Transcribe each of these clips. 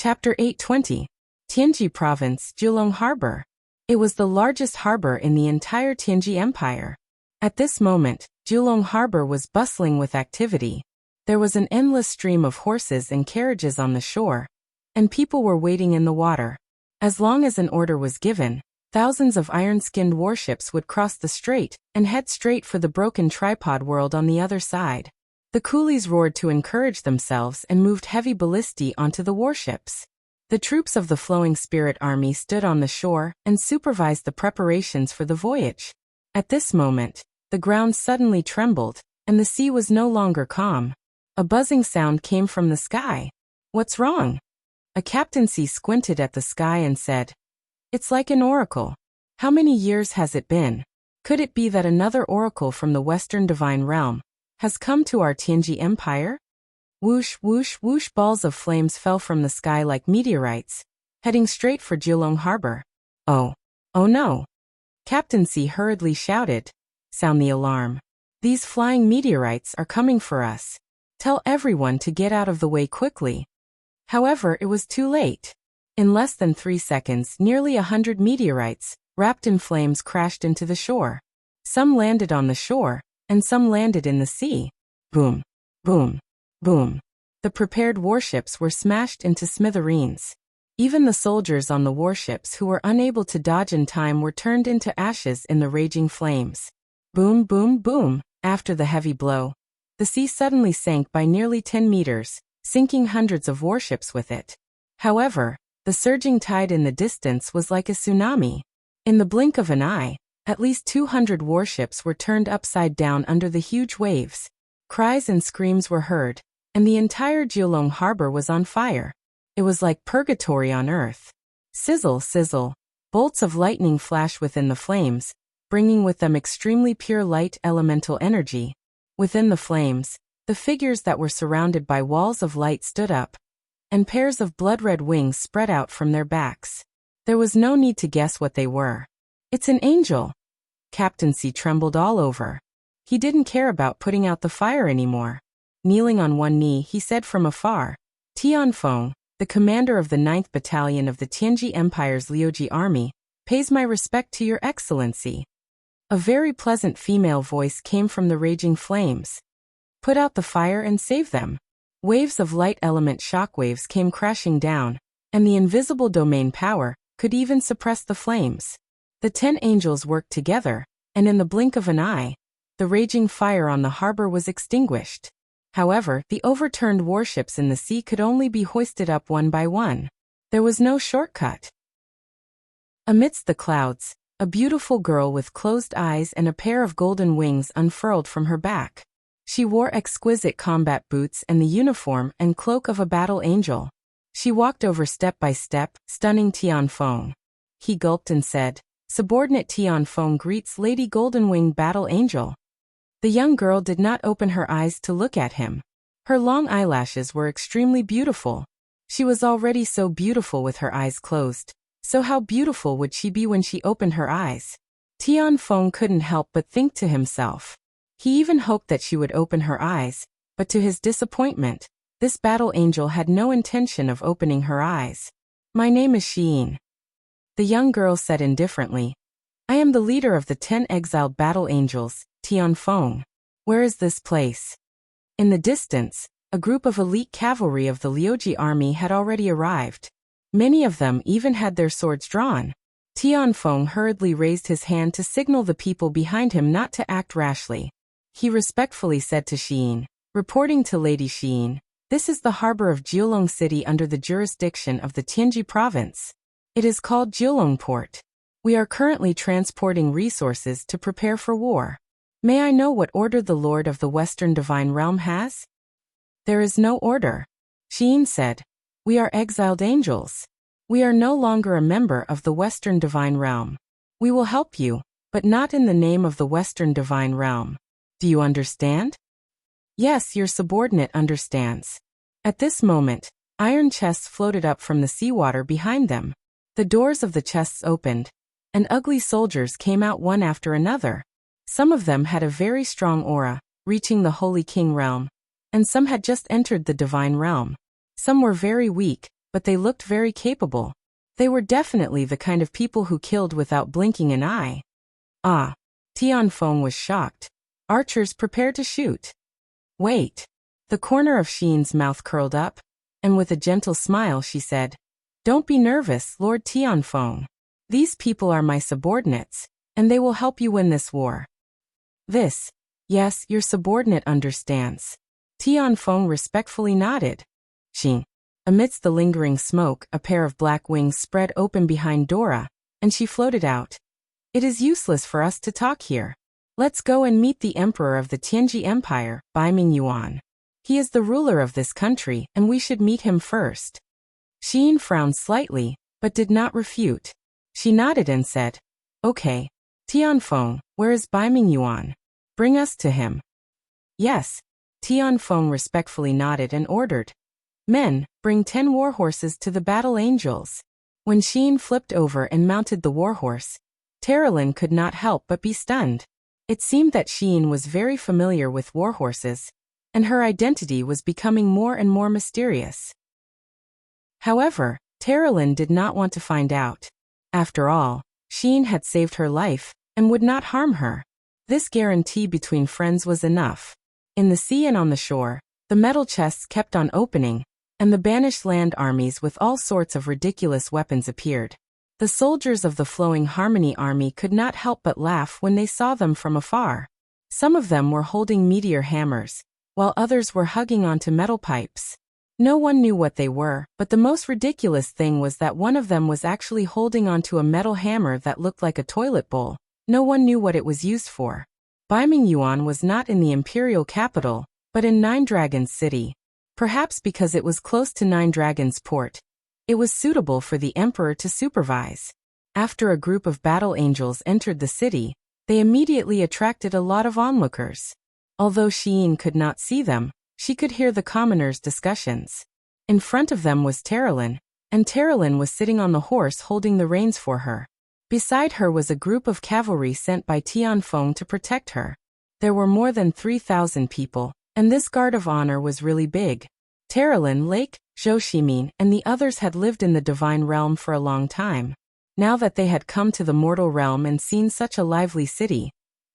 Chapter 820. Tianji Province, Julong Harbor. It was the largest harbor in the entire Tianji Empire. At this moment, Julong Harbor was bustling with activity. There was an endless stream of horses and carriages on the shore, and people were waiting in the water. As long as an order was given, thousands of iron-skinned warships would cross the strait and head straight for the broken tripod world on the other side. The coolies roared to encourage themselves and moved heavy ballistae onto the warships. The troops of the Flowing Spirit Army stood on the shore and supervised the preparations for the voyage. At this moment, the ground suddenly trembled, and the sea was no longer calm. A buzzing sound came from the sky. "What's wrong?" A captaincy squinted at the sky and said, "It's like an oracle. How many years has it been? Could it be that another oracle from the Western Divine Realm has come to our Tianji Empire?" Whoosh, whoosh, whoosh, balls of flames fell from the sky like meteorites, heading straight for Julong Harbor. Oh no! Captaincy hurriedly shouted, "Sound the alarm. These flying meteorites are coming for us. Tell everyone to get out of the way quickly." However, it was too late. In less than 3 seconds, nearly 100 meteorites, wrapped in flames, crashed into the shore. Some landed on the shore, and some landed in the sea. Boom, boom, boom. The prepared warships were smashed into smithereens. Even the soldiers on the warships who were unable to dodge in time were turned into ashes in the raging flames. Boom, boom, boom. After the heavy blow, the sea suddenly sank by nearly 10 meters, sinking hundreds of warships with it. However, the surging tide in the distance was like a tsunami. In the blink of an eye, at least 200 warships were turned upside down under the huge waves. Cries and screams were heard, and the entire Julong Harbor was on fire. It was like purgatory on earth. Sizzle, sizzle. Bolts of lightning flash within the flames, bringing with them extremely pure light elemental energy. Within the flames, the figures that were surrounded by walls of light stood up, and pairs of blood-red wings spread out from their backs. There was no need to guess what they were. "It's an angel." Captaincy trembled all over. He didn't care about putting out the fire anymore. Kneeling on one knee, he said from afar, "Tianfeng, the commander of the 9th Battalion of the Tianji Empire's Liuji Army, pays my respect to your excellency." A very pleasant female voice came from the raging flames. "Put out the fire and save them." Waves of light element shockwaves came crashing down, and the invisible domain power could even suppress the flames. The 10 angels worked together, and in the blink of an eye, the raging fire on the harbor was extinguished. However, the overturned warships in the sea could only be hoisted up one by one. There was no shortcut. Amidst the clouds, a beautiful girl with closed eyes and a pair of golden wings unfurled from her back. She wore exquisite combat boots and the uniform and cloak of a battle angel. She walked over step by step, stunning Tianfeng. He gulped and said, "Subordinate Tianfeng greets Lady Goldenwing Battle Angel." The young girl did not open her eyes to look at him. Her long eyelashes were extremely beautiful. She was already so beautiful with her eyes closed, so how beautiful would she be when she opened her eyes? Tianfeng couldn't help but think to himself. He even hoped that she would open her eyes, but to his disappointment, this battle angel had no intention of opening her eyes. "My name is Xiyin," the young girl said indifferently. "I am the leader of the 10 exiled battle angels, Tianfeng. Where is this place?" In the distance, a group of elite cavalry of the Liuji army had already arrived. Many of them even had their swords drawn. Tianfeng hurriedly raised his hand to signal the people behind him not to act rashly. He respectfully said to Xiyin, "Reporting to Lady Xiyin, this is the harbor of Julong City under the jurisdiction of the Tianji Province. It is called Julong Port. We are currently transporting resources to prepare for war. May I know what order the Lord of the Western Divine Realm has?" "There is no order," Xiyin said. "We are exiled angels. We are no longer a member of the Western Divine Realm. We will help you, but not in the name of the Western Divine Realm. Do you understand?" "Yes, your subordinate understands." At this moment, iron chests floated up from the seawater behind them. The doors of the chests opened, and ugly soldiers came out one after another. Some of them had a very strong aura, reaching the Holy King realm, and some had just entered the Divine realm. Some were very weak, but they looked very capable. They were definitely the kind of people who killed without blinking an eye. Ah! Tianfeng was shocked. Archers prepared to shoot. Wait. The corner of Xian's mouth curled up, and with a gentle smile she said, "Don't be nervous, Lord Tianfeng. These people are my subordinates, and they will help you win this war." Yes, your subordinate understands. Tianfeng respectfully nodded. Xin. Amidst the lingering smoke, a pair of black wings spread open behind Dora, and she floated out. "It is useless for us to talk here. Let's go and meet the emperor of the Tianji Empire, Baiming Yuan. He is the ruler of this country, and we should meet him first." Xin frowned slightly, but did not refute. She nodded and said, "Okay. Tianfeng, where is Baiming Yuan? Bring us to him." "Yes." Tianfeng respectfully nodded and ordered, "Men, bring 10 war horses to the battle angels." When Xin flipped over and mounted the warhorse, Terralyn could not help but be stunned. It seemed that Xin was very familiar with warhorses, and her identity was becoming more and more mysterious. However, Terralyn did not want to find out. After all, Xin had saved her life, and would not harm her. This guarantee between friends was enough. In the sea and on the shore, the metal chests kept on opening, and the banished land armies with all sorts of ridiculous weapons appeared. The soldiers of the Flowing Harmony army could not help but laugh when they saw them from afar. Some of them were holding meteor hammers, while others were hugging onto metal pipes. No one knew what they were, but the most ridiculous thing was that one of them was actually holding onto a metal hammer that looked like a toilet bowl. No one knew what it was used for. Baiming Yuan was not in the imperial capital, but in Nine Dragons City. Perhaps because it was close to Nine Dragons Port, it was suitable for the emperor to supervise. After a group of battle angels entered the city, they immediately attracted a lot of onlookers. Although Xiyin could not see them, she could hear the commoners' discussions. In front of them was Terralyn, and Terralyn was sitting on the horse holding the reins for her. Beside her was a group of cavalry sent by Tianfeng to protect her. There were more than 3,000 people, and this guard of honor was really big. Terralyn, Lake, Zhou Shimin, and the others had lived in the divine realm for a long time. Now that they had come to the mortal realm and seen such a lively city,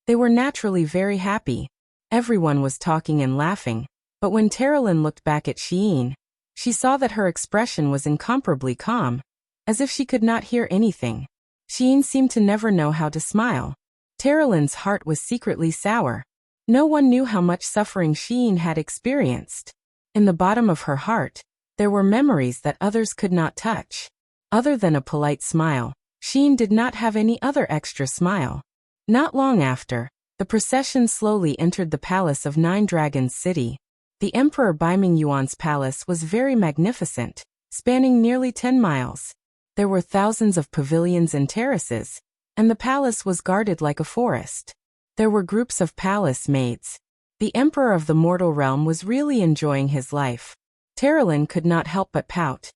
they were naturally very happy. Everyone was talking and laughing, but when Terralyn looked back at Xiyin, she saw that her expression was incomparably calm, as if she could not hear anything. Xiyin seemed to never know how to smile. Terralyn's heart was secretly sour. No one knew how much suffering Xiyin had experienced. In the bottom of her heart, there were memories that others could not touch. Other than a polite smile, Xiyin did not have any other extra smile. Not long after, the procession slowly entered the palace of Nine Dragons City. The Emperor Baiming Yuan's palace was very magnificent, spanning nearly 10 miles. There were thousands of pavilions and terraces, and the palace was guarded like a forest. There were groups of palace maids. The Emperor of the mortal realm was really enjoying his life. Terralyn could not help but pout.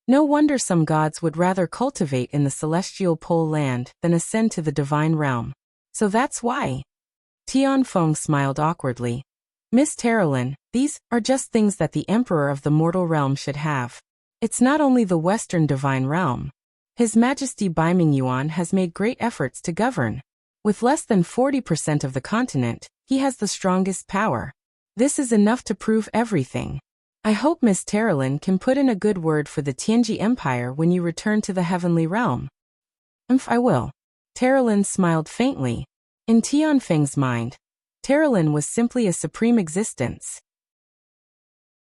No wonder some gods would rather cultivate in the celestial pole land than ascend to the divine realm. So that's why. Tianfeng smiled awkwardly. "Miss Terralyn, these are just things that the Emperor of the mortal realm should have. It's not only the Western divine realm. His Majesty Baiming Yuan has made great efforts to govern. With less than 40% of the continent, he has the strongest power. This is enough to prove everything. I hope Miss Terralyn can put in a good word for the Tianji Empire when you return to the heavenly realm." I will." Terralyn smiled faintly. In Tianfeng's mind, Terralyn was simply a supreme existence.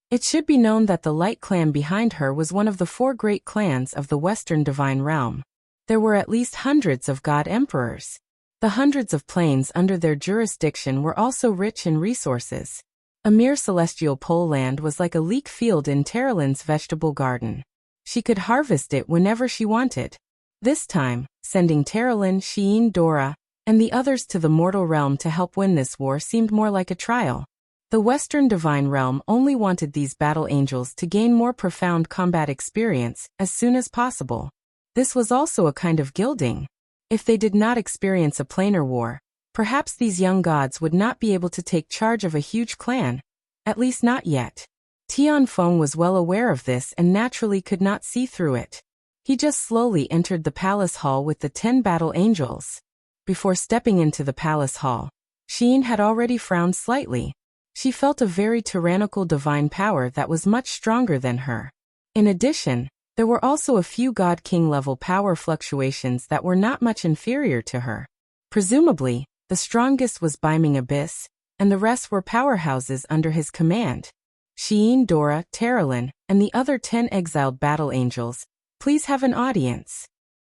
It should be known that the Light Clan behind her was one of the 4 great clans of the Western Divine Realm. There were at least hundreds of god emperors. The hundreds of plains under their jurisdiction were also rich in resources. A mere celestial pole land was like a leek field in Terralyn's vegetable garden. She could harvest it whenever she wanted. This time, sending Terralyn, Xiyin, Dora, and the others to the mortal realm to help win this war seemed more like a trial. The Western Divine Realm only wanted these battle angels to gain more profound combat experience as soon as possible. This was also a kind of gilding. If they did not experience a planar war, perhaps these young gods would not be able to take charge of a huge clan, at least not yet. Tianfeng was well aware of this and naturally could not see through it. He just slowly entered the palace hall with the 10 battle angels. Before stepping into the palace hall, Xin had already frowned slightly. She felt a very tyrannical divine power that was much stronger than her. In addition, there were also a few God King level power fluctuations that were not much inferior to her. Presumably, the strongest was Biming Abyss, and the rest were powerhouses under his command. Xin, Dora, Terralyn, and the other 10 exiled battle angels, please have an audience.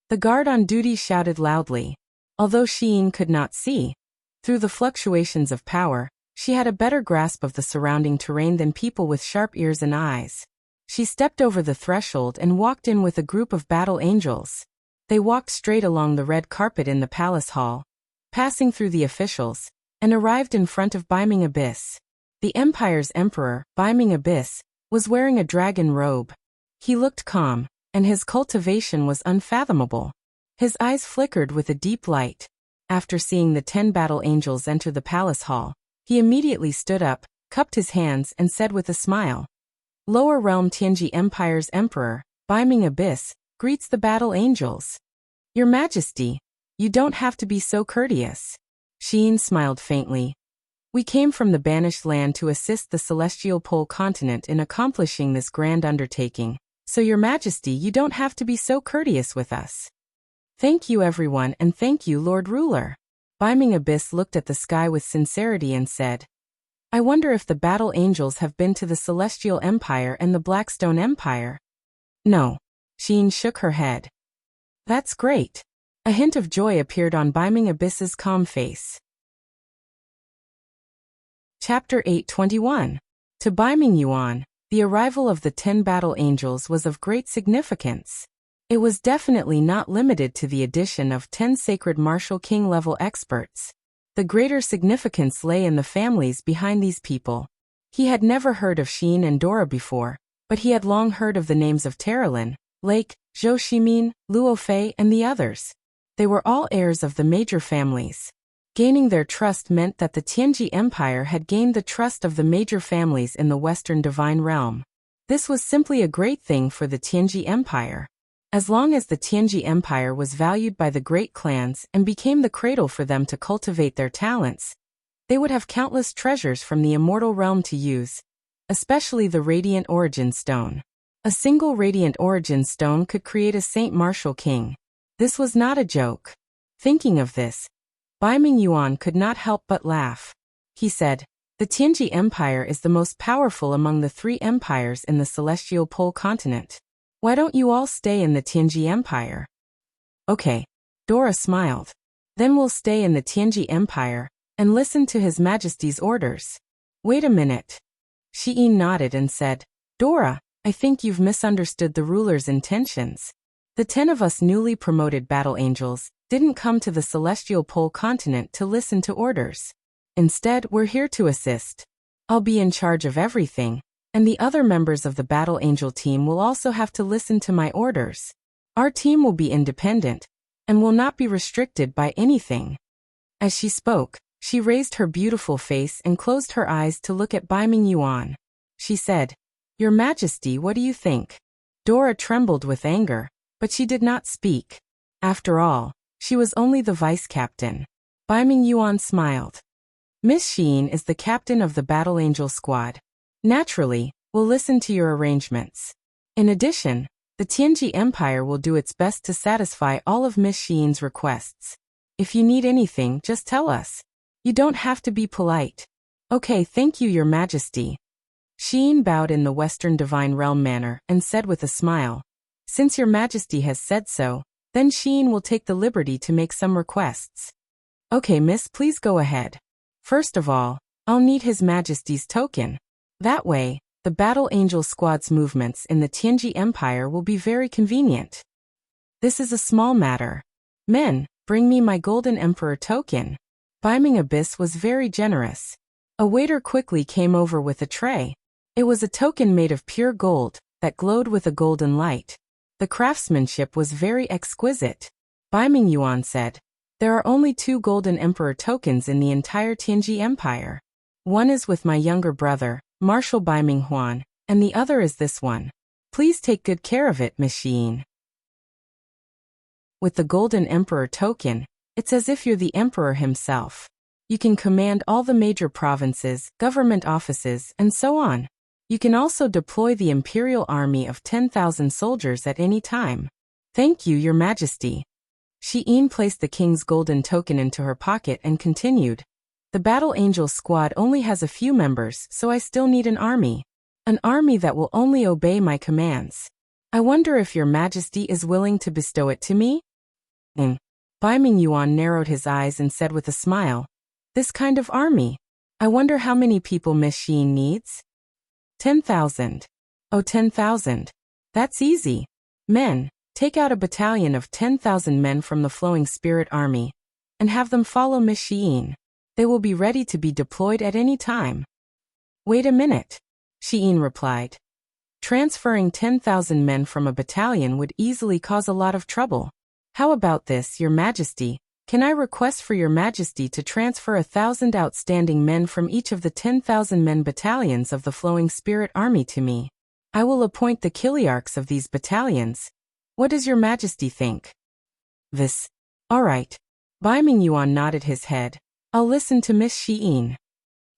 The guard on duty shouted loudly. Although Xin could not see, through the fluctuations of power, she had a better grasp of the surrounding terrain than people with sharp ears and eyes. She stepped over the threshold and walked in with a group of battle angels. They walked straight along the red carpet in the palace hall, passing through the officials, and arrived in front of Biming Abyss. The Empire's emperor, Biming Abyss, was wearing a dragon robe. He looked calm, and his cultivation was unfathomable. His eyes flickered with a deep light. After seeing the 10 battle angels enter the palace hall, he immediately stood up, cupped his hands and said with a smile, "Lower Realm Tianji Empire's emperor, Biming Abyss, greets the battle angels. Your Majesty, you don't have to be so courteous." Xin smiled faintly. "We came from the banished land to assist the celestial pole continent in accomplishing this grand undertaking, so Your Majesty, you don't have to be so courteous with us." "Thank you everyone and thank you Lord Ruler." Biming Abyss looked at the sky with sincerity and said, "I wonder if the battle angels have been to the Celestial Empire and the Blackstone Empire." "No." Xin shook her head. "That's great." A hint of joy appeared on Biming Abyss's calm face. Chapter 821. To Biming Yuan, the arrival of the 10 battle angels was of great significance. It was definitely not limited to the addition of 10 sacred martial king-level experts. The greater significance lay in the families behind these people. He had never heard of Xin and Dora before, but he had long heard of the names of Terralyn, Lake, Zhou Ximin, Luo Fei and the others. They were all heirs of the major families. Gaining their trust meant that the Tianji Empire had gained the trust of the major families in the Western Divine Realm. This was simply a great thing for the Tianji Empire. As long as the Tianji Empire was valued by the great clans and became the cradle for them to cultivate their talents, they would have countless treasures from the immortal realm to use, especially the Radiant Origin Stone. A single Radiant Origin Stone could create a Saint Martial King. This was not a joke. Thinking of this, Biming Yuan could not help but laugh. He said, "The Tianji Empire is the most powerful among the 3 empires in the Celestial Pole continent. Why don't you all stay in the Tianji Empire?" "Okay." Dora smiled. "Then we'll stay in the Tianji Empire and listen to His Majesty's orders." "Wait a minute." Xiyin nodded and said, "Dora, I think you've misunderstood the ruler's intentions. The 10 of us newly promoted battle angels didn't come to the Celestial Pole continent to listen to orders. Instead, we're here to assist. I'll be in charge of everything, and the other members of the Battle Angel team will also have to listen to my orders. Our team will be independent, and will not be restricted by anything." As she spoke, she raised her beautiful face and closed her eyes to look at Biming Yuan. She said, "Your Majesty, what do you think?" Dora trembled with anger, but she did not speak. After all, she was only the vice-captain. Biming Yuan smiled. "Miss Xin is the captain of the Battle Angel squad. Naturally, we'll listen to your arrangements. In addition, the Tianji Empire will do its best to satisfy all of Miss Xin's requests. If you need anything, just tell us. You don't have to be polite." "Okay, thank you, Your Majesty." Xin bowed in the Western Divine Realm manner and said with a smile, "Since Your Majesty has said so, then Xin will take the liberty to make some requests." "Okay, miss, please go ahead. First of all, I'll need His Majesty's token. That way, the Battle Angel squad's movements in the Tianji Empire will be very convenient." "This is a small matter. Men, bring me my Golden Emperor token." Biming Abyss was very generous. A waiter quickly came over with a tray. It was a token made of pure gold that glowed with a golden light. The craftsmanship was very exquisite. Biming Yuan said, "There are only 2 Golden Emperor tokens in the entire Tianji Empire. One is with my younger brother, Marshal Biming Huan, and the other is this one. Please take good care of it, Miss Xiyin. With the Golden Emperor token, it's as if you're the emperor himself. You can command all the major provinces, government offices, and so on. You can also deploy the imperial army of 10,000 soldiers at any time. Thank you, Your Majesty. Xiyin placed the king's golden token into her pocket and continued. The Battle Angel squad only has a few members, so I still need an army. An army that will only obey my commands. I wonder if Your Majesty is willing to bestow it to me? Bai Mingyuan narrowed his eyes and said with a smile, this kind of army? I wonder how many people Miss Xiyin needs? 10,000. Oh, 10,000. That's easy. Men, take out a battalion of 10,000 men from the Flowing Spirit Army and have them follow Miss Xiyin. They will be ready to be deployed at any time. Wait a minute, Xiyin replied. Transferring 10,000 men from a battalion would easily cause a lot of trouble. How about this, Your Majesty? Can I request for Your Majesty to transfer 1,000 outstanding men from each of the 10,000 men battalions of the Flowing Spirit Army to me? I will appoint the Kiliarchs of these battalions. What does Your Majesty think? This. All right. Bai Mingyuan nodded his head. I'll listen to Miss Xiyin.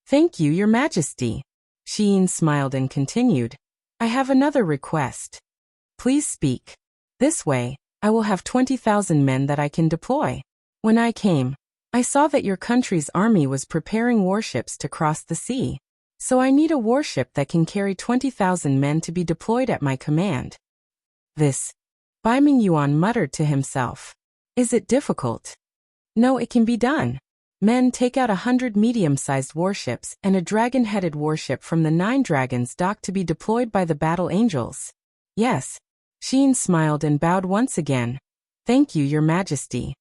Thank you, Your Majesty. Xiyin smiled and continued. I have another request. Please speak. This way, I will have 20,000 men that I can deploy. When I came, I saw that your country's army was preparing warships to cross the sea. So I need a warship that can carry 20,000 men to be deployed at my command. This. Bai Mingyuan muttered to himself. Is it difficult? No, it can be done. Men, take out 100 medium-sized warships and a dragon-headed warship from the 9 dragons dock to be deployed by the Battle Angels. Yes. Xiyin smiled and bowed once again. Thank you, Your Majesty.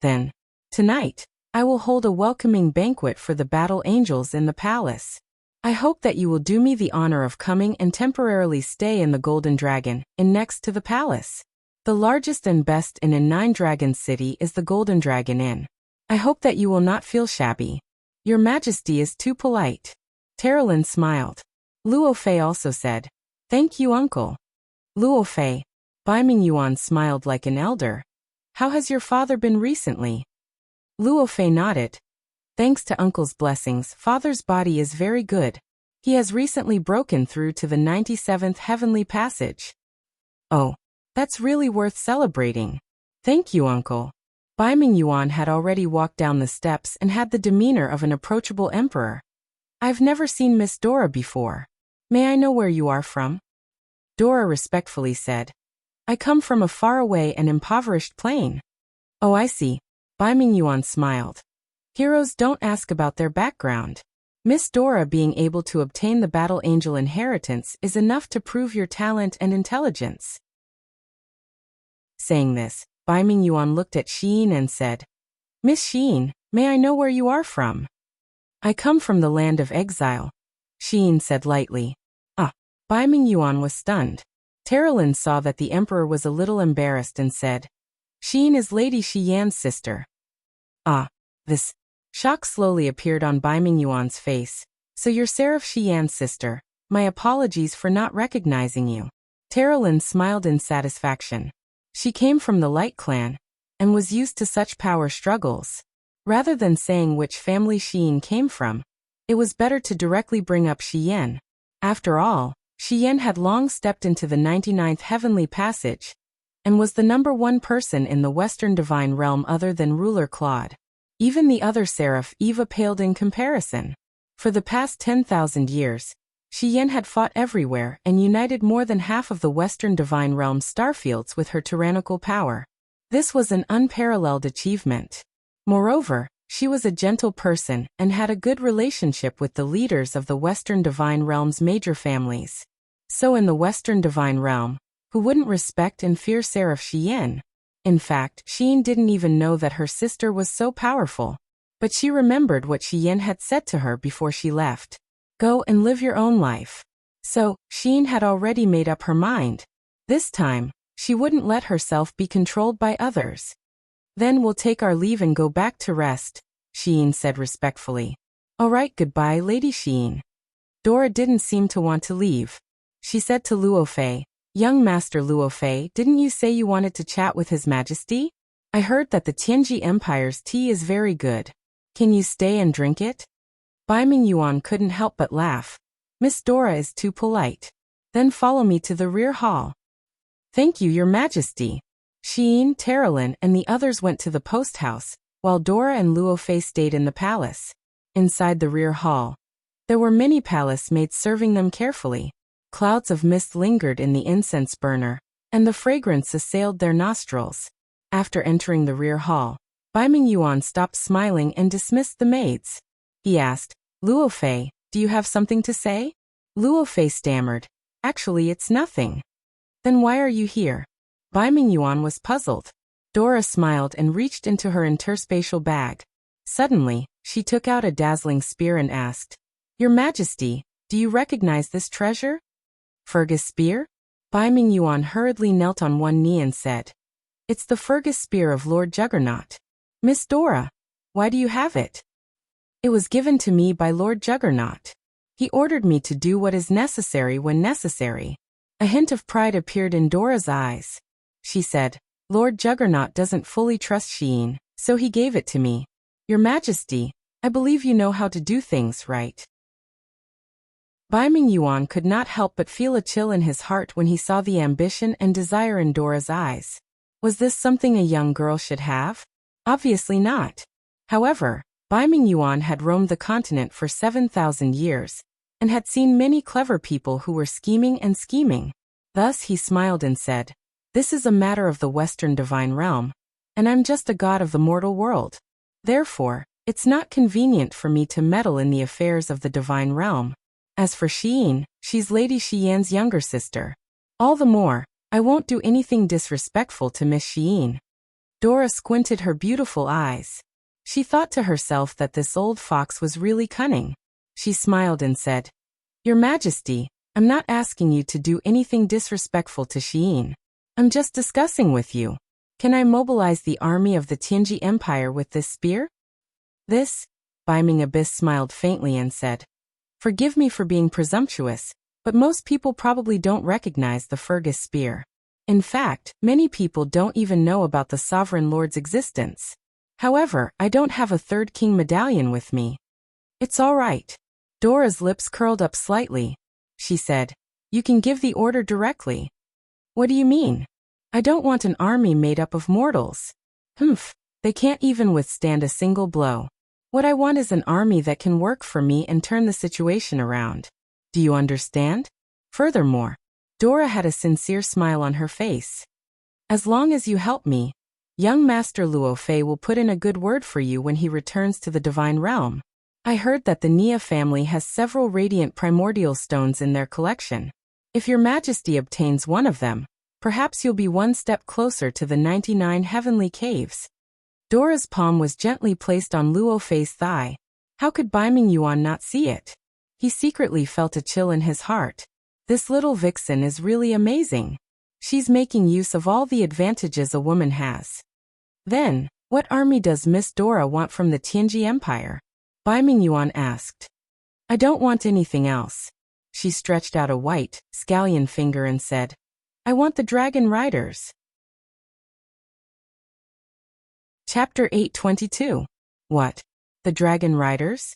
Then, tonight, I will hold a welcoming banquet for the Battle Angels in the palace. I hope that you will do me the honor of coming and temporarily stay in the Golden Dragon, Inn next to the palace. The largest and best inn in 9 Dragons City is the Golden Dragon Inn. I hope that you will not feel shabby. Your Majesty is too polite. Terralyn smiled. Luo Fei also said, Thank you, Uncle. Luo Fei. Bai Mingyuan smiled like an elder. How has your father been recently? Luo Fei nodded. Thanks to Uncle's blessings, Father's body is very good. He has recently broken through to the 97th Heavenly Passage. Oh, that's really worth celebrating. Thank you, Uncle. Bai Mingyuan had already walked down the steps and had the demeanor of an approachable emperor. I've never seen Miss Dora before. May I know where you are from? Dora respectfully said. I come from a faraway and impoverished plain. Oh, I see. Bai Mingyuan smiled. Heroes don't ask about their background. Miss Dora being able to obtain the Battle Angel inheritance is enough to prove your talent and intelligence. Saying this, Bai Mingyuan looked at Xiyin and said, Miss Xiyin, may I know where you are from? I come from the land of exile, Xiyin said lightly. Bai Mingyuan was stunned. Terralyn saw that the emperor was a little embarrassed and said, Xiyin is Lady Xiyan's sister. This. Shock slowly appeared on Bai Mingyuan's face. So you're Seraph Xiyan's sister. My apologies for not recognizing you. Terralyn smiled in satisfaction. She came from the Light Clan and was used to such power struggles. Rather than saying which family Xiyin came from, it was better to directly bring up Xiyan. After all, Xiyan had long stepped into the 99th Heavenly Passage and was the #1 person in the Western Divine Realm other than Ruler Claude. Even the other Seraph Eva paled in comparison. For the past 10,000 years, Xiyan had fought everywhere and united more than half of the Western Divine Realm starfields with her tyrannical power. This was an unparalleled achievement. Moreover, she was a gentle person and had a good relationship with the leaders of the Western Divine Realm's major families. So in the Western Divine Realm, who wouldn't respect and fear Seraph Xiyan? In fact, Xiyin didn't even know that her sister was so powerful. But she remembered what Xiyin had said to her before she left. Go and live your own life. So, Xiyin had already made up her mind. This time, she wouldn't let herself be controlled by others. Then we'll take our leave and go back to rest, Xiyin said respectfully. All right, goodbye, Lady Xiyin. Dora didn't seem to want to leave. she said to Luo Fei. Young Master Luo Fei, didn't you say you wanted to chat with His Majesty? I heard that the Tianji Empire's tea is very good. Can you stay and drink it? Bai Mingyuan couldn't help but laugh. Miss Dora is too polite. Then follow me to the rear hall. Thank you, Your Majesty. Xiyin, Terralin, and the others went to the post house, while Dora and Luo Fei stayed in the palace. Inside the rear hall, there were many palace maids serving them carefully. Clouds of mist lingered in the incense burner, and the fragrance assailed their nostrils. After entering the rear hall, Bai Mingyuan stopped smiling and dismissed the maids. He asked, Luo Fei, do you have something to say? Luo Fei stammered, actually it's nothing. Then why are you here? Bai Mingyuan was puzzled. Dora smiled and reached into her interspatial bag. Suddenly, she took out a dazzling spear and asked, Your Majesty, do you recognize this treasure? Fergus spear? Bai Mingyuan hurriedly knelt on one knee and said, It's the Fergus spear of Lord Juggernaut. Miss Dora, why do you have it? It was given to me by Lord Juggernaut. He ordered me to do what is necessary when necessary. A hint of pride appeared in Dora's eyes. She said, Lord Juggernaut doesn't fully trust Xiyin, so he gave it to me. Your Majesty, I believe you know how to do things right. Bai Mingyuan could not help but feel a chill in his heart when he saw the ambition and desire in Dora's eyes. Was this something a young girl should have? Obviously not. However, Bai Mingyuan had roamed the continent for 7,000 years, and had seen many clever people who were scheming and scheming. Thus he smiled and said, This is a matter of the Western divine realm, and I'm just a god of the mortal world. Therefore, it's not convenient for me to meddle in the affairs of the divine realm. As for Xiyin, she's Lady Xiyan's younger sister. All the more, I won't do anything disrespectful to Miss Xiyin. Dora squinted her beautiful eyes. She thought to herself that this old fox was really cunning. She smiled and said, Your Majesty, I'm not asking you to do anything disrespectful to Xiyin. I'm just discussing with you. Can I mobilize the army of the Tianji Empire with this spear? This? Bai Mingyuan smiled faintly and said, Forgive me for being presumptuous, but most people probably don't recognize the Fergus spear. In fact, many people don't even know about the Sovereign Lord's existence. However, I don't have a third king medallion with me. It's all right. Dora's lips curled up slightly. She said, You can give the order directly. What do you mean? I don't want an army made up of mortals. They can't even withstand a single blow. What I want is an army that can work for me and turn the situation around. Do you understand? Furthermore, Dora had a sincere smile on her face. As long as you help me, young Master Luo Fei will put in a good word for you when he returns to the divine realm. I heard that the Nia family has several radiant primordial stones in their collection. If Your Majesty obtains one of them, perhaps you'll be one step closer to the 99 heavenly caves. Dora's palm was gently placed on Luo Fei's thigh. How could Bai Mingyuan not see it? He secretly felt a chill in his heart. This little vixen is really amazing. She's making use of all the advantages a woman has. Then, what army does Miss Dora want from the Tianji Empire? Bai Mingyuan asked. I don't want anything else. She stretched out a white, scallion finger and said, I want the dragon riders. Chapter 822. What? The dragon riders?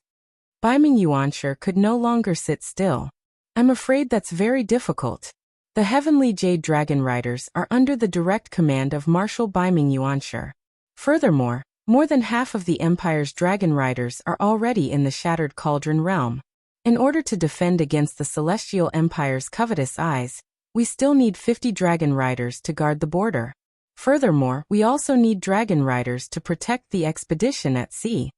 Bai Mingyuan sure could no longer sit still. I'm afraid that's very difficult. The heavenly jade dragon riders are under the direct command of Marshal Bai Mingyuan. Furthermore, more than half of the Empire's dragon riders are already in the Shattered Cauldron realm. In order to defend against the Celestial Empire's covetous eyes, we still need 50 dragon riders to guard the border. Furthermore, we also need dragon riders to protect the expedition at sea.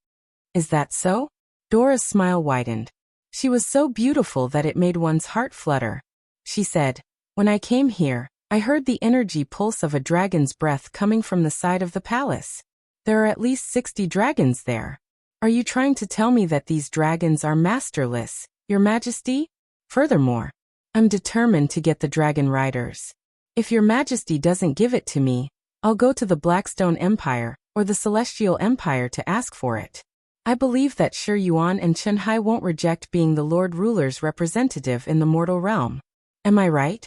Is that so? Dora's smile widened. She was so beautiful that it made one's heart flutter. She said, When I came here, I heard the energy pulse of a dragon's breath coming from the side of the palace. There are at least 60 dragons there. Are you trying to tell me that these dragons are masterless, Your Majesty? Furthermore, I'm determined to get the dragon riders. If Your Majesty doesn't give it to me, I'll go to the Blackstone Empire or the Celestial Empire to ask for it. I believe that Shi Yuan and Chen Hai won't reject being the Lord Ruler's representative in the mortal realm. Am I right?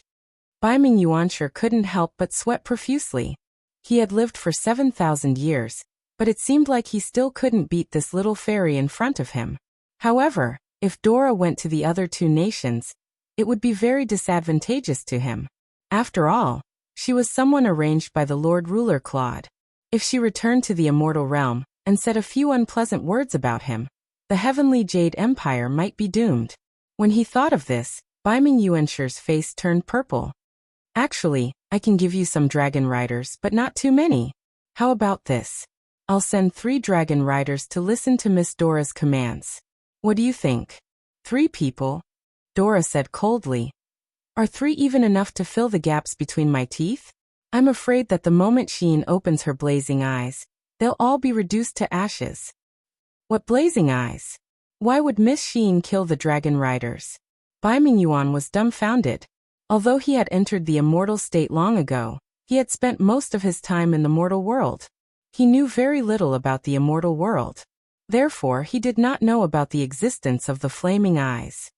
Bai Mingyuan sure couldn't help but sweat profusely. He had lived for 7,000 years, but it seemed like he still couldn't beat this little fairy in front of him. However, if Dora went to the other two nations, it would be very disadvantageous to him. After all, she was someone arranged by the Lord Ruler Claude. If she returned to the immortal realm and said a few unpleasant words about him, the Heavenly Jade Empire might be doomed. When he thought of this, Bai Mingyuan's face turned purple. Actually, I can give you some dragon riders, but not too many. How about this? I'll send 3 dragon riders to listen to Miss Dora's commands. What do you think? 3 people? Dora said coldly. Are 3 even enough to fill the gaps between my teeth? I'm afraid that the moment Sheen opens her blazing eyes, they'll all be reduced to ashes. What blazing eyes? Why would Miss Sheen kill the dragon riders? Bai Mingyuan was dumbfounded. Although he had entered the immortal state long ago, he had spent most of his time in the mortal world. He knew very little about the immortal world. Therefore, he did not know about the existence of the flaming eyes.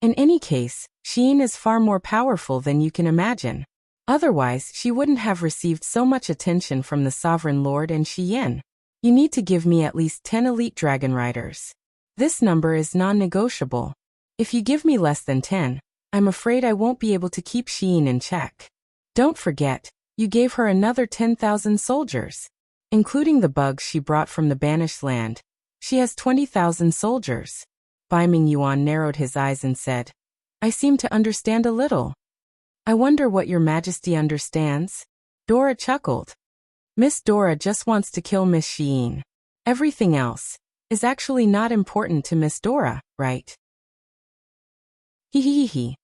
In any case, Sheen is far more powerful than you can imagine. Otherwise, she wouldn't have received so much attention from the Sovereign Lord and Shi Yin. You need to give me at least 10 elite dragon riders. This number is non-negotiable. If you give me less than 10, I'm afraid I won't be able to keep Sheen in check. Don't forget, you gave her another 10,000 soldiers. Including the bugs she brought from the banished land, she has 20,000 soldiers. Bai Mingyuan narrowed his eyes and said, I seem to understand a little. I wonder what your majesty understands? Dora chuckled. Miss Dora just wants to kill Miss Sheen. Everything else is actually not important to Miss Dora, right? Hee.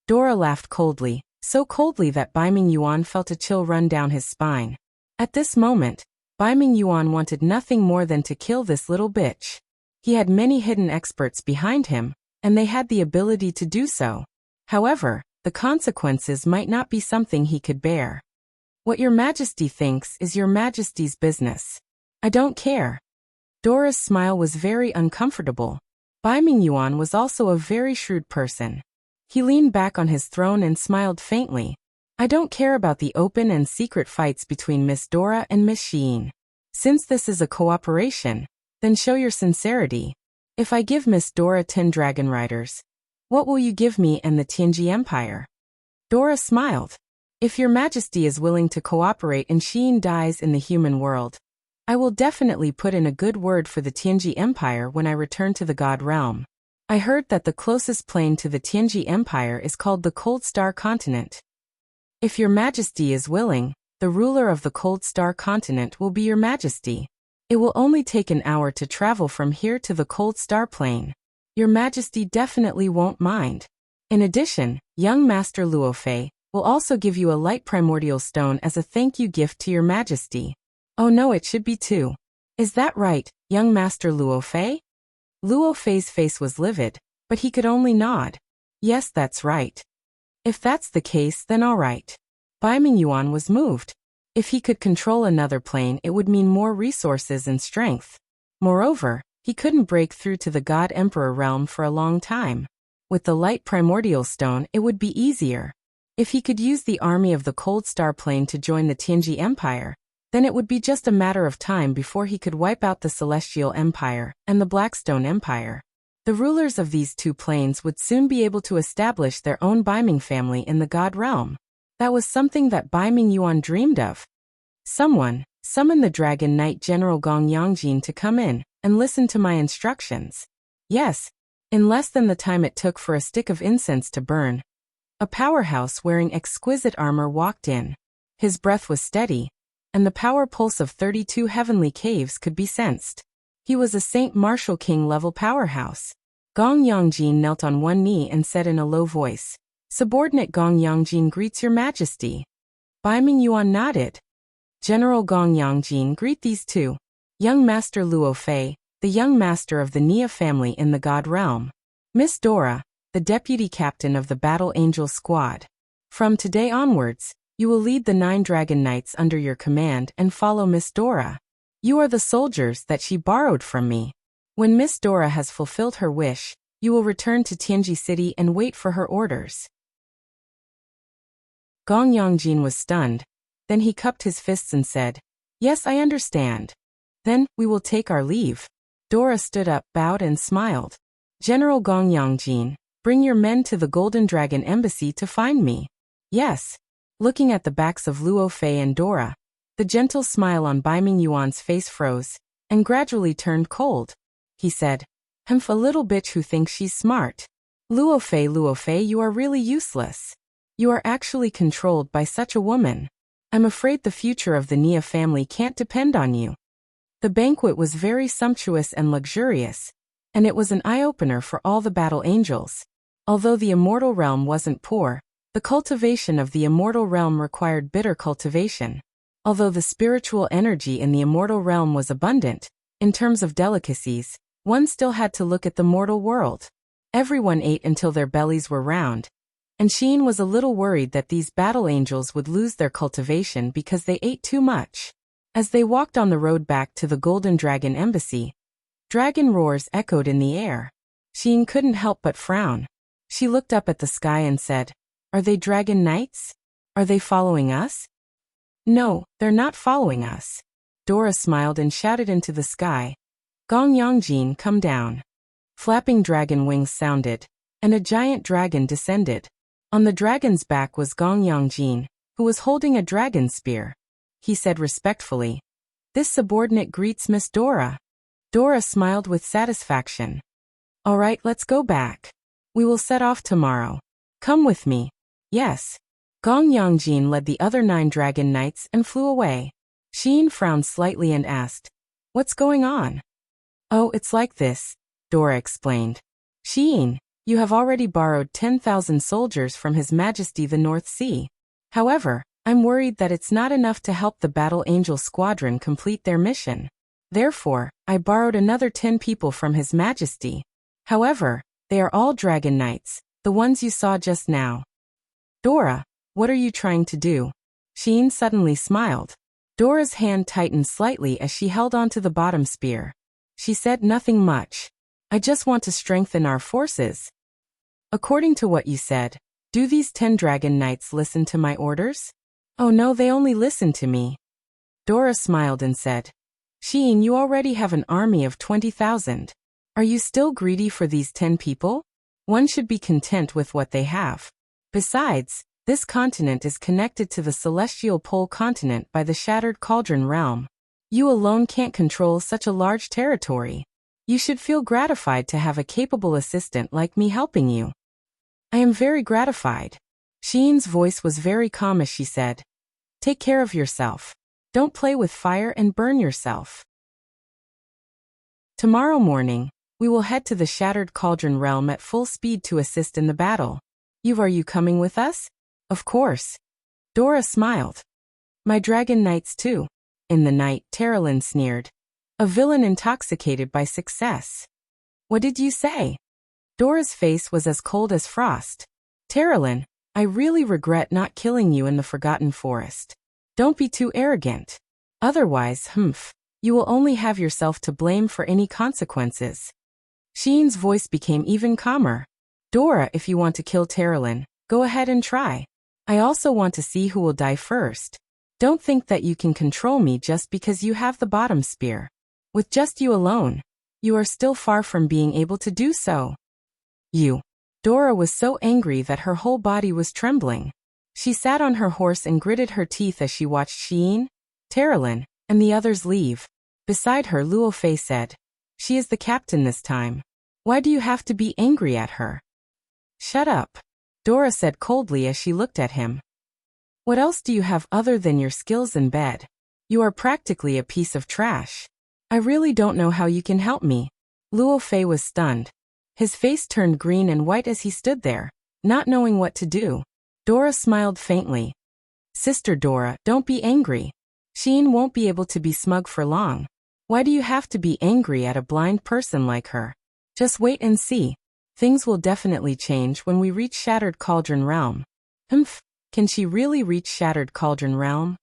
Dora laughed coldly, so coldly that Bai Mingyuan felt a chill run down his spine. At this moment, Bai Mingyuan wanted nothing more than to kill this little bitch. He had many hidden experts behind him, and they had the ability to do so. However, the consequences might not be something he could bear. What your majesty thinks is your majesty's business. I don't care. Dora's smile was very uncomfortable. Bai Mingyuan was also a very shrewd person. He leaned back on his throne and smiled faintly. I don't care about the open and secret fights between Miss Dora and Miss Sheen. Since this is a cooperation, then show your sincerity. If I give Miss Dora 10 dragon riders, what will you give me and the Tianji Empire? Dora smiled. If your majesty is willing to cooperate and Sheen dies in the human world, I will definitely put in a good word for the Tianji Empire when I return to the God realm. I heard that the closest plane to the Tianji Empire is called the Cold Star Continent. If your majesty is willing, the ruler of the Cold Star Continent will be your majesty. It will only take an hour to travel from here to the Cold Star Plain. Your majesty definitely won't mind. In addition, young Master Luofei will also give you a light primordial stone as a thank you gift to your majesty. Oh no, it should be 2. Is that right, young Master Luofei? Luofei's face was livid, but he could only nod. Yes, that's right. If that's the case, then all right. Bai Mingyuan was moved. If he could control another plane, it would mean more resources and strength. Moreover, he couldn't break through to the God Emperor realm for a long time. With the light primordial stone, it would be easier. If he could use the army of the Cold Star Plane to join the Tianji Empire, then it would be just a matter of time before he could wipe out the Celestial Empire and the Blackstone Empire. The rulers of these 2 planes would soon be able to establish their own Baiming family in the God realm. That was something that Bai Mingyuan dreamed of. Someone, summon the Dragon Knight General Gong Yangjin to come in and listen to my instructions. Yes, in less than the time it took for a stick of incense to burn, a powerhouse wearing exquisite armor walked in. His breath was steady, and the power pulse of 32 heavenly caves could be sensed. He was a Saint Martial King level powerhouse. Gong Yangjin knelt on one knee and said in a low voice, Subordinate Gong Yangjin greets your majesty. Bai Mingyuan nodded. General Gong Yangjin, greet these 2. Young Master Luofei, the young master of the Nia family in the God realm. Miss Dora, the deputy captain of the Battle Angel Squad. From today onwards, you will lead the 9 Dragon Knights under your command and follow Miss Dora. You are the soldiers that she borrowed from me. When Miss Dora has fulfilled her wish, you will return to Tianji City and wait for her orders. Gong Yangjin was stunned. Then he cupped his fists and said, "Yes, I understand. Then, we will take our leave." Dora stood up, bowed and smiled. "General Gong Yangjin, bring your men to the Golden Dragon Embassy to find me." "Yes." Looking at the backs of Luo Fei and Dora, the gentle smile on Bai Ming Yuan's face froze, and gradually turned cold. He said, "Humph, a little bitch who thinks she's smart. Luo Fei, you are really useless. You are actually controlled by such a woman. I'm afraid the future of the Nia family can't depend on you." The banquet was very sumptuous and luxurious, and it was an eye-opener for all the battle angels. Although the immortal realm wasn't poor, the cultivation of the immortal realm required bitter cultivation. Although the spiritual energy in the immortal realm was abundant, in terms of delicacies, one still had to look at the mortal world. Everyone ate until their bellies were round, and Sheen was a little worried that these battle angels would lose their cultivation because they ate too much. As they walked on the road back to the Golden Dragon Embassy, dragon roars echoed in the air. Sheen couldn't help but frown. She looked up at the sky and said, "Are they dragon knights? Are they following us?" "No, they're not following us." Dora smiled and shouted into the sky, "Gong Yangjin, come down." Flapping dragon wings sounded, and a giant dragon descended. On the dragon's back was Gong Yangjin, who was holding a dragon spear. He said respectfully, "This subordinate greets Miss Dora." Dora smiled with satisfaction. "All right, let's go back. We will set off tomorrow. Come with me." "Yes." Gong Yangjin led the other 9 dragon knights and flew away. Sheen frowned slightly and asked, "What's going on?" "Oh, it's like this," Dora explained. "Sheen, you have already borrowed 10,000 soldiers from His Majesty the North Sea. However, I'm worried that it's not enough to help the Battle Angel Squadron complete their mission. Therefore, I borrowed another 10 people from His Majesty. However, they are all dragon knights, the ones you saw just now." "Dora, what are you trying to do?" Sheen suddenly smiled. Dora's hand tightened slightly as she held onto the bottom spear. She said, "Nothing much. I just want to strengthen our forces." "According to what you said, do these 10 dragon knights listen to my orders?" "Oh no, they only listen to me." Dora smiled and said, "Sheen, you already have an army of 20,000. Are you still greedy for these 10 people? One should be content with what they have. Besides, this continent is connected to the celestial pole continent by the Shattered Cauldron realm. You alone can't control such a large territory. You should feel gratified to have a capable assistant like me helping you." "I am very gratified." Sheen's voice was very calm as she said, "Take care of yourself. Don't play with fire and burn yourself." Tomorrow morning, we will head to the Shattered Cauldron realm at full speed to assist in the battle. Are you coming with us?" "Of course." Dora smiled. "My dragon knights too." In the night, Terralyn sneered. A villain intoxicated by success. "What did you say?" Dora's face was as cold as frost. "Terralyn, I really regret not killing you in the Forgotten Forest. Don't be too arrogant. Otherwise, you will only have yourself to blame for any consequences." Sheen's voice became even calmer. "Dora, if you want to kill Terralyn, go ahead and try. I also want to see who will die first. Don't think that you can control me just because you have the bottom spear. With just you alone, you are still far from being able to do so." "You." Dora was so angry that her whole body was trembling. She sat on her horse and gritted her teeth as she watched Sheen, Terralyn, and the others leave. Beside her, Luo Fei said, "She is the captain this time. Why do you have to be angry at her?" "Shut up," Dora said coldly as she looked at him. "What else do you have other than your skills in bed? You are practically a piece of trash. I really don't know how you can help me." Luo Fei was stunned. His face turned green and white as he stood there, not knowing what to do. Dora smiled faintly. "Sister Dora, don't be angry. Sheen won't be able to be smug for long. Why do you have to be angry at a blind person like her? Just wait and see. Things will definitely change when we reach Shattered Cauldron Realm." Can she really reach Shattered Cauldron Realm?"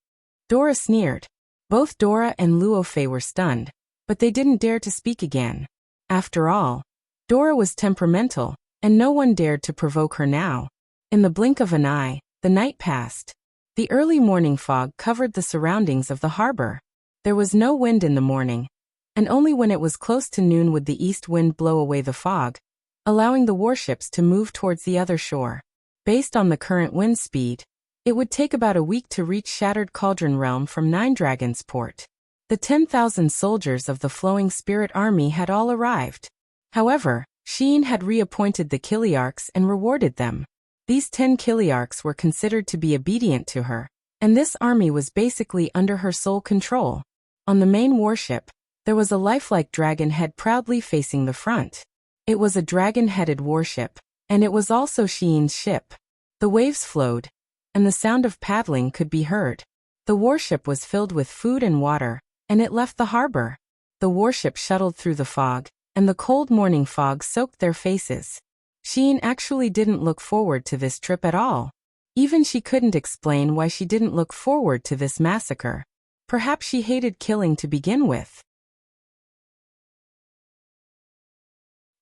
Dora sneered. Both Dora and Luo Fei were stunned, but they didn't dare to speak again. After all, Dora was temperamental, and no one dared to provoke her now. In the blink of an eye, The night passed. The early morning fog covered the surroundings of the harbor. There was no wind in the morning, and only when it was close to noon would the east wind blow away the fog, allowing the warships to move towards the other shore. Based on the current wind speed, it would take about a week to reach Shattered Cauldron Realm from Nine Dragons Port. The 10,000 soldiers of the Flowing Spirit Army had all arrived. However, Sheen had reappointed the Kiliarchs and rewarded them. These 10 Kiliarchs were considered to be obedient to her, and this army was basically under her sole control. On the main warship, there was a lifelike dragon head proudly facing the front. It was a dragon-headed warship, and it was also Sheen's ship. The waves flowed, and the sound of paddling could be heard. The warship was filled with food and water, and it left the harbor. The warship shuttled through the fog, and the cold morning fog soaked their faces. Sheen actually didn't look forward to this trip at all. Even she couldn't explain why she didn't look forward to this massacre. Perhaps she hated killing to begin with.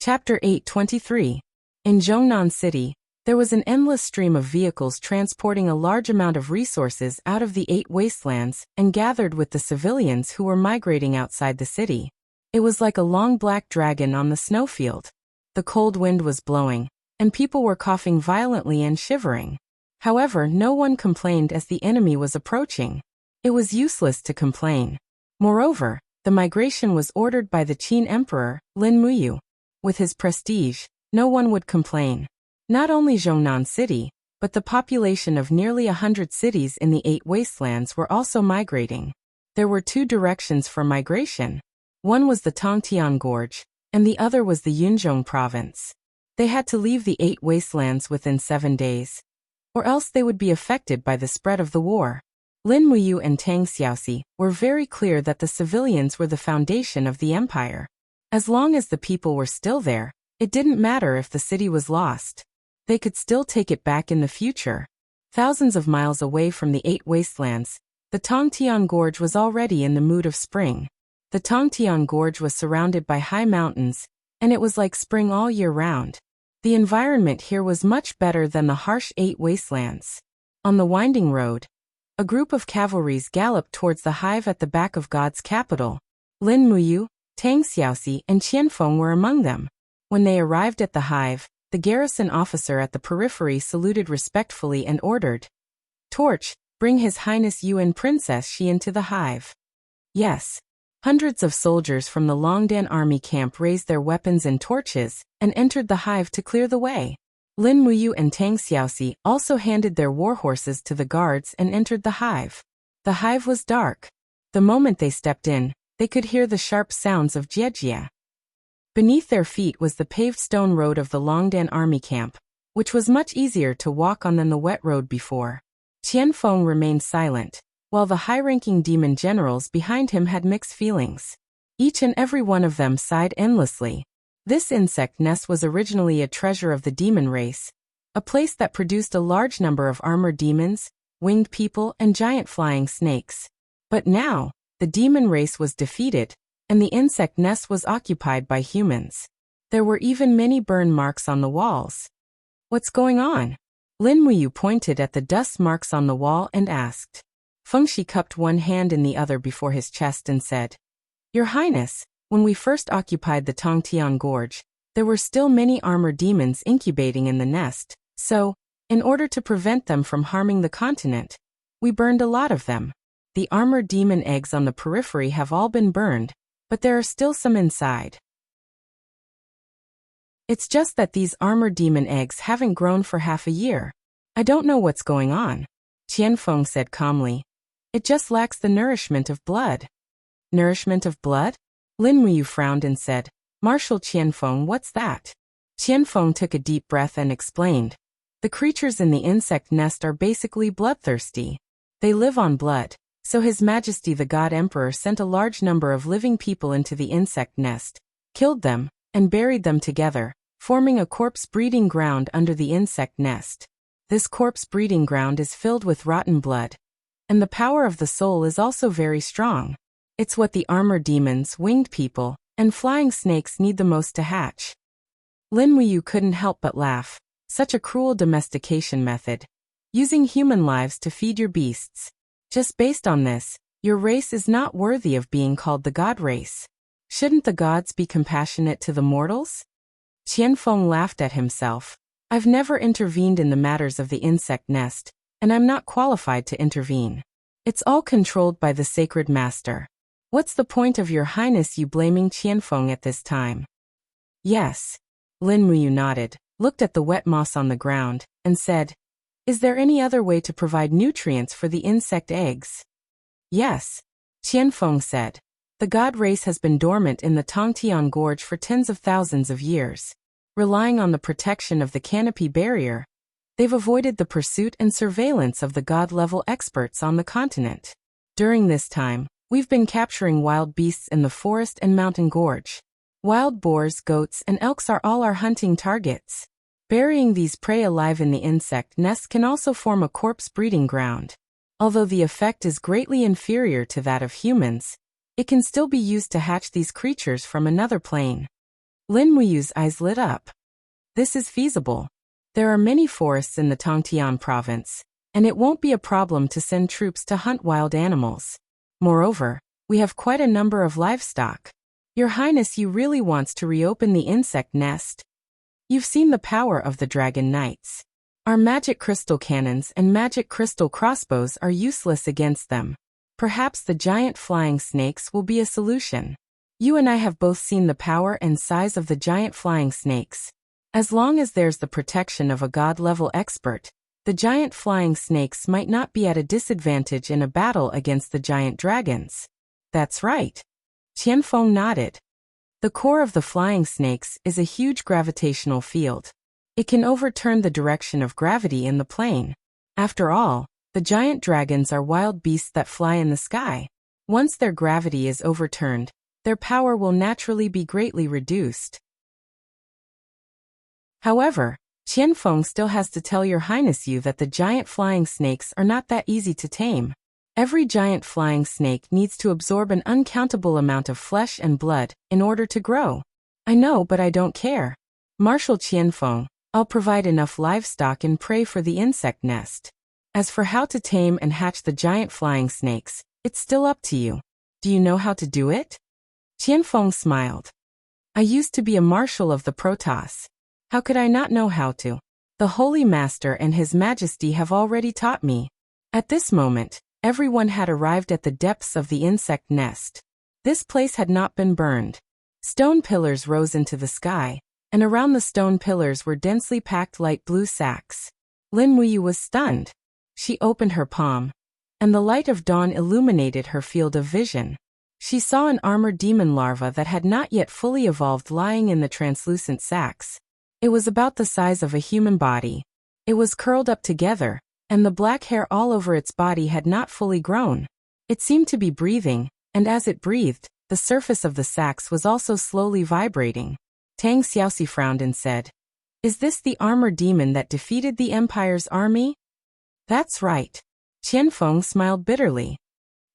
Chapter 8:23. In Zhongnan City, there was an endless stream of vehicles transporting a large amount of resources out of the 8 wastelands and gathered with the civilians who were migrating outside the city. It was like a long black dragon on the snowfield. The cold wind was blowing, and people were coughing violently and shivering. However, no one complained as the enemy was approaching. It was useless to complain. Moreover, the migration was ordered by the Qin Emperor, Lin Muyu. With his prestige, no one would complain. Not only Zhongnan City, but the population of nearly 100 cities in the 8 wastelands were also migrating. There were 2 directions for migration. One was the Tongtian Gorge, and the other was the Yunzhong province. They had to leave the 8 wastelands within 7 days, or else they would be affected by the spread of the war. Lin Muyu and Tang Xiaoxi were very clear that the civilians were the foundation of the empire. As long as the people were still there, it didn't matter if the city was lost. They could still take it back in the future. Thousands of miles away from the 8 wastelands, the Tongtian Gorge was already in the mood of spring. The Tongtian Gorge was surrounded by high mountains, and it was like spring all year round. The environment here was much better than the harsh 8 wastelands. On the winding road, a group of cavalries galloped towards the hive at the back of God's capital. Lin Muyu, Tang Xiaoxi, and Qianfeng were among them. When they arrived at the hive, the garrison officer at the periphery saluted respectfully and ordered, "Torch, bring His Highness Yuan Princess Xi into the hive." Yes. Hundreds of soldiers from the Longdan army camp raised their weapons and torches, and entered the hive to clear the way. Lin Muyu and Tang Xiaoxi also handed their war horses to the guards and entered the hive. The hive was dark. The moment they stepped in, they could hear the sharp sounds of jiejia. Beneath their feet was the paved stone road of the Longdan army camp, which was much easier to walk on than the wet road before. Qianfeng remained silent, while the high-ranking demon generals behind him had mixed feelings. Each and every one of them sighed endlessly. This insect nest was originally a treasure of the demon race, a place that produced a large number of armored demons, winged people, and giant flying snakes. But now, the demon race was defeated, and the insect nest was occupied by humans. There were even many burn marks on the walls. "What's going on?" Lin Muyu pointed at the dust marks on the wall and asked. Feng Shi cupped one hand in the other before his chest and said, "Your Highness, when we first occupied the Tongtian Gorge, there were still many armored demons incubating in the nest, so, in order to prevent them from harming the continent, we burned a lot of them. The armored demon eggs on the periphery have all been burned, but there are still some inside. It's just that these armored demon eggs haven't grown for half a year. I don't know what's going on," Qianfeng said calmly. "It just lacks the nourishment of blood." "Nourishment of blood?" Lin Muyu frowned and said, "Marshal Qianfeng, what's that?" Qianfeng took a deep breath and explained. "The creatures in the insect nest are basically bloodthirsty. They live on blood. So His Majesty the God Emperor sent a large number of living people into the insect nest, killed them, and buried them together, forming a corpse breeding ground under the insect nest. This corpse breeding ground is filled with rotten blood. And the power of the soul is also very strong. It's what the armored demons, winged people, and flying snakes need the most to hatch." Lin Muyu couldn't help but laugh. Such a cruel domestication method. using human lives to feed your beasts. Just based on this, your race is not worthy of being called the god race. Shouldn't the gods be compassionate to the mortals? Qianfeng laughed at himself. I've never intervened in the matters of the insect nest, and I'm not qualified to intervene. It's all controlled by the sacred master. What's the point of your highness you blaming Qianfeng at this time? Yes. Lin Muyu nodded, looked at the wet moss on the ground, and said, is there any other way to provide nutrients for the insect eggs? Yes. Qianfeng said. The god race has been dormant in the Tongtian Gorge for tens of thousands of years. Relying on the protection of the canopy barrier, they've avoided the pursuit and surveillance of the god-level experts on the continent. During this time, we've been capturing wild beasts in the forest and mountain gorge. Wild boars, goats, and elks are all our hunting targets. Burying these prey alive in the insect nest can also form a corpse breeding ground. Although the effect is greatly inferior to that of humans, it can still be used to hatch these creatures from another plane. Lin Muyu's eyes lit up. This is feasible. There are many forests in the Tongtian province, and it won't be a problem to send troops to hunt wild animals. Moreover, we have quite a number of livestock. Your Highness, you really wants to reopen the insect nest? You've seen the power of the Dragon Knights. Our magic crystal cannons and magic crystal crossbows are useless against them. Perhaps the giant flying snakes will be a solution. You and I have both seen the power and size of the giant flying snakes. As long as there's the protection of a god-level expert, the giant flying snakes might not be at a disadvantage in a battle against the giant dragons. That's right. Qianfeng nodded. The core of the flying snakes is a huge gravitational field. It can overturn the direction of gravity in the plane. After all, the giant dragons are wild beasts that fly in the sky. Once their gravity is overturned, their power will naturally be greatly reduced. However, Qianfeng still has to tell Your Highness you that the giant flying snakes are not that easy to tame. Every giant flying snake needs to absorb an uncountable amount of flesh and blood in order to grow. I know, but I don't care. Marshal Qianfeng, I'll provide enough livestock and prey for the insect nest. As for how to tame and hatch the giant flying snakes, it's still up to you. Do you know how to do it? Qianfeng smiled. I used to be a marshal of the Protoss. How could I not know how to? The Holy Master and His Majesty have already taught me. At this moment, everyone had arrived at the depths of the insect nest. This place had not been burned. Stone pillars rose into the sky, and around the stone pillars were densely packed light blue sacks. Lin Muyu was stunned. She opened her palm, and the light of dawn illuminated her field of vision. She saw an armored demon larva that had not yet fully evolved lying in the translucent sacks. It was about the size of a human body. It was curled up together, and the black hair all over its body had not fully grown. It seemed to be breathing, and as it breathed, the surface of the sacks was also slowly vibrating. Tang Xiaoxi frowned and said, "Is this the armored demon that defeated the Empire's army?" "That's right." Qianfeng smiled bitterly.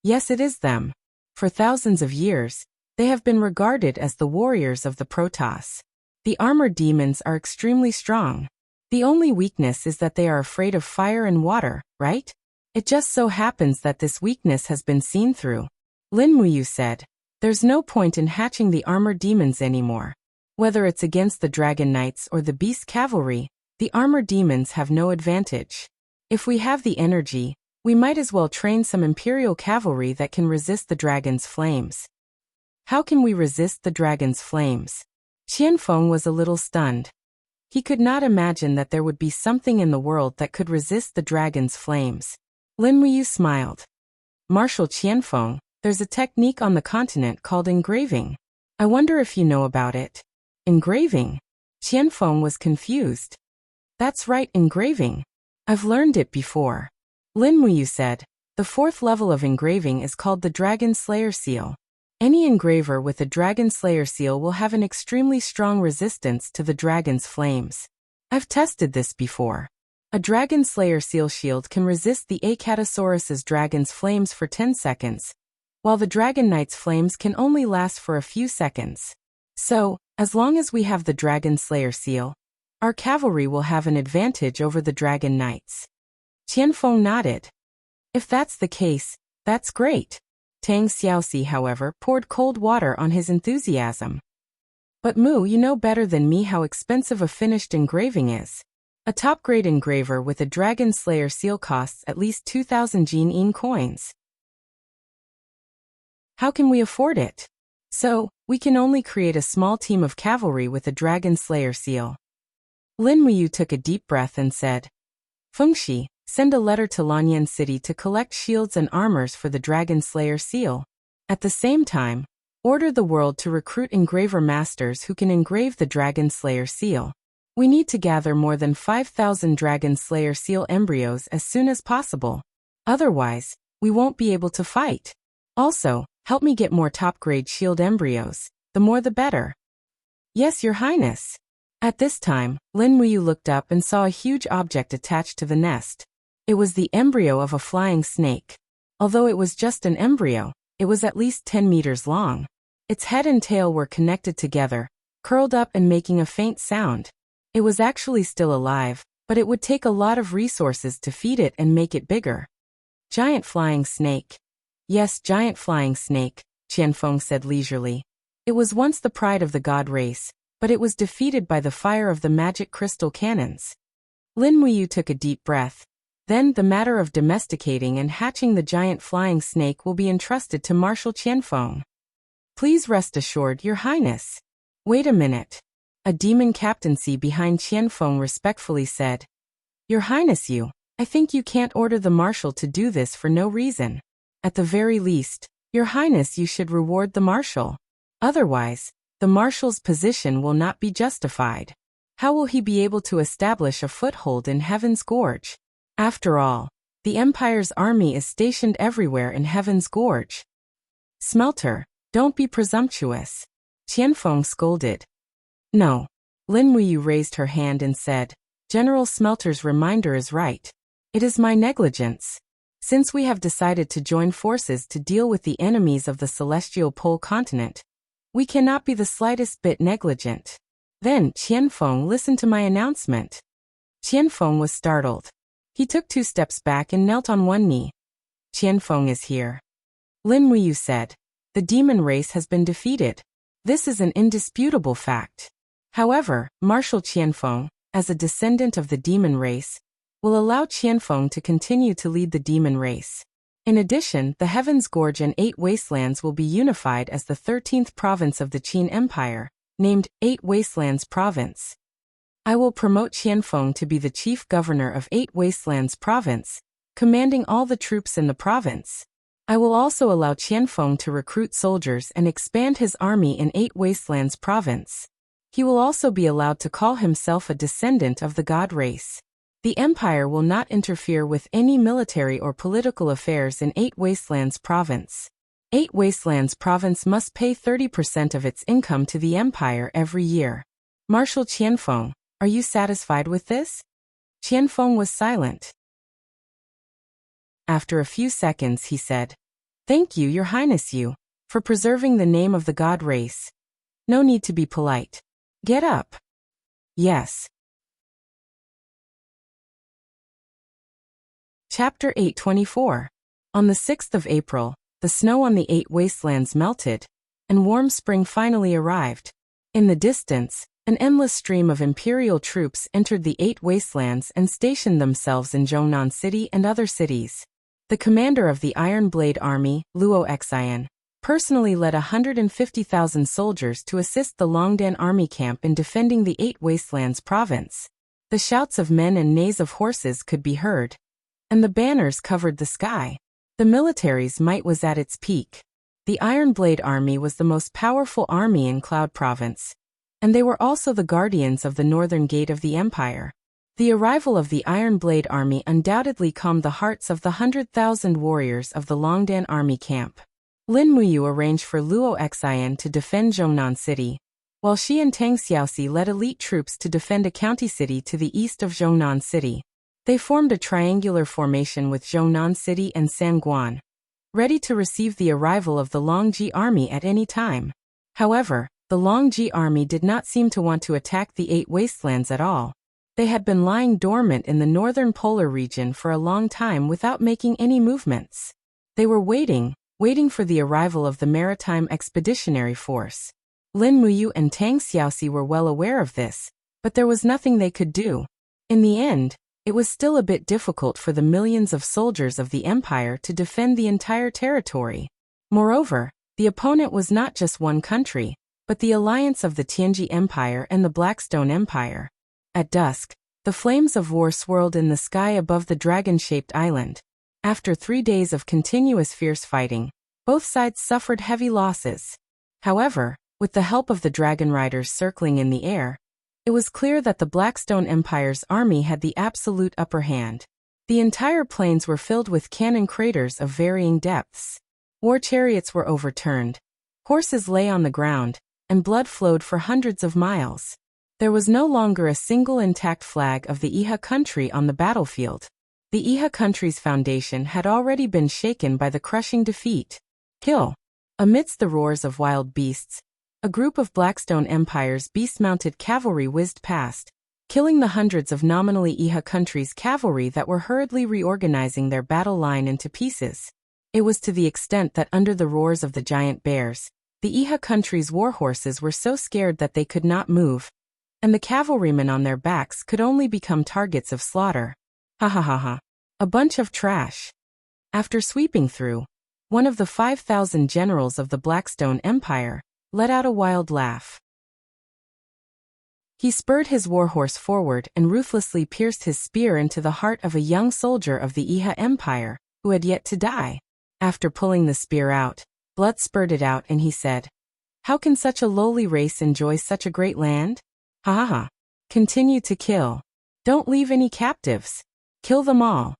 "Yes, it is them. For thousands of years, they have been regarded as the warriors of the Protoss. The armored demons are extremely strong. The only weakness is that they are afraid of fire and water, right? It just so happens that this weakness has been seen through." Lin Muyu said, "There's no point in hatching the armored demons anymore. Whether it's against the Dragon Knights or the Beast Cavalry, the armored demons have no advantage. If we have the energy, we might as well train some Imperial cavalry that can resist the dragon's flames." "How can we resist the dragon's flames?" Qianfeng was a little stunned. He could not imagine that there would be something in the world that could resist the dragon's flames. Lin Muyu smiled. "Marshal Qianfeng, there's a technique on the continent called engraving. I wonder if you know about it." "Engraving?" Qianfeng was confused. "That's right, engraving. I've learned it before." Lin Muyu said, "The fourth level of engraving is called the Dragon Slayer Seal. Any engraver with a Dragon Slayer seal will have an extremely strong resistance to the dragon's flames. I've tested this before. A Dragon Slayer seal shield can resist the Acatosaurus's dragon's flames for 10 seconds, while the Dragon Knight's flames can only last for a few seconds. So, as long as we have the Dragon Slayer seal, our cavalry will have an advantage over the Dragon Knights." Qianfeng nodded. If that's the case, that's great. Tang Xiaoxi, however, poured cold water on his enthusiasm. But Mu, you know better than me how expensive a finished engraving is. A top-grade engraver with a Dragon Slayer seal costs at least 2,000 Jin coins. How can we afford it? So, we can only create a small team of cavalry with a Dragon Slayer seal. Lin Muyu took a deep breath and said, Fengxi, send a letter to Lanyan City to collect shields and armors for the Dragon Slayer seal. At the same time, order the world to recruit engraver masters who can engrave the Dragon Slayer seal. We need to gather more than 5,000 Dragon Slayer seal embryos as soon as possible. Otherwise, we won't be able to fight. Also, help me get more top-grade shield embryos. The more the better. Yes, Your Highness. At this time, Lin Muyu looked up and saw a huge object attached to the nest. It was the embryo of a flying snake. Although it was just an embryo, it was at least 10 meters long. Its head and tail were connected together, curled up and making a faint sound. It was actually still alive, but it would take a lot of resources to feed it and make it bigger. Giant flying snake. Yes, giant flying snake, Qianfeng said leisurely. It was once the pride of the god race, but it was defeated by the fire of the magic crystal cannons. Lin Muyu took a deep breath. Then the matter of domesticating and hatching the giant flying snake will be entrusted to Marshal Qianfeng. Please rest assured, Your Highness. Wait a minute. A demon captaincy behind Qianfeng respectfully said, Your Highness, I think you can't order the Marshal to do this for no reason. At the very least, Your Highness, you should reward the Marshal. Otherwise, the Marshal's position will not be justified. How will he be able to establish a foothold in Heaven's Gorge? After all, the Empire's army is stationed everywhere in Heaven's Gorge. Smelter, don't be presumptuous. Qianfeng scolded. No. Lin Muyu raised her hand and said, General Smelter's reminder is right. It is my negligence. Since we have decided to join forces to deal with the enemies of the Celestial Pole continent, we cannot be the slightest bit negligent. Then Qianfeng listened to my announcement. Qianfeng was startled. He took 2 steps back and knelt on one knee. Qianfeng is here. Lin Muyu said, The demon race has been defeated. This is an indisputable fact. However, Marshal Qianfeng, as a descendant of the demon race, will allow Qianfeng to continue to lead the demon race. In addition, the Heaven's Gorge and 8 Wastelands will be unified as the 13th province of the Qin Empire, named 8 Wastelands Province. I will promote Qianfeng to be the chief governor of 8 Wastelands Province, commanding all the troops in the province. I will also allow Qianfeng to recruit soldiers and expand his army in 8 Wastelands Province. He will also be allowed to call himself a descendant of the god race. The Empire will not interfere with any military or political affairs in 8 Wastelands Province. 8 Wastelands Province must pay 30% of its income to the Empire every year. Marshal Qianfeng, are you satisfied with this? Qianfeng was silent. After a few seconds he said, Thank you, Your Highness, for preserving the name of the god race. No need to be polite. Get up. Yes. Chapter 824. On the 6th of April, the snow on the 8 wastelands melted, and warm spring finally arrived. In the distance, an endless stream of imperial troops entered the 8 wastelands and stationed themselves in Zhongnan City and other cities. The commander of the Iron Blade Army, Luo Xian, personally led 150,000 soldiers to assist the Longdan army camp in defending the 8 Wastelands province. The shouts of men and neighs of horses could be heard, and the banners covered the sky. The military's might was at its peak. The Iron Blade Army was the most powerful army in Cloud Province, and they were also the guardians of the northern gate of the empire. The arrival of the Iron Blade Army undoubtedly calmed the hearts of the 100,000 warriors of the Longdan army camp. Lin Muyu arranged for Luo Xian to defend Zhongnan City, while she and Tang Xiaoxi led elite troops to defend a county city to the east of Zhongnan City. They formed a triangular formation with Zhongnan City and Sanguan, ready to receive the arrival of the Longji army at any time. However, the Longji army did not seem to want to attack the 8 wastelands at all. They had been lying dormant in the northern polar region for a long time without making any movements. They were waiting for the arrival of the Maritime Expeditionary Force. Lin Muyu and Tang Xiaoxi were well aware of this, but there was nothing they could do. In the end, it was still a bit difficult for the millions of soldiers of the empire to defend the entire territory. Moreover, the opponent was not just one country, but the alliance of the Tianji Empire and the Blackstone Empire. At dusk, the flames of war swirled in the sky above the dragon-shaped island. After 3 days of continuous fierce fighting, both sides suffered heavy losses. However, with the help of the dragon riders circling in the air, it was clear that the Blackstone Empire's army had the absolute upper hand. The entire plains were filled with cannon craters of varying depths. War chariots were overturned. Horses lay on the ground, and blood flowed for hundreds of miles. There was no longer a single intact flag of the Iha country on the battlefield. The Iha country's foundation had already been shaken by the crushing defeat. Kill. Amidst the roars of wild beasts, a group of Blackstone Empire's beast-mounted cavalry whizzed past, killing the hundreds of nominally Iha country's cavalry that were hurriedly reorganizing their battle line into pieces. It was to the extent that under the roars of the giant bears, the Iha country's warhorses were so scared that they could not move, and the cavalrymen on their backs could only become targets of slaughter. Ha ha ha ha. A bunch of trash. After sweeping through, one of the 5,000 generals of the Blackstone Empire let out a wild laugh. He spurred his warhorse forward and ruthlessly pierced his spear into the heart of a young soldier of the Iha Empire, who had yet to die. After pulling the spear out, blood spurted out and he said, "How can such a lowly race enjoy such a great land? Ha ha ha. Continue to kill. Don't leave any captives. Kill them all."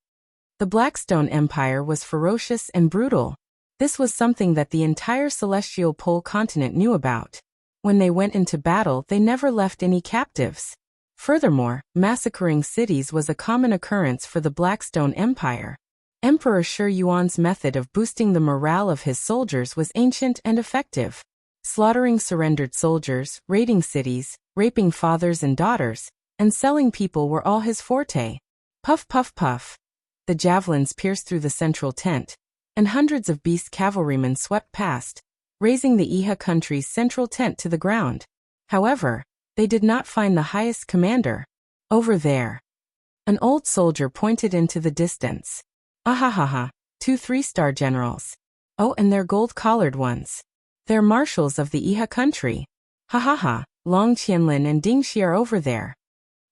The Blackstone Empire was ferocious and brutal. This was something that the entire celestial pole continent knew about. When they went into battle, they never left any captives. Furthermore, massacring cities was a common occurrence for the Blackstone Empire. Emperor Shi Yuan's method of boosting the morale of his soldiers was ancient and effective. Slaughtering surrendered soldiers, raiding cities, raping fathers and daughters, and selling people were all his forte. Puff puff puff. The javelins pierced through the central tent, and hundreds of beast cavalrymen swept past, raising the Iha country's central tent to the ground. However, they did not find the highest commander. Over there. An old soldier pointed into the distance. Ahahaha, 2 3-star generals. Oh, and they're gold-collared ones. They're marshals of the Iha country. Ha ha ha, Long Qianlin and Ding Shi are over there.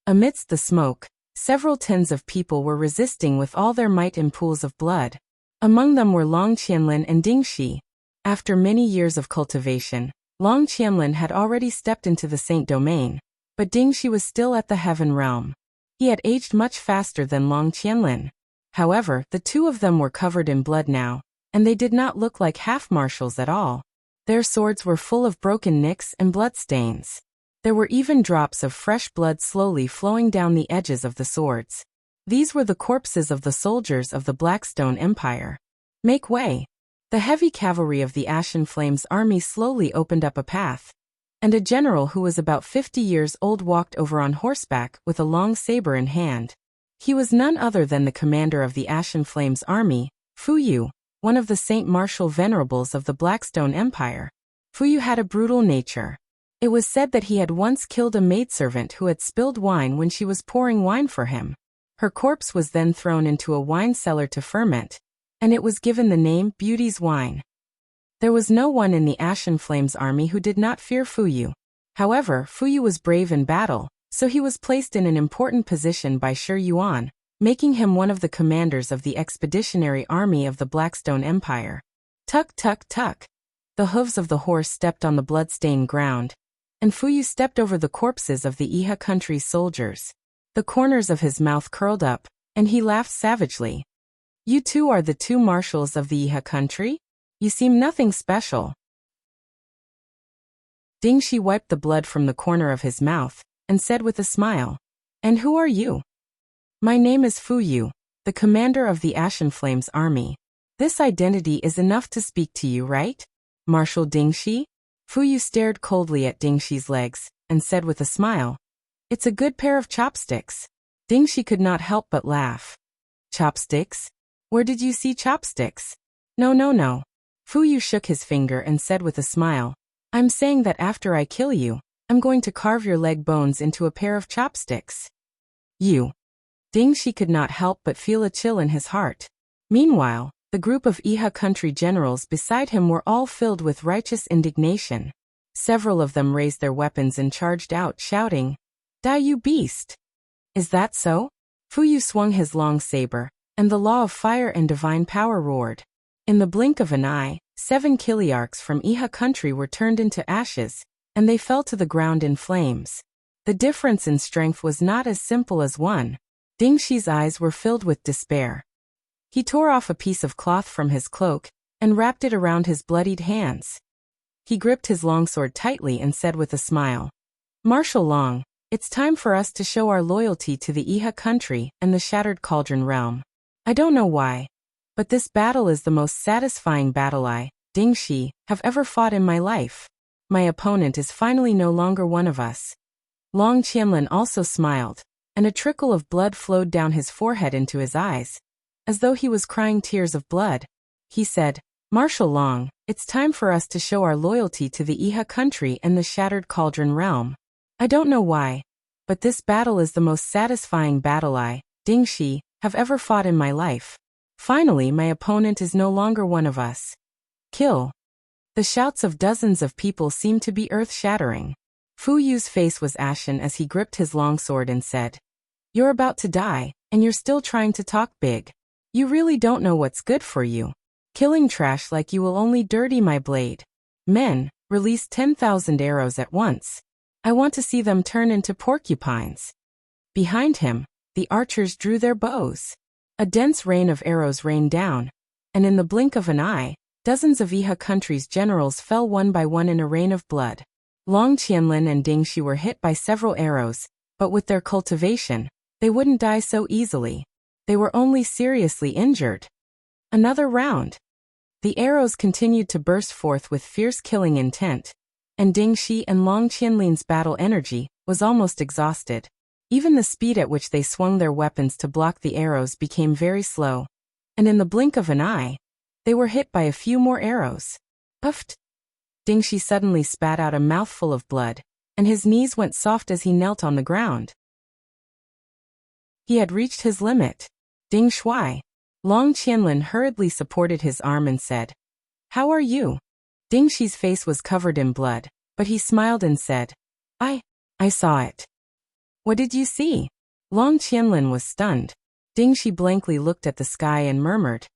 Amidst the smoke, several tens of people were resisting with all their might in pools of blood. Among them were Long Qianlin and Ding Shi. After many years of cultivation, Long Qianlin had already stepped into the Saint Domain, but Ding Shi was still at the Heaven Realm. He had aged much faster than Long Qianlin. However, the two of them were covered in blood now, and they did not look like half-marshals at all. Their swords were full of broken nicks and bloodstains. There were even drops of fresh blood slowly flowing down the edges of the swords. These were the corpses of the soldiers of the Blackstone Empire. Make way. The heavy cavalry of the Ashen Flames army slowly opened up a path, and a general who was about 50 years old walked over on horseback with a long saber in hand. He was none other than the commander of the Ashen Flames army, Fu Yu, one of the Saint Martial Venerables of the Blackstone Empire. Fu Yu had a brutal nature. It was said that he had once killed a maidservant who had spilled wine when she was pouring wine for him. Her corpse was then thrown into a wine cellar to ferment, and it was given the name Beauty's Wine. There was no one in the Ashen Flames army who did not fear Fu Yu. However, Fu Yu was brave in battle, so he was placed in an important position by Shi Yuan, making him one of the commanders of the expeditionary army of the Blackstone Empire. Tuck tuck tuck. The hooves of the horse stepped on the blood-stained ground, and Fu Yu stepped over the corpses of the Iha country's soldiers. The corners of his mouth curled up, and he laughed savagely. You two are the 2 marshals of the Iha country? You seem nothing special. Ding Shi wiped the blood from the corner of his mouth, and said with a smile, "And who are you?" "My name is Fu Yu, the commander of the Ashen Flames army. This identity is enough to speak to you, right? Marshal Ding Shi?" Fu Yu stared coldly at Ding Shi's legs, and said with a smile, It's a good pair of chopsticks. Dingxi could not help but laugh. Chopsticks? Where did you see chopsticks? No, no, no. Fu Yu shook his finger and said with a smile, I'm saying that after I kill you, I'm going to carve your leg bones into a pair of chopsticks. You. Dingxi could not help but feel a chill in his heart. Meanwhile, the group of Iha country generals beside him were all filled with righteous indignation. Several of them raised their weapons and charged out, shouting, Die, you beast! Is that so? Fu Yu swung his long saber, and the law of fire and divine power roared. In the blink of an eye, 7 Kiliarchs from Iha country were turned into ashes, and they fell to the ground in flames. The difference in strength was not as simple as one. Dingxi's eyes were filled with despair. He tore off a piece of cloth from his cloak, and wrapped it around his bloodied hands. He gripped his longsword tightly and said with a smile, Marshal Long, it's time for us to show our loyalty to the Iha country and the Shattered Cauldron realm. I don't know why, but this battle is the most satisfying battle I, Dingxi, have ever fought in my life. My opponent is finally no longer one of us. Long Qianlin also smiled, and a trickle of blood flowed down his forehead into his eyes, as though he was crying tears of blood. He said, Marshal Long, it's time for us to show our loyalty to the Iha country and the Shattered Cauldron realm. I don't know why, but this battle is the most satisfying battle I, Dingxi, have ever fought in my life. Finally, my opponent is no longer one of us. Kill. The shouts of dozens of people seemed to be earth-shattering. Fu Yu's face was ashen as he gripped his longsword and said, You're about to die, and you're still trying to talk big. You really don't know what's good for you. Killing trash like you will only dirty my blade. Men, release 10,000 arrows at once. I want to see them turn into porcupines. Behind him, the archers drew their bows. A dense rain of arrows rained down, and in the blink of an eye, dozens of Iha country's generals fell one by one in a rain of blood. Long Qianlin and Dingxi were hit by several arrows, but with their cultivation, they wouldn't die so easily. They were only seriously injured. Another round. The arrows continued to burst forth with fierce killing intent, and Dingxi and Long Qianlin's battle energy was almost exhausted. Even the speed at which they swung their weapons to block the arrows became very slow, and in the blink of an eye, they were hit by a few more arrows. Puffed! Dingxi suddenly spat out a mouthful of blood, and his knees went soft as he knelt on the ground. He had reached his limit. Ding Shuai. Long Qianlin hurriedly supported his arm and said, How are you? Dingxi's face was covered in blood, but he smiled and said, I saw it. What did you see? Long Qianlin was stunned. Dingxi blankly looked at the sky and murmured,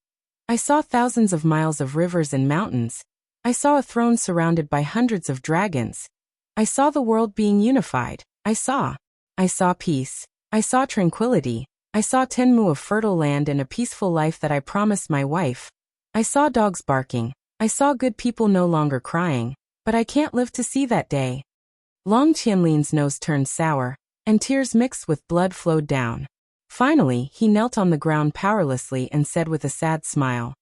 I saw thousands of miles of rivers and mountains. I saw a throne surrounded by hundreds of dragons. I saw the world being unified. I saw peace. I saw tranquility. I saw 10 mu of fertile land and a peaceful life that I promised my wife. I saw dogs barking. I saw good people no longer crying, but I can't live to see that day. Long Qianlin's nose turned sour, and tears mixed with blood flowed down. Finally, he knelt on the ground powerlessly and said with a sad smile,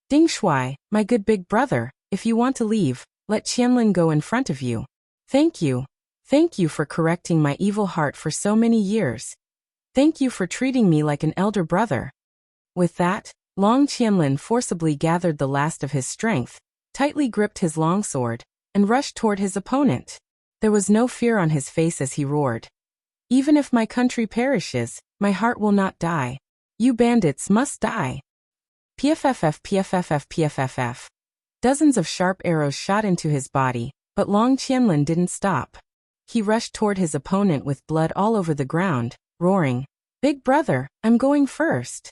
Ding Shuai, my good big brother, if you want to leave, let Qianlin go in front of you. Thank you. Thank you for correcting my evil heart for so many years. Thank you for treating me like an elder brother. With that, Long Qianlin forcibly gathered the last of his strength, tightly gripped his longsword, and rushed toward his opponent. There was no fear on his face as he roared, Even if my country perishes, my heart will not die. You bandits must die. PFFF PFFF PFFF. Dozens of sharp arrows shot into his body, but Long Qianlin didn't stop. He rushed toward his opponent with blood all over the ground, roaring, Big brother, I'm going first.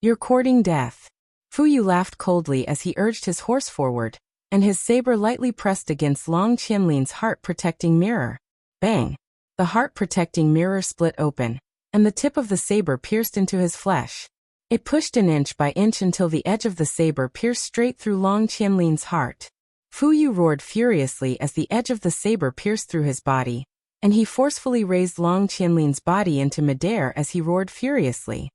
You're courting death. Fu Yu laughed coldly as he urged his horse forward, and his saber lightly pressed against Long Qianlin's heart-protecting mirror. Bang! The heart-protecting mirror split open, and the tip of the saber pierced into his flesh. It pushed an inch by inch until the edge of the saber pierced straight through Long Qianlin's heart. Fu Yu roared furiously as the edge of the saber pierced through his body, and he forcefully raised Long Qianlin's body into midair as he roared furiously.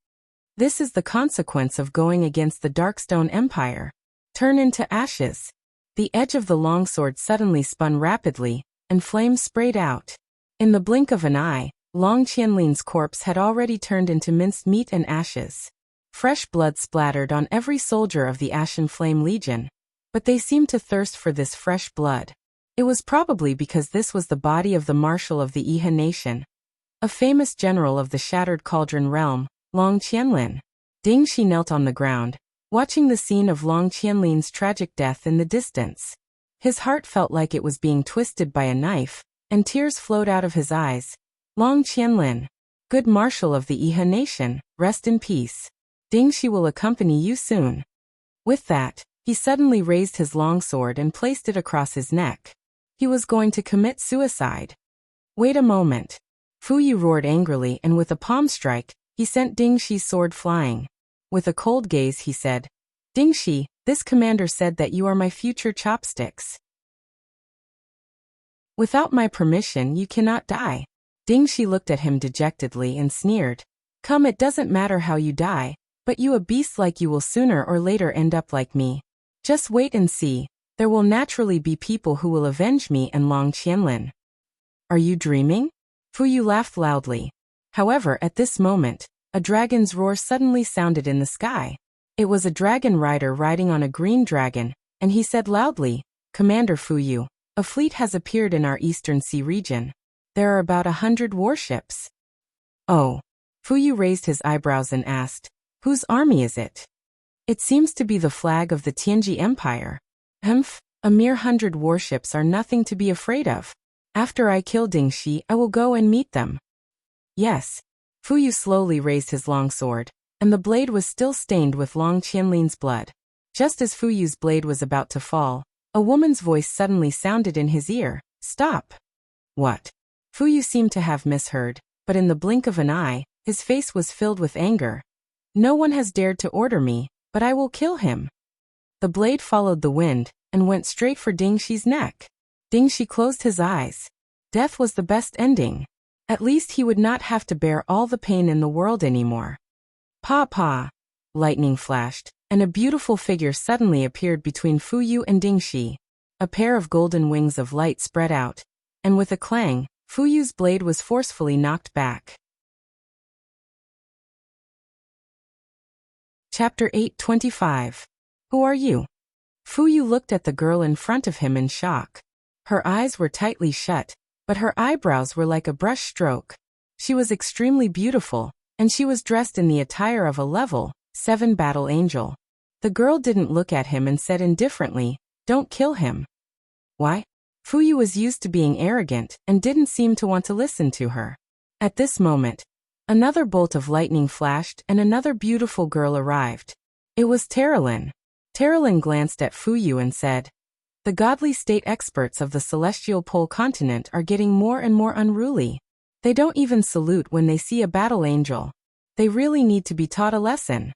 This is the consequence of going against the Darkstone Empire. Turn into ashes. The edge of the longsword suddenly spun rapidly, and flames sprayed out. In the blink of an eye, Long Qianlin's corpse had already turned into minced meat and ashes. Fresh blood splattered on every soldier of the Ashen Flame Legion, but they seemed to thirst for this fresh blood. It was probably because this was the body of the marshal of the Iha nation, a famous general of the Shattered Cauldron realm, Long Qianlin. Ding Shi knelt on the ground, watching the scene of Long Qianlin's tragic death in the distance. His heart felt like it was being twisted by a knife, and tears flowed out of his eyes. Long Qianlin, good marshal of the Iha nation, rest in peace. Ding Shi will accompany you soon. With that, he suddenly raised his longsword and placed it across his neck. He was going to commit suicide. Wait a moment. Fu Yu roared angrily, and with a palm strike, he sent Ding Shi's sword flying. With a cold gaze he said, Ding Shi, this commander said that you are my future chopsticks. Without my permission you cannot die. Ding Shi looked at him dejectedly and sneered. Come, it doesn't matter how you die, but you a beast like you will sooner or later end up like me. Just wait and see, there will naturally be people who will avenge me and Long Qianlin. Are you dreaming? Fu Yu laughed loudly. However, at this moment, a dragon's roar suddenly sounded in the sky. It was a dragon rider riding on a green dragon, and he said loudly, Commander Fu Yu, a fleet has appeared in our Eastern Sea region. There are about 100 warships. Oh. Fu Yu raised his eyebrows and asked, whose army is it? It seems to be the flag of the Tianji Empire. Humph, a mere 100 warships are nothing to be afraid of. After I kill Ding Shi, I will go and meet them. Yes. Fu Yu slowly raised his longsword, and the blade was still stained with Long Qianlin's blood. Just as Fu Yu's blade was about to fall, a woman's voice suddenly sounded in his ear. Stop. What? Fu Yu seemed to have misheard, but in the blink of an eye, his face was filled with anger. No one has dared to order me, but I will kill him. The blade followed the wind, and went straight for Ding Shi's neck. Ding Shi closed his eyes. Death was the best ending. At least he would not have to bear all the pain in the world anymore. Pa pa! Lightning flashed, and a beautiful figure suddenly appeared between Fu Yu and Ding Shi. A pair of golden wings of light spread out, and with a clang, Fu Yu's blade was forcefully knocked back. Chapter 8:25. Who are you? Fu Yu looked at the girl in front of him in shock. Her eyes were tightly shut, but her eyebrows were like a brush stroke. She was extremely beautiful, and she was dressed in the attire of a level 7 battle angel. The girl didn't look at him and said indifferently, Don't kill him. Why? Fu Yu was used to being arrogant and didn't seem to want to listen to her. At this moment, another bolt of lightning flashed and another beautiful girl arrived. It was Terralyn. Terralyn glanced at Fu Yu and said, The godly state experts of the celestial pole continent are getting more and more unruly. They don't even salute when they see a battle angel. They really need to be taught a lesson.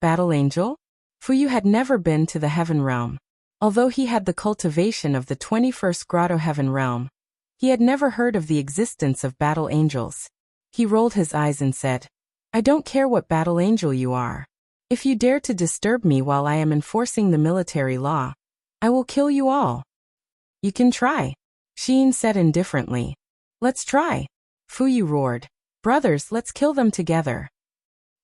Battle angel? Fu Yu had never been to the heaven realm. Although he had the cultivation of the 21st grotto heaven realm, he had never heard of the existence of battle angels. He rolled his eyes and said, I don't care what battle angel you are. If you dare to disturb me while I am enforcing the military law, I will kill you all. You can try, Sheen said indifferently. Let's try, Fu Yu roared. Brothers, let's kill them together.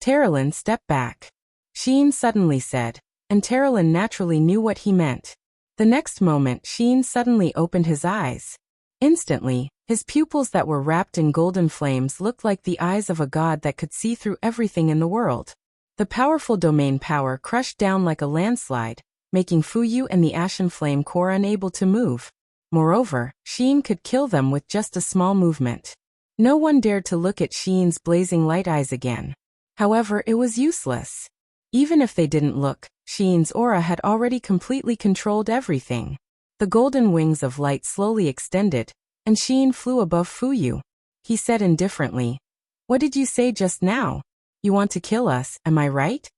Terralyn stepped back. Sheen suddenly said, and Terralyn naturally knew what he meant. The next moment Sheen suddenly opened his eyes. Instantly, his pupils that were wrapped in golden flames looked like the eyes of a god that could see through everything in the world. The powerful domain power crushed down like a landslide, making Fu Yu and the Ashen Flame Core unable to move. Moreover, Sheen could kill them with just a small movement. No one dared to look at Sheen's blazing light eyes again. However, it was useless. Even if they didn't look, Sheen's aura had already completely controlled everything. The golden wings of light slowly extended, and Sheen flew above Fu Yu. He said indifferently, What did you say just now? You want to kill us, am I right?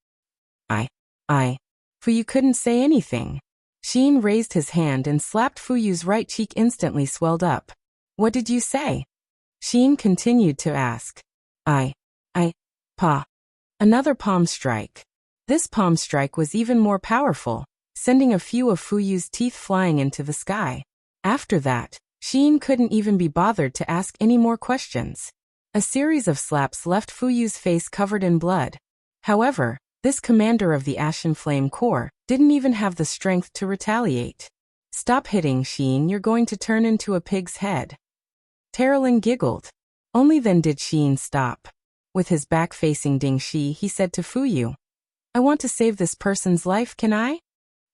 Fu Yu couldn't say anything. Sheen raised his hand and slapped Fu Yu's right cheek instantly swelled up. What did you say? Sheen continued to ask. Pa. Another palm strike. This palm strike was even more powerful, sending a few of Fu Yu's teeth flying into the sky. After that, Sheen couldn't even be bothered to ask any more questions. A series of slaps left Fu Yu's face covered in blood. However, this commander of the Ashen Flame Corps didn't even have the strength to retaliate. Stop hitting, Sheen, you're going to turn into a pig's head. Terralin giggled. Only then did Sheen stop. With his back facing Ding Shi, he said to Fu Yu, I want to save this person's life, can I?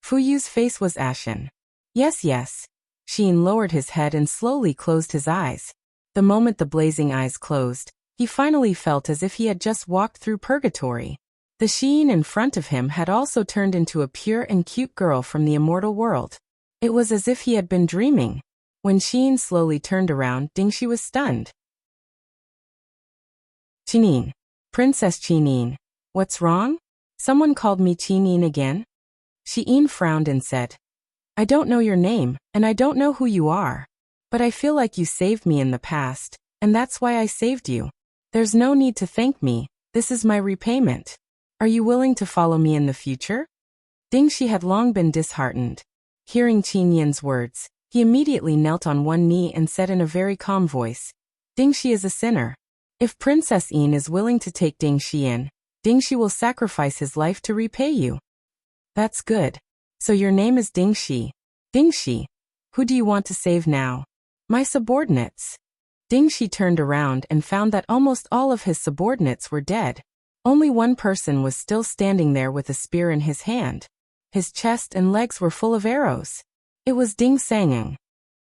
Fu Yu's face was ashen. Yes, yes. Sheen lowered his head and slowly closed his eyes. The moment the blazing eyes closed, he finally felt as if he had just walked through purgatory. The Sheen in front of him had also turned into a pure and cute girl from the immortal world. It was as if he had been dreaming. When Sheen slowly turned around, Ding Shi was stunned. Qinin. Princess Qinin. What's wrong? Someone called me Qinin again? Sheen frowned and said, I don't know your name, and I don't know who you are. But I feel like you saved me in the past, and that's why I saved you. There's no need to thank me, this is my repayment. Are you willing to follow me in the future? Ding Shi had long been disheartened. Hearing Qin Yin's words, he immediately knelt on one knee and said in a very calm voice, Ding Shi is a sinner. If Princess Yin is willing to take Ding Shi in, Ding Shi will sacrifice his life to repay you. That's good. So your name is Ding Shi. Ding Shi. Who do you want to save now? My subordinates. Ding Shi turned around and found that almost all of his subordinates were dead. Only one person was still standing there with a spear in his hand. His chest and legs were full of arrows. It was Ding Sanging.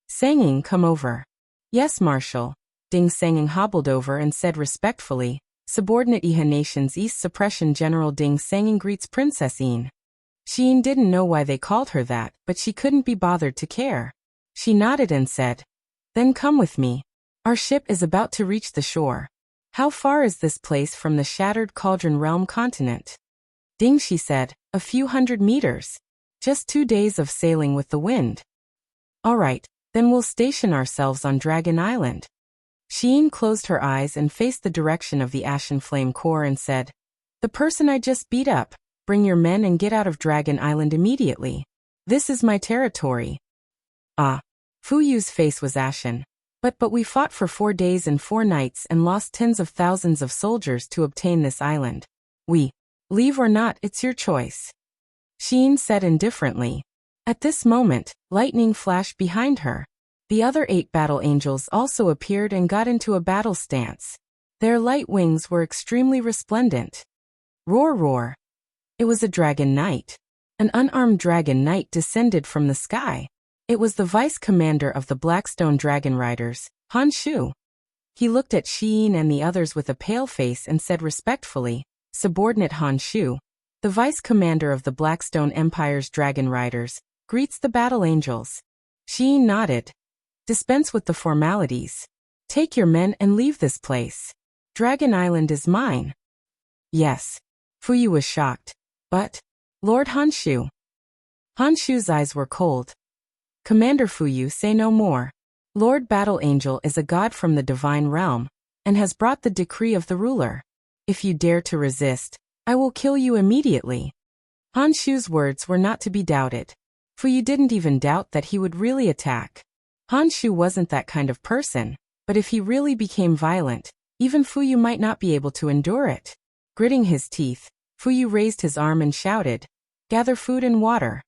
Sanging, come over. Yes, Marshal. Ding Sanging hobbled over and said respectfully, Subordinate Iha Nation's East Suppression General Ding Sanging greets Princess Yin. Sheen didn't know why they called her that, but she couldn't be bothered to care. She nodded and said, Then come with me. Our ship is about to reach the shore. How far is this place from the Shattered Cauldron Realm continent? Ding, she said, a few 100 meters. Just 2 days of sailing with the wind. All right, then we'll station ourselves on Dragon Island. Sheen closed her eyes and faced the direction of the Ashen Flame Corps and said, The person I just beat up, bring your men and get out of Dragon Island immediately. This is my territory. Ah. Fu Yu's face was ashen. But we fought for 4 days and 4 nights and lost tens of thousands of soldiers to obtain this island. We leave or not, it's your choice. Sheen said indifferently. At this moment, lightning flashed behind her. The other 8 battle angels also appeared and got into a battle stance. Their light wings were extremely resplendent. Roar, roar. It was a dragon knight. An unarmed dragon knight descended from the sky. It was the vice commander of the Blackstone Dragon Riders, Han Shu. He looked at Sheen and the others with a pale face and said respectfully, Subordinate Han Shu, the vice commander of the Blackstone Empire's Dragon Riders, greets the battle angels. Sheen nodded. Dispense with the formalities. Take your men and leave this place. Dragon Island is mine. Yes. Fu Yu was shocked. But, Lord Han Shu. Han Shu's eyes were cold. Commander Fu Yu, say no more. Lord Battle Angel is a god from the divine realm, and has brought the decree of the ruler. If you dare to resist, I will kill you immediately. Han Shu's words were not to be doubted. Fu Yu didn't even doubt that he would really attack. Han Shu wasn't that kind of person, but if he really became violent, even Fu Yu might not be able to endure it. Gritting his teeth, Fu Yu raised his arm and shouted, Gather food and water.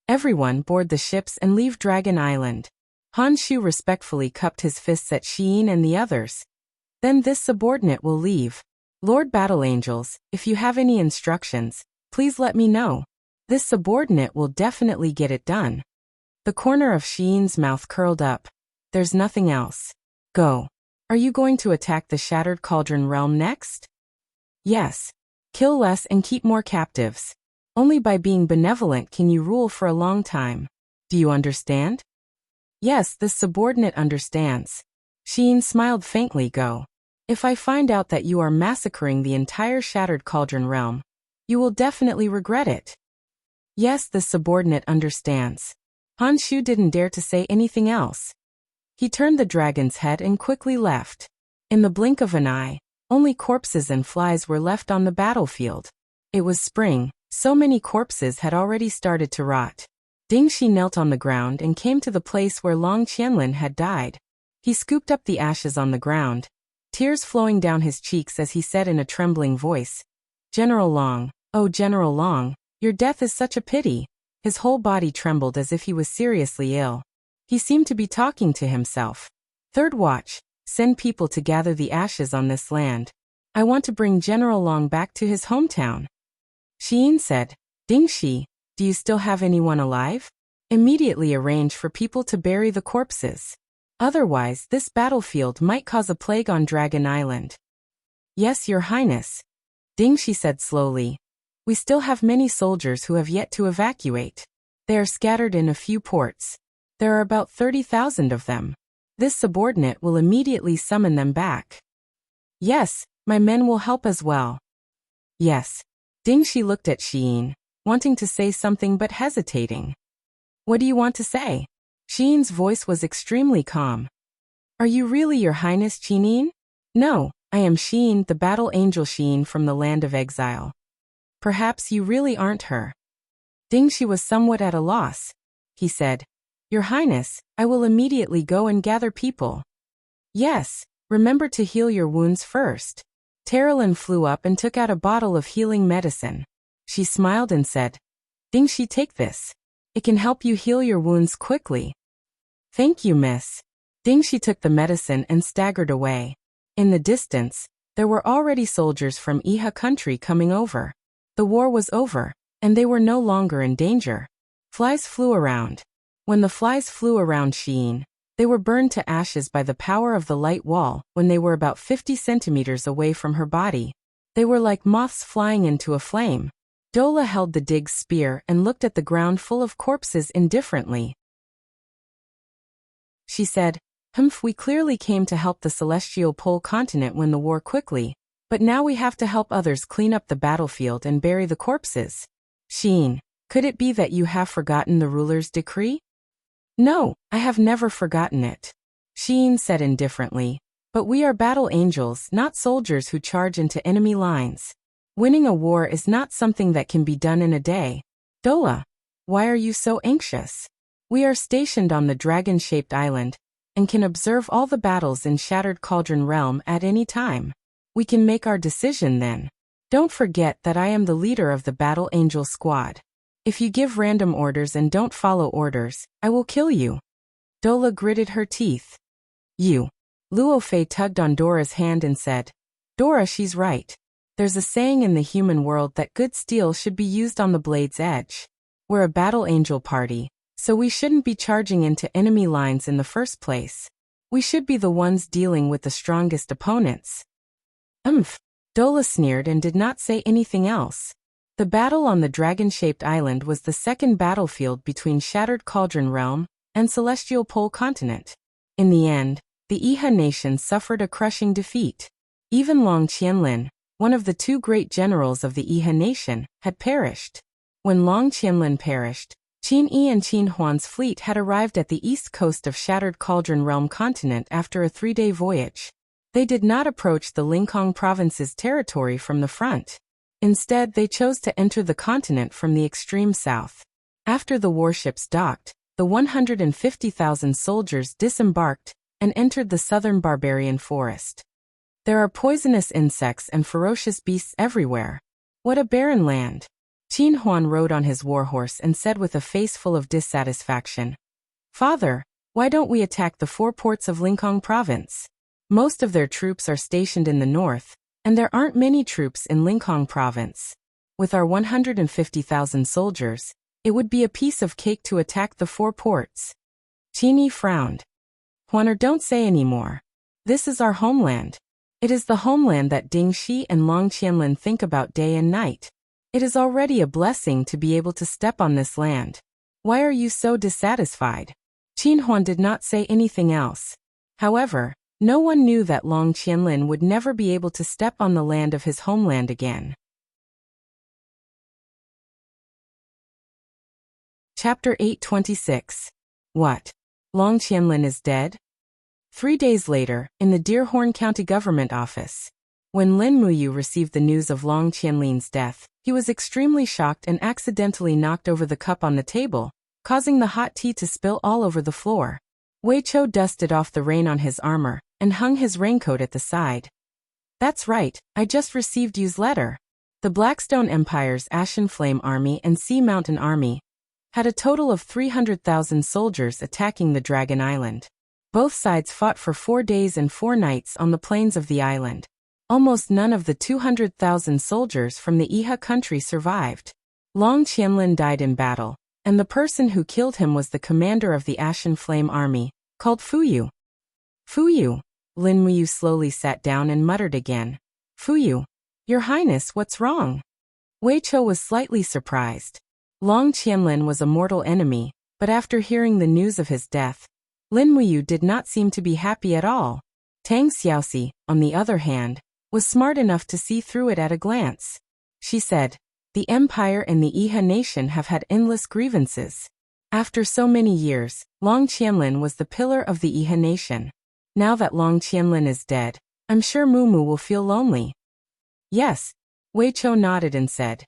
Everyone board the ships and leave Dragon Island. Han Shu respectfully cupped his fists at Sheen and the others. Then this subordinate will leave. Lord Battle Angels, if you have any instructions, please let me know. This subordinate will definitely get it done. The corner of Sheen's mouth curled up. There's nothing else. Go. Are you going to attack the Shattered Cauldron Realm next? Yes. Kill less and keep more captives. Only by being benevolent can you rule for a long time. Do you understand? Yes, this subordinate understands. Sheen smiled faintly. Go. If I find out that you are massacring the entire Shattered Cauldron Realm, you will definitely regret it. Yes, this subordinate understands. Han Shu didn't dare to say anything else. He turned the dragon's head and quickly left. In the blink of an eye, only corpses and flies were left on the battlefield. It was spring. So many corpses had already started to rot. Ding Shi knelt on the ground and came to the place where Long Qianlin had died. He scooped up the ashes on the ground, tears flowing down his cheeks as he said in a trembling voice, "General Long, oh General Long, your death is such a pity." His whole body trembled as if he was seriously ill. He seemed to be talking to himself. Third watch, send people to gather the ashes on this land. I want to bring General Long back to his hometown. Xiyin said, Ding Shi, do you still have anyone alive? Immediately arrange for people to bury the corpses. Otherwise, this battlefield might cause a plague on Dragon Island. Yes, Your Highness. Ding Shi said slowly. We still have many soldiers who have yet to evacuate. They are scattered in a few ports. There are about 30,000 of them. This subordinate will immediately summon them back. Yes, my men will help as well. Yes. Ding Shi looked at Xiyin, wanting to say something but hesitating. What do you want to say? Xiyin's voice was extremely calm. Are you really Your Highness Xiyin? No, I am Xiyin, the battle angel Xiyin from the land of exile. Perhaps you really aren't her. Ding Shi was somewhat at a loss. He said, Your Highness, I will immediately go and gather people. Yes, remember to heal your wounds first. Terralyn flew up and took out a bottle of healing medicine. She smiled and said, Ding Shi, take this. It can help you heal your wounds quickly. Thank you, miss. Ding Shi took the medicine and staggered away. In the distance, there were already soldiers from Iha country coming over. The war was over, and they were no longer in danger. Flies flew around. When the flies flew around Xiyin, they were burned to ashes by the power of the light wall when they were about 50 centimeters away from her body. They were like moths flying into a flame. Dola held the Dig's spear and looked at the ground full of corpses indifferently. She said, We clearly came to help the celestial pole continent win the war quickly, but now we have to help others clean up the battlefield and bury the corpses. Xiyin, could it be that you have forgotten the ruler's decree? No, I have never forgotten it. Xiyin said indifferently, but we are battle angels, not soldiers who charge into enemy lines. Winning a war is not something that can be done in a day. Dola, why are you so anxious? We are stationed on the dragon-shaped island, and can observe all the battles in Shattered Cauldron Realm at any time. We can make our decision then. Don't forget that I am the leader of the Battle Angel Squad. If you give random orders and don't follow orders, I will kill you. Dola gritted her teeth. You. Luo Fei tugged on Dora's hand and said, Dora, she's right. There's a saying in the human world that good steel should be used on the blade's edge. We're a battle angel party, so we shouldn't be charging into enemy lines in the first place. We should be the ones dealing with the strongest opponents. Dola sneered and did not say anything else. The battle on the dragon-shaped island was the second battlefield between Shattered Cauldron Realm and Celestial Pole Continent. In the end, the Iha nation suffered a crushing defeat. Even Long Qianlin, one of the two great generals of the Iha nation, had perished. When Long Qianlin perished, Qin Yi and Qin Huan's fleet had arrived at the east coast of Shattered Cauldron Realm continent after a 3-day voyage. They did not approach the Linkhong province's territory from the front. Instead, they chose to enter the continent from the extreme south. After the warships docked, the 150,000 soldiers disembarked and entered the southern barbarian forest. There are poisonous insects and ferocious beasts everywhere. What a barren land. Qin Huan rode on his warhorse and said with a face full of dissatisfaction, Father, why don't we attack the 4 ports of Linkhong province? Most of their troops are stationed in the north, and there aren't many troops in Linkhong province. With our 150,000 soldiers, it would be a piece of cake to attack the 4 ports. Qin Yi frowned. Huaner, don't say any more. This is our homeland. It is the homeland that Ding Shi and Long Qianlin think about day and night. It is already a blessing to be able to step on this land. Why are you so dissatisfied? Qin Huan did not say anything else. However, no one knew that Long Qianlin would never be able to step on the land of his homeland again. Chapter 826. What? Long Qianlin is dead? 3 days later, in the Deerhorn County Government Office. When Lin Muyu received the news of Long Qianlin's death, he was extremely shocked and accidentally knocked over the cup on the table, causing the hot tea to spill all over the floor. Wei Chou dusted off the rain on his armor and hung his raincoat at the side. That's right, I just received Yu's letter. The Blackstone Empire's Ashen Flame Army and Sea Mountain Army had a total of 300,000 soldiers attacking the Dragon Island. Both sides fought for 4 days and 4 nights on the plains of the island. Almost none of the 200,000 soldiers from the Iha country survived. Long Qianlin died in battle, and the person who killed him was the commander of the Ashen Flame Army, called Fuyu. Fuyu. Lin Muyu slowly sat down and muttered again. Fuyu. Your Highness, what's wrong? Wei Chou was slightly surprised. Long Qianlin was a mortal enemy, but after hearing the news of his death, Lin Muyu did not seem to be happy at all. Tang Xiaoxi, on the other hand, was smart enough to see through it at a glance. She said, the Empire and the Iha nation have had endless grievances. After so many years, Long Qianlin was the pillar of the Iha nation. Now that Long Qianlin is dead, I'm sure Mumu will feel lonely. Yes. Wei Chou nodded and said,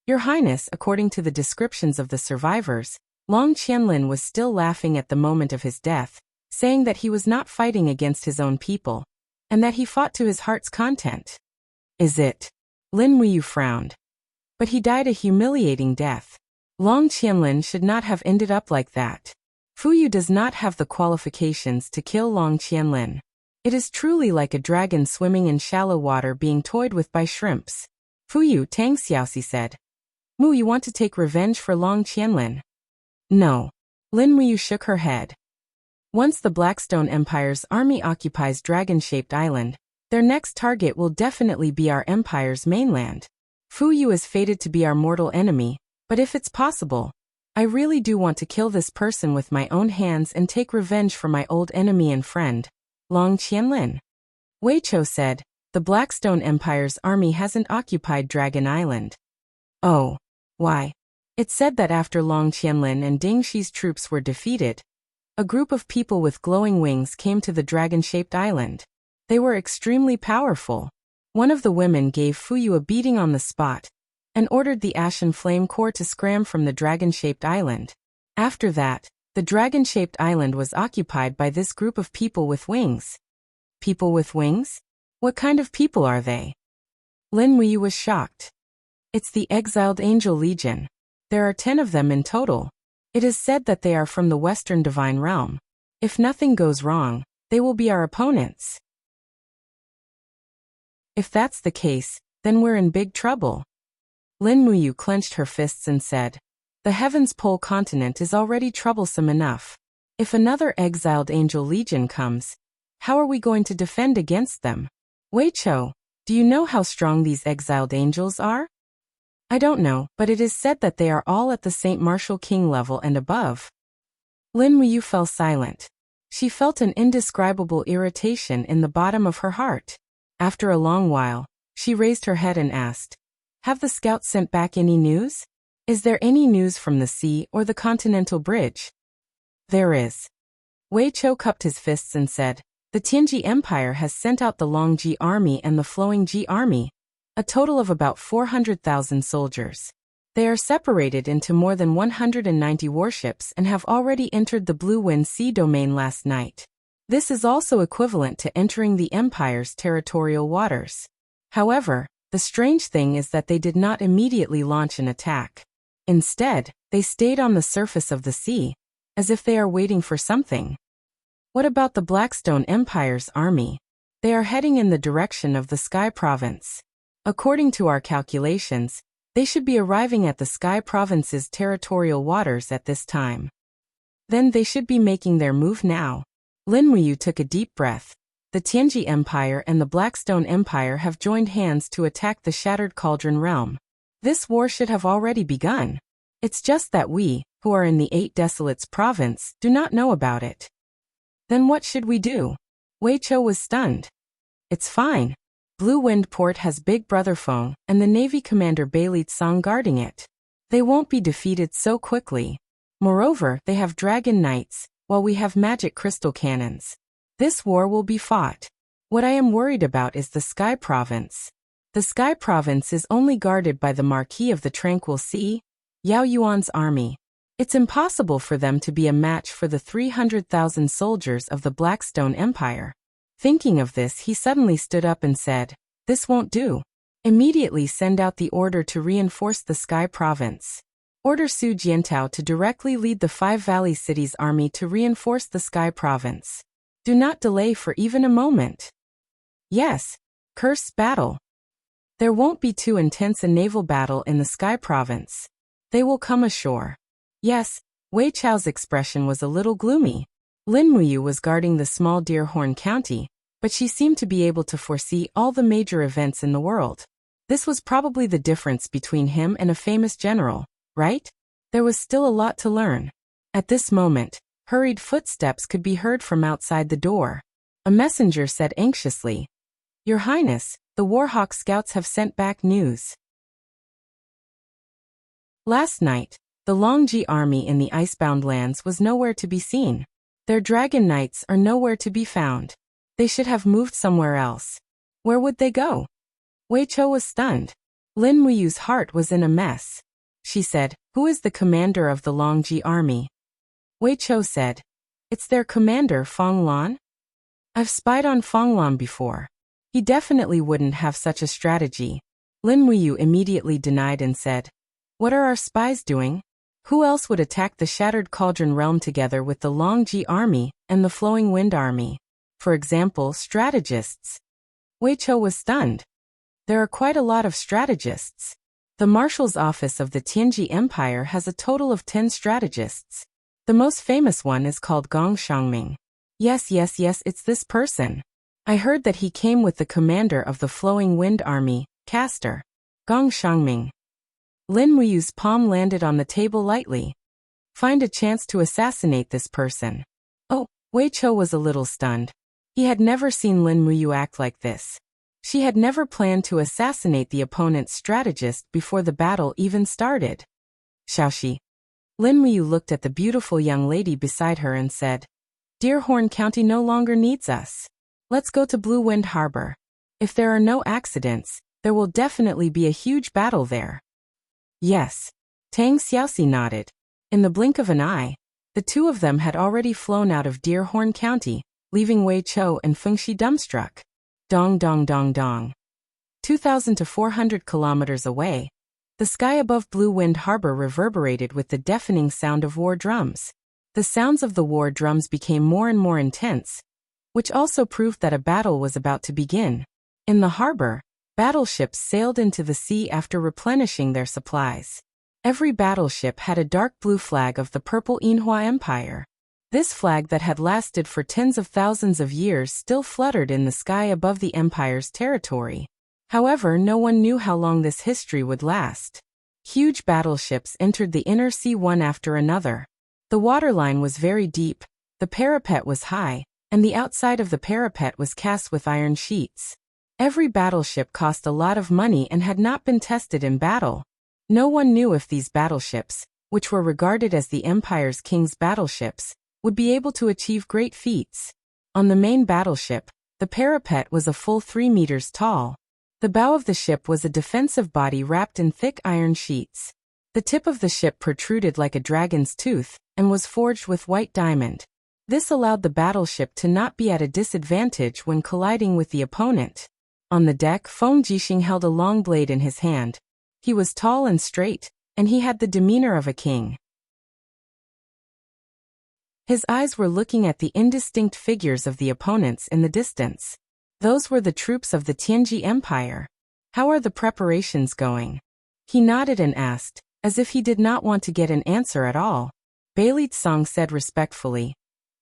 Your Highness, according to the descriptions of the survivors, Long Qianlin was still laughing at the moment of his death, saying that he was not fighting against his own people, and that he fought to his heart's content. Is it? Lin Muyu frowned. But he died a humiliating death. Long Qianlin should not have ended up like that. Fuyu does not have the qualifications to kill Long Qianlin. It is truly like a dragon swimming in shallow water being toyed with by shrimps. Fuyu, Tang Xiaoxi said. Mu, you want to take revenge for Long Qianlin? No. Lin Muyu shook her head. Once the Blackstone Empire's army occupies Dragon-shaped Island, their next target will definitely be our empire's mainland. Fuyu is fated to be our mortal enemy, but if it's possible, I really do want to kill this person with my own hands and take revenge for my old enemy and friend, Long Qianlin. Wei Chou said, the Blackstone Empire's army hasn't occupied Dragon Island. Oh. Why? It said that after Long Qianlin and Ding Shi's troops were defeated, a group of people with glowing wings came to the dragon-shaped island. They were extremely powerful. One of the women gave Fuyu a beating on the spot and ordered the Ashen Flame Corps to scram from the dragon-shaped island. After that, the dragon-shaped island was occupied by this group of people with wings. People with wings? What kind of people are they? Lin Muyu was shocked. It's the Exiled Angel Legion. There are 10 of them in total. It is said that they are from the Western Divine Realm. If nothing goes wrong, they will be our opponents. If that's the case, then we're in big trouble. Lin Muyu clenched her fists and said, the Heaven's Pole continent is already troublesome enough. If another Exiled Angel Legion comes, how are we going to defend against them? Wei Chou, do you know how strong these Exiled Angels are? I don't know, but it is said that they are all at the Saint Martial King level and above. Lin Muyu fell silent. She felt an indescribable irritation in the bottom of her heart. After a long while, she raised her head and asked, have the scouts sent back any news? Is there any news from the sea or the Continental Bridge? There is. Wei Chou cupped his fists and said, the Tianji Empire has sent out the Longji Army and the Flowing Ji Army, a total of about 400,000 soldiers. They are separated into more than 190 warships and have already entered the Blue Wind Sea domain last night. This is also equivalent to entering the Empire's territorial waters. However, the strange thing is that they did not immediately launch an attack. Instead, they stayed on the surface of the sea, as if they are waiting for something. What about the Blackstone Empire's army? They are heading in the direction of the Sky Province. According to our calculations, they should be arriving at the Sky Province's territorial waters at this time. Then they should be making their move now. Lin Muyu took a deep breath. The Tianji Empire and the Blackstone Empire have joined hands to attack the Shattered Cauldron realm. This war should have already begun. It's just that we, who are in the Eight Desolates province, do not know about it. Then what should we do? Wei Chou was stunned. It's fine. Blue Wind Port has Big Brother Feng and the Navy Commander Bailey Tsang guarding it. They won't be defeated so quickly. Moreover, they have Dragon Knights, while we have magic crystal cannons. This war will be fought. What I am worried about is the Sky Province. The Sky Province is only guarded by the Marquis of the Tranquil Sea, Yao Yuan's army. It's impossible for them to be a match for the 300,000 soldiers of the Blackstone Empire. Thinking of this, he suddenly stood up and said, "This won't do. Immediately send out the order to reinforce the Sky Province. Order Su Jiantao to directly lead the Five Valley Cities army to reinforce the Sky Province. Do not delay for even a moment." Yes. Curse battle. There won't be too intense a naval battle in the Sky Province. They will come ashore. Yes, Wei Chao's expression was a little gloomy. Lin Muyu was guarding the small Deerhorn County, but she seemed to be able to foresee all the major events in the world. This was probably the difference between him and a famous general, right? There was still a lot to learn. At this moment, hurried footsteps could be heard from outside the door. A messenger said anxiously, "Your Highness, the Warhawk Scouts have sent back news." Last night, the Longji army in the icebound lands was nowhere to be seen. Their dragon knights are nowhere to be found. They should have moved somewhere else. Where would they go? Wei Chou was stunned. Lin Muyu's heart was in a mess. She said, "Who is the commander of the Longji army?" Wei Chou said, "It's their commander Fong Lan. I've spied on Fong Lan before. He definitely wouldn't have such a strategy." Lin Muyu immediately denied and said, "What are our spies doing? Who else would attack the Shattered Cauldron realm together with the Longji army and the Flowing Wind army? For example, strategists." Wei Chou was stunned. There are quite a lot of strategists. The Marshal's office of the Tianji Empire has a total of 10 strategists. The most famous one is called Gong Shangming. Yes, it's this person. I heard that he came with the commander of the Flowing Wind army, Castor. Gong Shangming. Lin Muyu's palm landed on the table lightly. Find a chance to assassinate this person. Oh, Wei Chou was a little stunned. He had never seen Lin Muyu act like this. She had never planned to assassinate the opponent's strategist before the battle even started. Xiaoxi. Lin Muyu looked at the beautiful young lady beside her and said, "Deerhorn County no longer needs us. Let's go to Blue Wind Harbor. If there are no accidents, there will definitely be a huge battle there." Yes. Tang Xiaoxi nodded. In the blink of an eye, the two of them had already flown out of Deerhorn County, leaving Wei Chou and Fengxi dumbstruck. Dong dong dong dong. 2,000 to 400 kilometers away, the sky above Blue Wind Harbor reverberated with the deafening sound of war drums. The sounds of the war drums became more and more intense, which also proved that a battle was about to begin. In the harbor, battleships sailed into the sea after replenishing their supplies. Every battleship had a dark blue flag of the Purple Yinhua Empire. This flag that had lasted for tens of thousands of years still fluttered in the sky above the empire's territory. However, no one knew how long this history would last. Huge battleships entered the inner sea one after another. The waterline was very deep, the parapet was high, and the outside of the parapet was cast with iron sheets. Every battleship cost a lot of money and had not been tested in battle. No one knew if these battleships, which were regarded as the Empire's king's battleships, would be able to achieve great feats. On the main battleship, the parapet was a full 3 meters tall. The bow of the ship was a defensive body wrapped in thick iron sheets. The tip of the ship protruded like a dragon's tooth and was forged with white diamond. This allowed the battleship to not be at a disadvantage when colliding with the opponent. On the deck, Feng Jixing held a long blade in his hand. He was tall and straight, and he had the demeanor of a king. His eyes were looking at the indistinct figures of the opponents in the distance. Those were the troops of the Tianji Empire. How are the preparations going? He nodded and asked, as if he did not want to get an answer at all. Bailey Tsang said respectfully,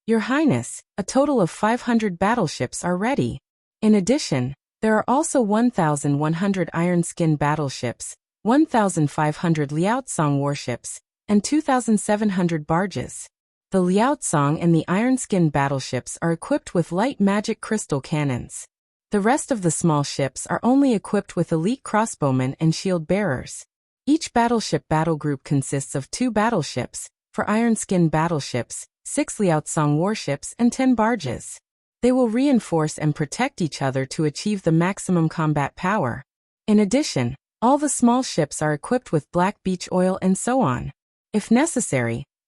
"Your Highness, a total of 500 battleships are ready. In addition, there are also 1,100 iron-skin battleships, 1,500 Liaotsong warships, and 2,700 barges. The Liaotsong and the iron-skin battleships are equipped with light magic crystal cannons. The rest of the small ships are only equipped with elite crossbowmen and shield bearers. Each battleship battle group consists of 2 battleships, for iron-skin battleships, 6 Liaotsong warships and 10 barges. They will reinforce and protect each other to achieve the maximum combat power. In addition, all the small ships are equipped with black beach oil and so on. If necessary,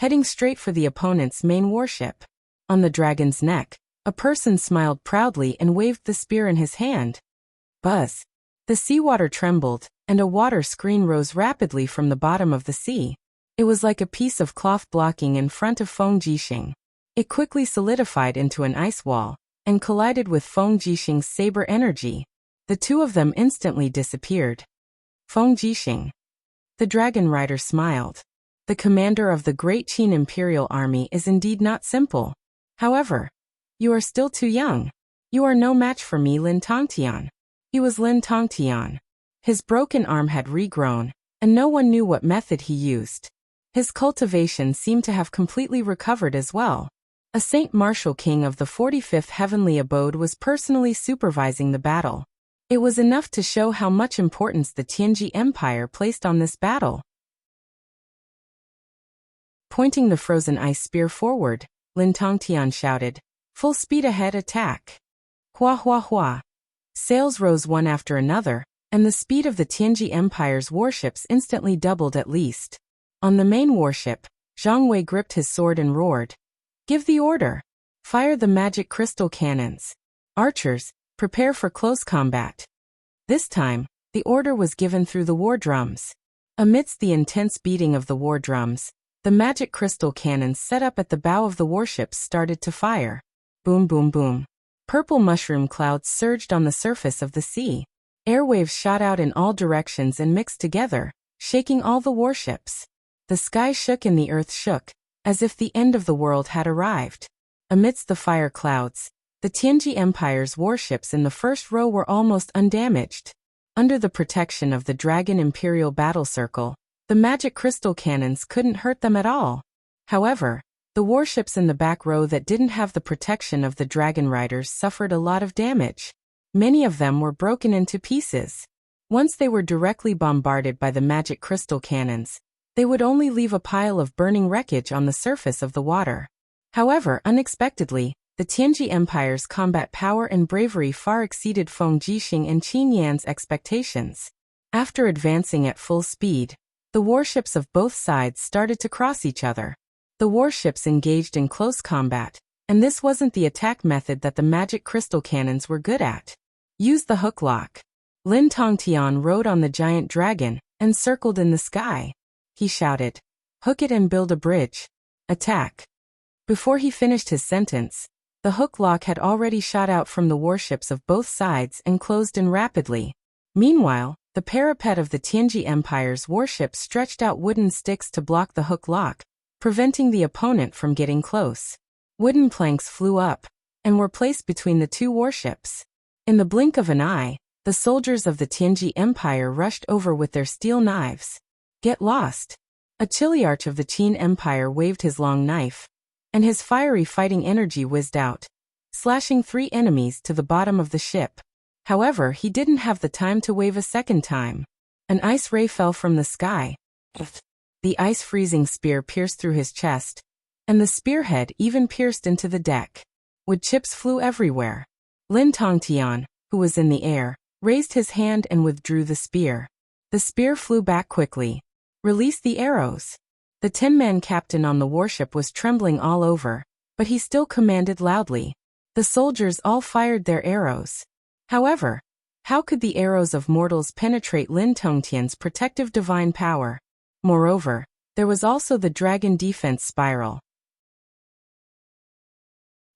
heading straight for the opponent's main warship. On the dragon's neck, a person smiled proudly and waved the spear in his hand. Buzz! The seawater trembled, and a water screen rose rapidly from the bottom of the sea. It was like a piece of cloth blocking in front of Feng Jixing. It quickly solidified into an ice wall, and collided with Feng Jixing's saber energy. The two of them instantly disappeared. Feng Jixing. The dragon rider smiled. The commander of the Great Qin Imperial Army is indeed not simple. However, you are still too young. You are no match for me, Lin Tongtian. He was Lin Tongtian. His broken arm had regrown, and no one knew what method he used. His cultivation seemed to have completely recovered as well. A Saint Martial King of the 45th Heavenly Abode was personally supervising the battle. It was enough to show how much importance the Tianji Empire placed on this battle. Pointing the frozen ice spear forward, Lin Tongtian shouted, "Full speed ahead, attack!" Hua hua hua. Sails rose one after another, and the speed of the Tianji Empire's warships instantly doubled at least. On the main warship, Zhang Wei gripped his sword and roared, "Give the order! Fire the magic crystal cannons! Archers, prepare for close combat!" This time, the order was given through the war drums. Amidst the intense beating of the war drums, the magic crystal cannons set up at the bow of the warships started to fire. Boom boom boom. Purple mushroom clouds surged on the surface of the sea. Airwaves shot out in all directions and mixed together, shaking all the warships. The sky shook and the earth shook, as if the end of the world had arrived. Amidst the fire clouds, the Tianji Empire's warships in the first row were almost undamaged. Under the protection of the Dragon Imperial Battle Circle, the magic crystal cannons couldn't hurt them at all. However, the warships in the back row that didn't have the protection of the dragon riders suffered a lot of damage. Many of them were broken into pieces. Once they were directly bombarded by the magic crystal cannons, they would only leave a pile of burning wreckage on the surface of the water. However, unexpectedly, the Tianji Empire's combat power and bravery far exceeded Feng Jixing and Qin Yan's expectations. After advancing at full speed, the warships of both sides started to cross each other. The warships engaged in close combat, and this wasn't the attack method that the magic crystal cannons were good at. Use the hook lock. Lin Tongtian rode on the giant dragon and circled in the sky. He shouted, "Hook it and build a bridge. Attack." Before he finished his sentence, the hook lock had already shot out from the warships of both sides and closed in rapidly. Meanwhile, the parapet of the Tianji Empire's warships stretched out wooden sticks to block the hook lock, preventing the opponent from getting close. Wooden planks flew up and were placed between the two warships. In the blink of an eye, the soldiers of the Tianji Empire rushed over with their steel knives. Get lost! A chiliarch of the Qin Empire waved his long knife, and his fiery fighting energy whizzed out, slashing 3 enemies to the bottom of the ship. However, he didn't have the time to wave a second time. An ice ray fell from the sky. The ice-freezing spear pierced through his chest, and the spearhead even pierced into the deck. Wood chips flew everywhere. Lin Tongtian, who was in the air, raised his hand and withdrew the spear. The spear flew back quickly. Release the arrows. The 10-man captain on the warship was trembling all over, but he still commanded loudly. The soldiers all fired their arrows. However, how could the arrows of mortals penetrate Lin Tongtian's protective divine power? Moreover, there was also the dragon defense spiral.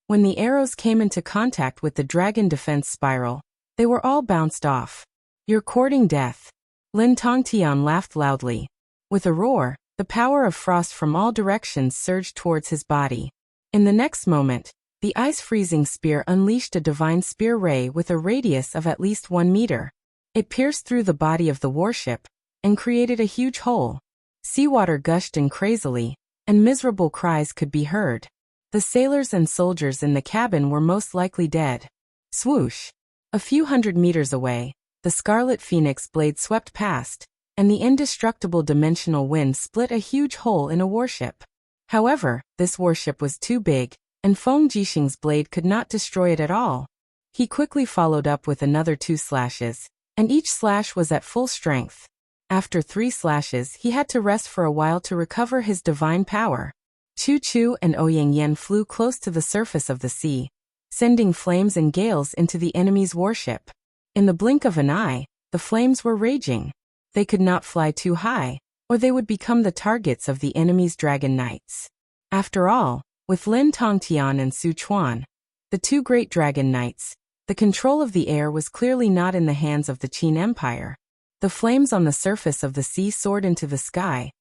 When the arrows came into contact with the dragon defense spiral, they were all bounced off. You're courting death. Lin Tongtian laughed loudly. With a roar, the power of frost from all directions surged towards his body. In the next moment, the ice-freezing spear unleashed a divine spear ray with a radius of at least 1 meter. It pierced through the body of the warship and created a huge hole. Seawater gushed in crazily, and miserable cries could be heard. The sailors and soldiers in the cabin were most likely dead. Swoosh! A few hundred meters away, the Scarlet Phoenix blade swept past, and the indestructible dimensional wind split a huge hole in a warship. However, this warship was too big, and Feng Jixing's blade could not destroy it at all. He quickly followed up with another 2 slashes, and each slash was at full strength. After 3 slashes, he had to rest for a while to recover his divine power. Chu Chu and Ouyang Yen flew close to the surface of the sea, sending flames and gales into the enemy's warship. In the blink of an eye, the flames were raging. They could not fly too high, or they would become the targets of the enemy's dragon knights. After all, with Lin Tongtian and Su Chuan, the two great dragon knights, the control of the air was clearly not in the hands of the Qin Empire. The flames on the surface of the sea soared into the sky,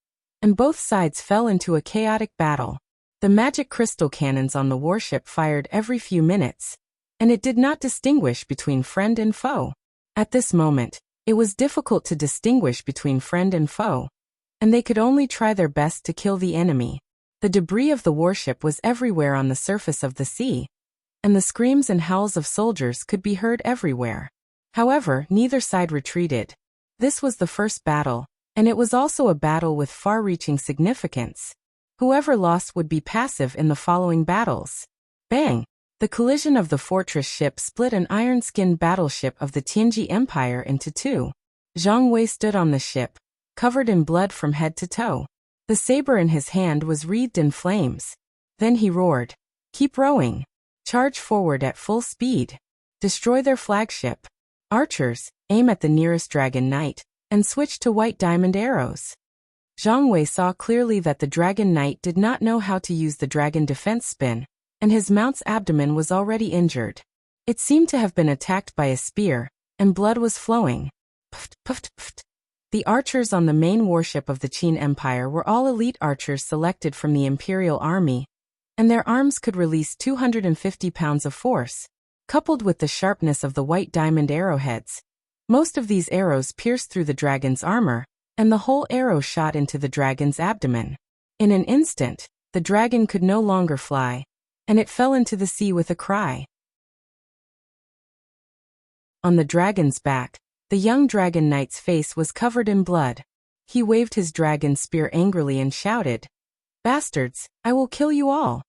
and both sides fell into a chaotic battle. The magic crystal cannons on the warship fired every few minutes, and it did not distinguish between friend and foe. At this moment, it was difficult to distinguish between friend and foe, and they could only try their best to kill the enemy. The debris of the warship was everywhere on the surface of the sea, and the screams and howls of soldiers could be heard everywhere. However, neither side retreated. This was the first battle, and it was also a battle with far-reaching significance. Whoever lost would be passive in the following battles. Bang! The collision of the fortress ship split an iron-skinned battleship of the Tianji Empire into two. Zhang Wei stood on the ship, covered in blood from head to toe. The saber in his hand was wreathed in flames. Then he roared, "Keep rowing! Charge forward at full speed! Destroy their flagship! Archers, aim at the nearest dragon knight, and switch to white diamond arrows." Zhang Wei saw clearly that the dragon knight did not know how to use the dragon defense spin, and his mount's abdomen was already injured. It seemed to have been attacked by a spear, and blood was flowing. Puft, puft, puft. The archers on the main warship of the Qin Empire were all elite archers selected from the Imperial Army, and their arms could release 250 pounds of force, coupled with the sharpness of the white diamond arrowheads. Most of these arrows pierced through the dragon's armor, and the whole arrow shot into the dragon's abdomen. In an instant, the dragon could no longer fly, and it fell into the sea with a cry. On the dragon's back, the young dragon knight's face was covered in blood. He waved his dragon spear angrily and shouted, "Bastards, I will kill you all!"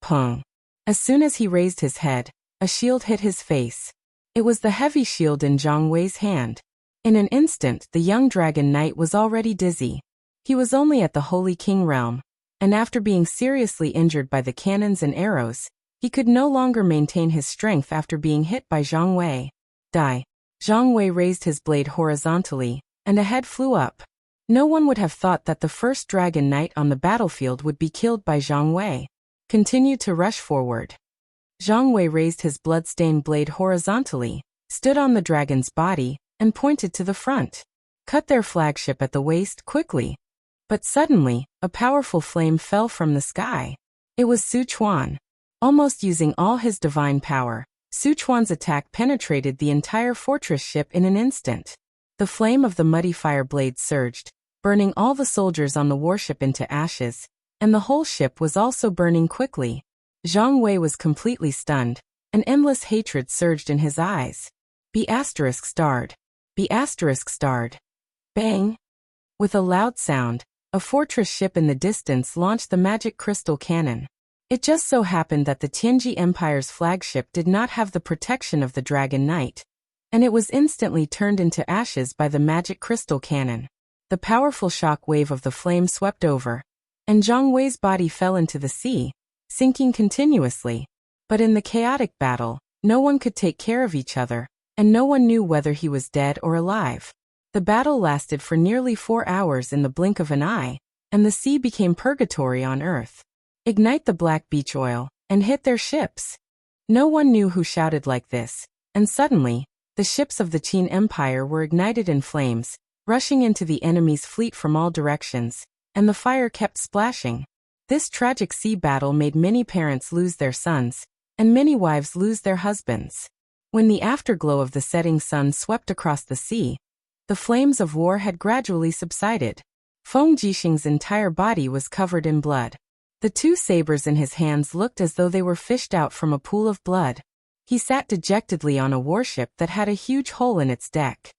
Pung! As soon as he raised his head, a shield hit his face. It was the heavy shield in Zhang Wei's hand. In an instant, the young dragon knight was already dizzy. He was only at the Holy King realm, and after being seriously injured by the cannons and arrows, he could no longer maintain his strength after being hit by Zhang Wei. Die! Zhang Wei raised his blade horizontally, and a head flew up. No one would have thought that the first dragon knight on the battlefield would be killed by Zhang Wei. Continued to rush forward. Zhang Wei raised his blood-stained blade horizontally, stood on the dragon's body, and pointed to the front. Cut their flagship at the waist quickly. But suddenly, a powerful flame fell from the sky. It was Su Chuan. Almost using all his divine power, Su Chuan's attack penetrated the entire fortress ship in an instant. The flame of the muddy fire blade surged, burning all the soldiers on the warship into ashes, and the whole ship was also burning quickly. Zhang Wei was completely stunned, and endless hatred surged in his eyes. Be asterisk starred. Be asterisk starred. Bang! With a loud sound, a fortress ship in the distance launched the magic crystal cannon. It just so happened that the Tianji Empire's flagship did not have the protection of the Dragon Knight, and it was instantly turned into ashes by the magic crystal cannon. The powerful shock wave of the flame swept over, and Zhang Wei's body fell into the sea, sinking continuously. But in the chaotic battle, no one could take care of each other, and no one knew whether he was dead or alive. The battle lasted for nearly 4 hours in the blink of an eye, and the sea became purgatory on earth. Ignite the black beach oil, and hit their ships. No one knew who shouted like this, and suddenly, the ships of the Qin Empire were ignited in flames, rushing into the enemy's fleet from all directions, and the fire kept splashing. This tragic sea battle made many parents lose their sons, and many wives lose their husbands. When the afterglow of the setting sun swept across the sea, the flames of war had gradually subsided. Feng Jixing's entire body was covered in blood. The 2 sabers in his hands looked as though they were fished out from a pool of blood. He sat dejectedly on a warship that had a huge hole in its deck.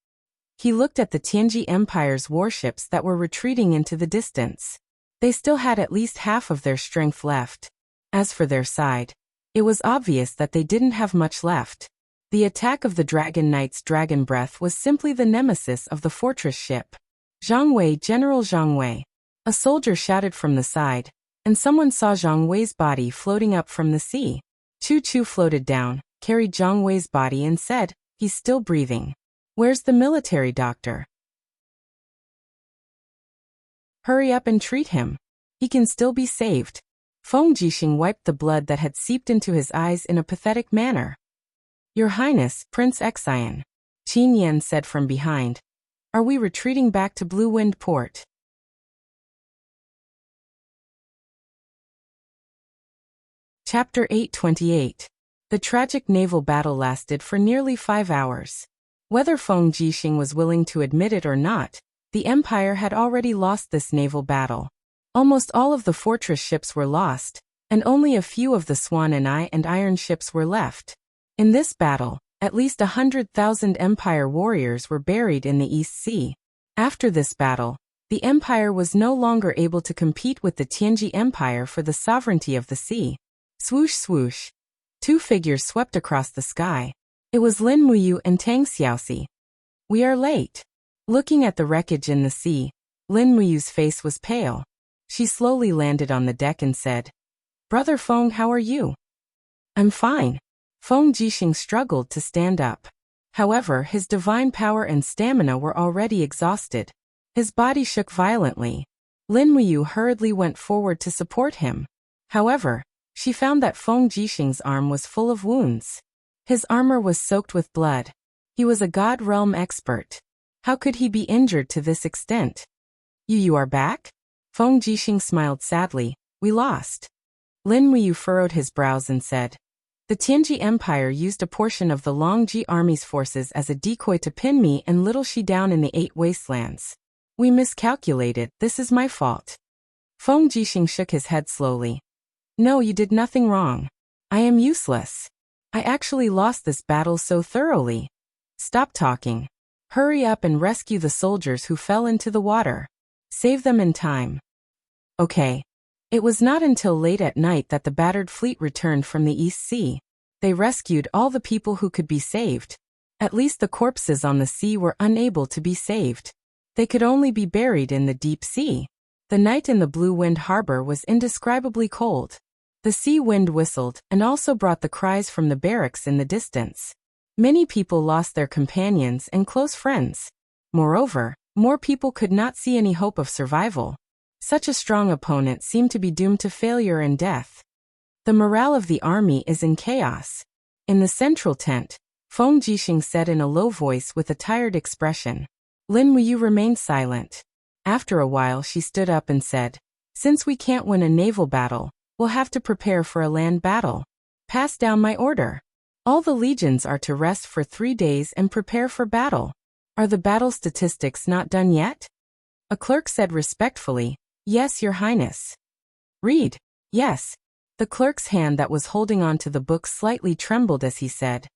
He looked at the Tianji Empire's warships that were retreating into the distance. They still had at least half of their strength left. As for their side, it was obvious that they didn't have much left. The attack of the Dragon Knight's dragon breath was simply the nemesis of the fortress ship. Zhang Wei, General Zhang Wei. A soldier shouted from the side, and someone saw Zhang Wei's body floating up from the sea. Chu Chu floated down, carried Zhang Wei's body and said, "He's still breathing. Where's the military doctor? Hurry up and treat him. He can still be saved." Feng Jixing wiped the blood that had seeped into his eyes in a pathetic manner. "Your Highness, Prince Xian," Qin Yan said from behind. "Are we retreating back to Blue Wind Port?" Chapter 828. The tragic naval battle lasted for nearly 5 hours. Whether Feng Jixing was willing to admit it or not, the Empire had already lost this naval battle. Almost all of the fortress ships were lost, and only a few of the Swan and Eye and Iron ships were left. In this battle, at least 100,000 Empire warriors were buried in the East Sea. After this battle, the Empire was no longer able to compete with the Tianji Empire for the sovereignty of the sea. Swoosh swoosh. 2 figures swept across the sky. It was Lin Muyu and Tang Xiaoxi. "We are late." Looking at the wreckage in the sea, Lin Muyu's face was pale. She slowly landed on the deck and said, "Brother Feng, how are you?" "I'm fine." Feng Jixing struggled to stand up. However, his divine power and stamina were already exhausted. His body shook violently. Lin Muyu hurriedly went forward to support him. However, she found that Feng Jixing's arm was full of wounds. His armor was soaked with blood. He was a God realm expert. How could he be injured to this extent? You are back?" Feng Jixing smiled sadly. "We lost." Lin Muyu furrowed his brows and said, "The Tianji Empire used a portion of the Longji army's forces as a decoy to pin me and Little Shi down in the 8 wastelands. We miscalculated, this is my fault." Feng Jixing shook his head slowly. "No, you did nothing wrong. I am useless. I actually lost this battle so thoroughly. Stop talking. Hurry up and rescue the soldiers who fell into the water. Save them in time." Okay. It was not until late at night that the battered fleet returned from the East Sea. They rescued all the people who could be saved. At least the corpses on the sea were unable to be saved. They could only be buried in the deep sea. The night in the Blue Wind Harbor was indescribably cold. The sea wind whistled and also brought the cries from the barracks in the distance. Many people lost their companions and close friends. Moreover, more people could not see any hope of survival. Such a strong opponent seemed to be doomed to failure and death. The morale of the army is in chaos. In the central tent, Feng Jixing said in a low voice with a tired expression. Lin Muyu remained silent. After a while she stood up and said, "Since we can't win a naval battle, we'll have to prepare for a land battle. Pass down my order. All the legions are to rest for 3 days and prepare for battle. Are the battle statistics not done yet?" A clerk said respectfully, "Yes, Your Highness." "Read." "Yes." The clerk's hand that was holding on to the book slightly trembled as he said,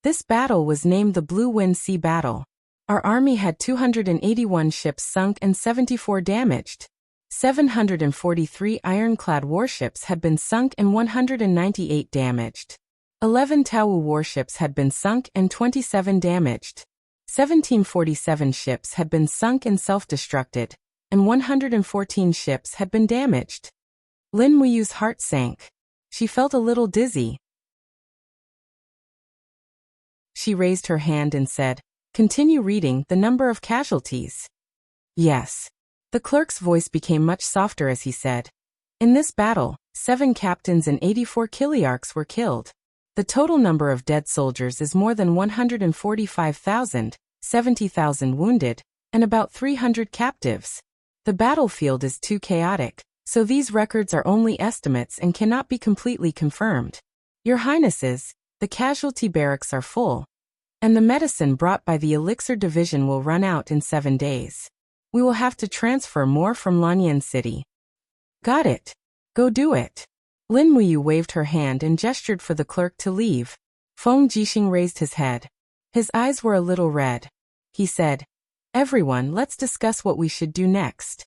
"This battle was named the Blue Wind Sea Battle. Our army had 281 ships sunk and 74 damaged. 743 ironclad warships had been sunk and 198 damaged. 11 Taowu warships had been sunk and 27 damaged. 1747 ships had been sunk and self-destructed, and 114 ships had been damaged." Lin Muyu's heart sank. She felt a little dizzy. She raised her hand and said, "Continue reading the number of casualties." "Yes." The clerk's voice became much softer as he said, "In this battle, 7 captains and 84 kiliarchs were killed. The total number of dead soldiers is more than 145,000, 70,000 wounded, and about 300 captives. The battlefield is too chaotic, so these records are only estimates and cannot be completely confirmed. Your Highnesses, the casualty barracks are full, and the medicine brought by the elixir division will run out in 7 days. We will have to transfer more from Lanyan City." "Got it. Go do it." Lin Muyu waved her hand and gestured for the clerk to leave. Feng Jixing raised his head. His eyes were a little red. He said, "Everyone, let's discuss what we should do next."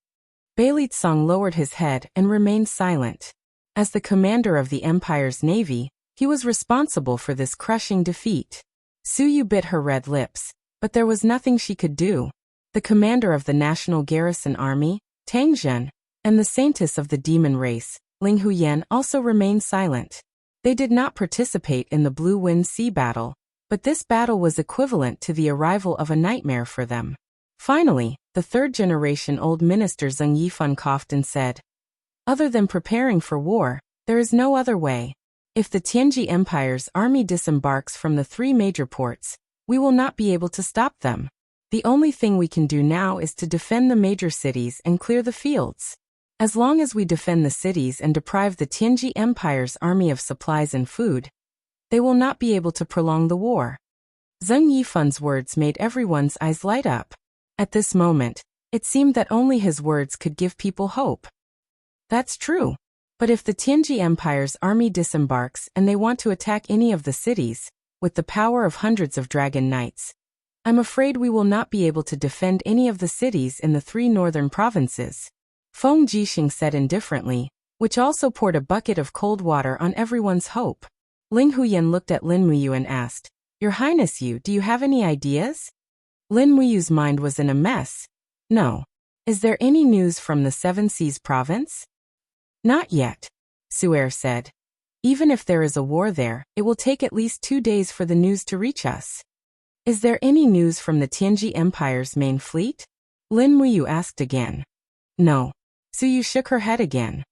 Beili Tsang lowered his head and remained silent. As the commander of the Empire's navy, he was responsible for this crushing defeat. Suyu bit her red lips, but there was nothing she could do. The commander of the National Garrison Army, Tang Zhen, and the saintess of the demon race, Ling Huyen also remained silent. They did not participate in the Blue Wind Sea battle, but this battle was equivalent to the arrival of a nightmare for them. Finally, the third-generation old minister Zheng Yifan coughed and said, "Other than preparing for war, there is no other way. If the Tianji Empire's army disembarks from the 3 major ports, we will not be able to stop them. The only thing we can do now is to defend the major cities and clear the fields. As long as we defend the cities and deprive the Tianji Empire's army of supplies and food, they will not be able to prolong the war." Zheng Yifan's words made everyone's eyes light up. At this moment, it seemed that only his words could give people hope. That's true. But if the Tianji Empire's army disembarks and they want to attack any of the cities, with the power of hundreds of dragon knights, I'm afraid we will not be able to defend any of the cities in the 3 northern provinces. Feng Jixing said indifferently, which also poured a bucket of cold water on everyone's hope. Ling Huyen looked at Lin Muyu and asked, "Your Highness, do you have any ideas?" Lin Muyu's mind was in a mess. "No. Is there any news from the Seven Seas province?" "Not yet," Suer said. "Even if there is a war there, it will take at least 2 days for the news to reach us." "Is there any news from the Tianji Empire's main fleet?" Lin Muyu asked again. "No." Suyu shook her head again.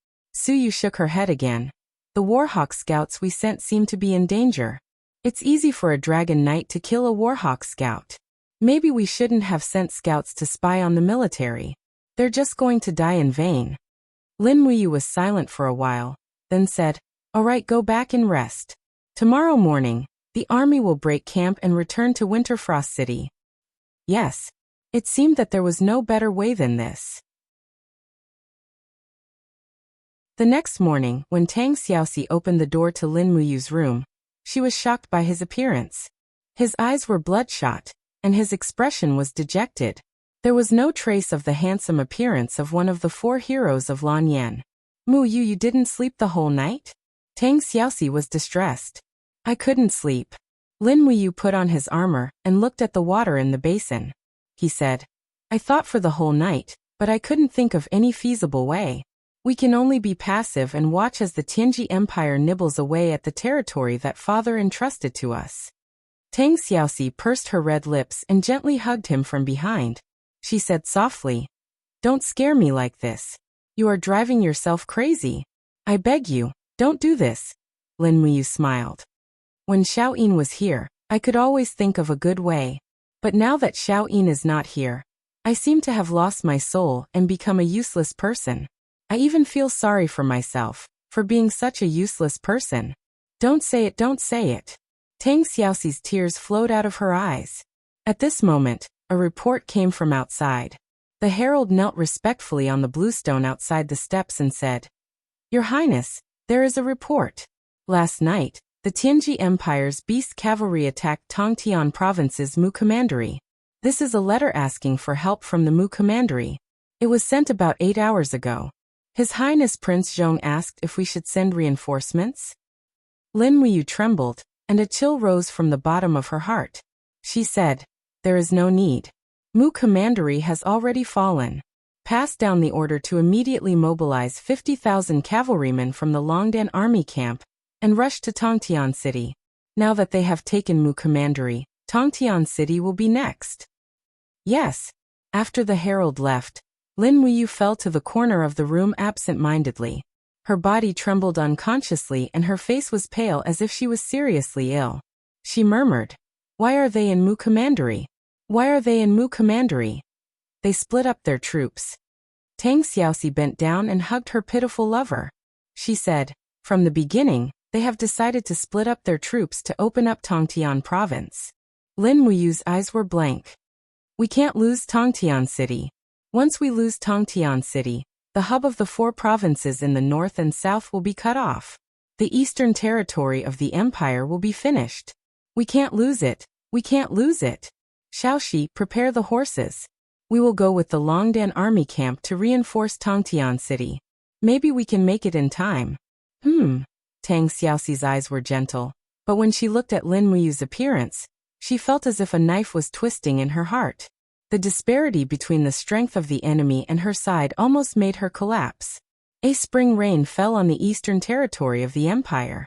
"The Warhawk scouts we sent seem to be in danger. It's easy for a dragon knight to kill a Warhawk scout. Maybe we shouldn't have sent scouts to spy on the military. They're just going to die in vain." Lin Muyu was silent for a while, then said, "All right, go back and rest. Tomorrow morning, the army will break camp and return to Winterfrost City." Yes. It seemed that there was no better way than this. The next morning, when Tang Xiaoxi opened the door to Lin Muyu's room, she was shocked by his appearance. His eyes were bloodshot, and his expression was dejected. There was no trace of the handsome appearance of one of the 4 heroes of Lan Yan. "Muyu, you didn't sleep the whole night?" Tang Xiaoxi was distressed. "I couldn't sleep." Lin Muyu put on his armor and looked at the water in the basin. He said, "I thought for the whole night, but I couldn't think of any feasible way. We can only be passive and watch as the Tianji Empire nibbles away at the territory that father entrusted to us." Tang Xiaoxi pursed her red lips and gently hugged him from behind. She said softly, "Don't scare me like this. You are driving yourself crazy. I beg you, don't do this." Lin Muyu smiled. "When Xiaoyin was here, I could always think of a good way. But now that Xiaoyin is not here, I seem to have lost my soul and become a useless person. I even feel sorry for myself, for being such a useless person." "Don't say it, don't say it." Tang Xiaoxi's tears flowed out of her eyes. At this moment, a report came from outside. The herald knelt respectfully on the bluestone outside the steps and said, "Your Highness, there is a report. Last night, the Tianji Empire's beast cavalry attacked Tongtian Province's Mu Commandery. This is a letter asking for help from the Mu Commandery. It was sent about 8 hours ago. His Highness Prince Zhong asked if we should send reinforcements." Lin Muyu trembled, and a chill rose from the bottom of her heart. She said, "There is no need. Mu Commandery has already fallen. Pass down the order to immediately mobilize 50,000 cavalrymen from the Longdan army camp and rush to Tongtian City. Now that they have taken Mu Commandery, Tongtian City will be next." "Yes." After the herald left, Lin Muyu fell to the corner of the room absent-mindedly. Her body trembled unconsciously and her face was pale as if she was seriously ill. She murmured, "Why are they in Mu Commandery? Why are they in Mu Commandery? They split up their troops." Tang Xiaoxi bent down and hugged her pitiful lover. She said, "From the beginning, they have decided to split up their troops to open up Tongtian Province." Lin Muyu's eyes were blank. "We can't lose Tongtian City. Once we lose Tongtian City, the hub of the 4 provinces in the north and south will be cut off. The eastern territory of the empire will be finished. We can't lose it. We can't lose it. Xiaoxi, prepare the horses. We will go with the Longdan army camp to reinforce Tongtian City. Maybe we can make it in time." Tang Xiaoxi's eyes were gentle, but when she looked at Lin Muyu's appearance, she felt as if a knife was twisting in her heart. The disparity between the strength of the enemy and her side almost made her collapse. A spring rain fell on the eastern territory of the empire.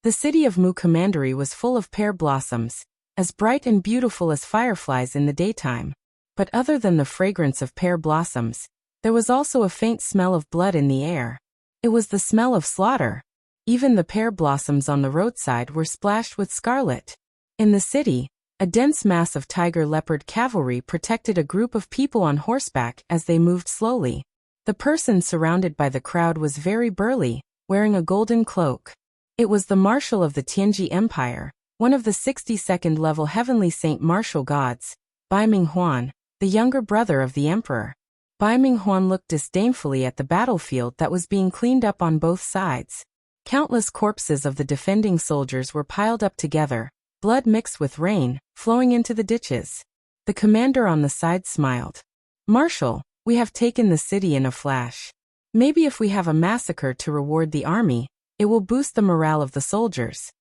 The city of Mu Commandery was full of pear blossoms, as bright and beautiful as fireflies in the daytime. But other than the fragrance of pear blossoms, there was also a faint smell of blood in the air. It was the smell of slaughter. Even the pear blossoms on the roadside were splashed with scarlet. In the city, a dense mass of tiger-leopard cavalry protected a group of people on horseback as they moved slowly. The person surrounded by the crowd was very burly, wearing a golden cloak. It was the marshal of the Tianji Empire, one of the 62nd level heavenly saint martial gods, Bai Minghuan, the younger brother of the emperor. Bai Minghuan looked disdainfully at the battlefield that was being cleaned up on both sides. Countless corpses of the defending soldiers were piled up together, blood mixed with rain, flowing into the ditches. The commander on the side smiled. "Marshal, we have taken the city in a flash. Maybe if we have a massacre to reward the army, it will boost the morale of the soldiers."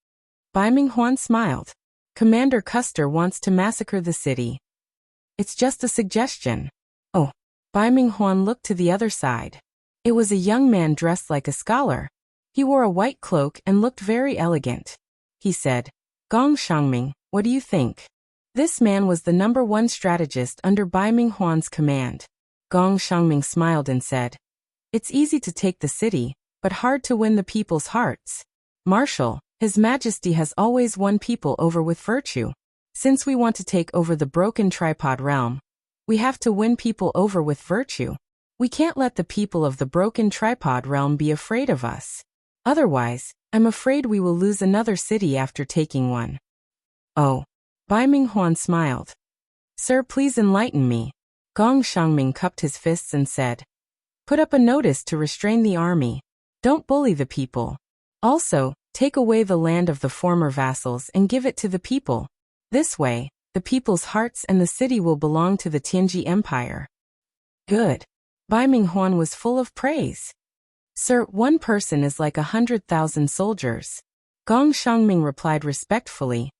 Bai Minghuan smiled. "Commander Custer wants to massacre the city. It's just a suggestion." Oh. Bai Minghuan looked to the other side. It was a young man dressed like a scholar. He wore a white cloak and looked very elegant. He said, "Gong Shangming, what do you think?" This man was the #1 strategist under Bai Minghuan's command. Gong Shangming smiled and said, "It's easy to take the city, but hard to win the people's hearts. Marshal, His Majesty has always won people over with virtue. Since we want to take over the broken tripod realm, we have to win people over with virtue. We can't let the people of the broken tripod realm be afraid of us. Otherwise, I'm afraid we will lose another city after taking one." "Oh." Bai Minghuan smiled. "Sir, please enlighten me." Gong Shangming cupped his fists and said, "Put up a notice to restrain the army. Don't bully the people. Also, take away the land of the former vassals and give it to the people. This way, the people's hearts and the city will belong to the Tianji Empire." "Good." Bai Minghuan was full of praise. "Sir, one person is like 100,000 soldiers." Gong Shangming replied respectfully,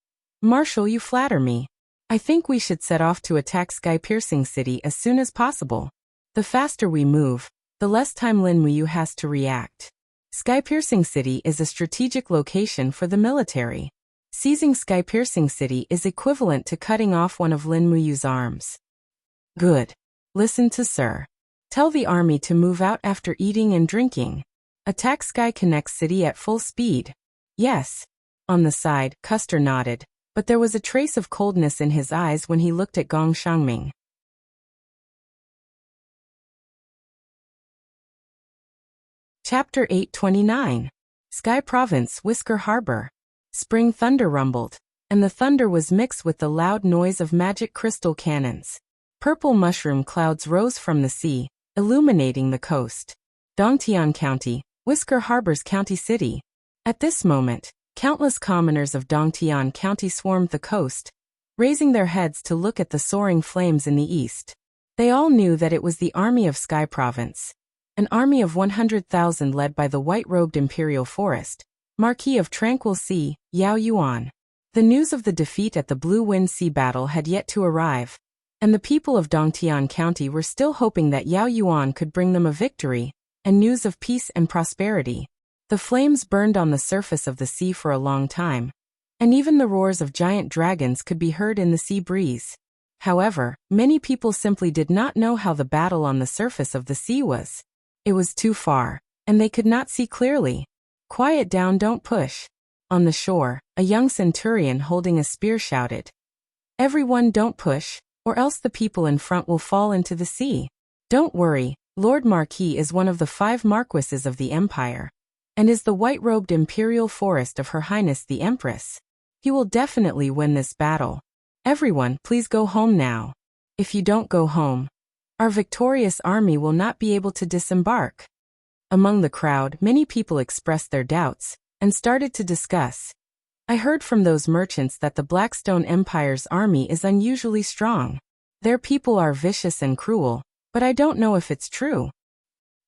"Marshal, you flatter me. I think we should set off to attack Sky-Piercing City as soon as possible. The faster we move, the less time Lin Muyu has to react. Sky-Piercing City is a strategic location for the military. Seizing Sky-Piercing City is equivalent to cutting off one of Lin Muyu's arms." "Good. Listen to Sir. Tell the army to move out after eating and drinking. Attack Sky Connect City at full speed." "Yes." On the side, Custer nodded, but there was a trace of coldness in his eyes when he looked at Gong Shangming. Chapter 829. Sky Province, Whisker Harbor. Spring thunder rumbled, and the thunder was mixed with the loud noise of magic crystal cannons. Purple mushroom clouds rose from the sea, illuminating the coast. Dongtian County, Whisker Harbor's county city. At this moment, countless commoners of Dongtian County swarmed the coast, raising their heads to look at the soaring flames in the east. They all knew that it was the army of Sky Province. An army of 100,000 led by the white-robed Imperial Forest, Marquis of Tranquil Sea, Yao Yuan. The news of the defeat at the Blue Wind Sea battle had yet to arrive, and the people of Dongtian County were still hoping that Yao Yuan could bring them a victory, and news of peace and prosperity. The flames burned on the surface of the sea for a long time, and even the roars of giant dragons could be heard in the sea breeze. However, many people simply did not know how the battle on the surface of the sea was. It was too far, and they could not see clearly. "Quiet down, don't push." On the shore, a young centurion holding a spear shouted, "Everyone don't push, or else the people in front will fall into the sea." "Don't worry, Lord Marquis is one of the 5 marquises of the empire, and is the white-robed Imperial Forest of Her Highness the Empress. He will definitely win this battle. Everyone, please go home now. If you don't go home, our victorious army will not be able to disembark." Among the crowd, many people expressed their doubts, and started to discuss. "I heard from those merchants that the Blackstone Empire's army is unusually strong. Their people are vicious and cruel, but I don't know if it's true."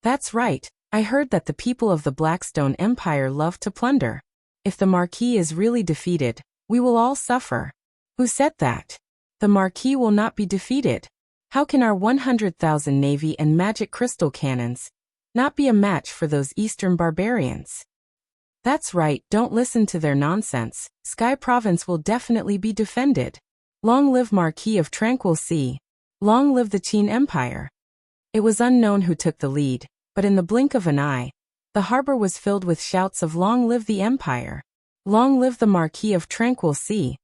"That's right, I heard that the people of the Blackstone Empire love to plunder. If the Marquis is really defeated, we will all suffer." "Who said that?" "The Marquis will not be defeated." How can our 100,000 navy and magic crystal cannons not be a match for those eastern barbarians? That's right, don't listen to their nonsense. Sky Province will definitely be defended. Long live Marquis of Tranquil Sea. Long live the Qin Empire. It was unknown who took the lead, but in the blink of an eye, the harbor was filled with shouts of long live the Empire. Long live the Marquis of Tranquil Sea.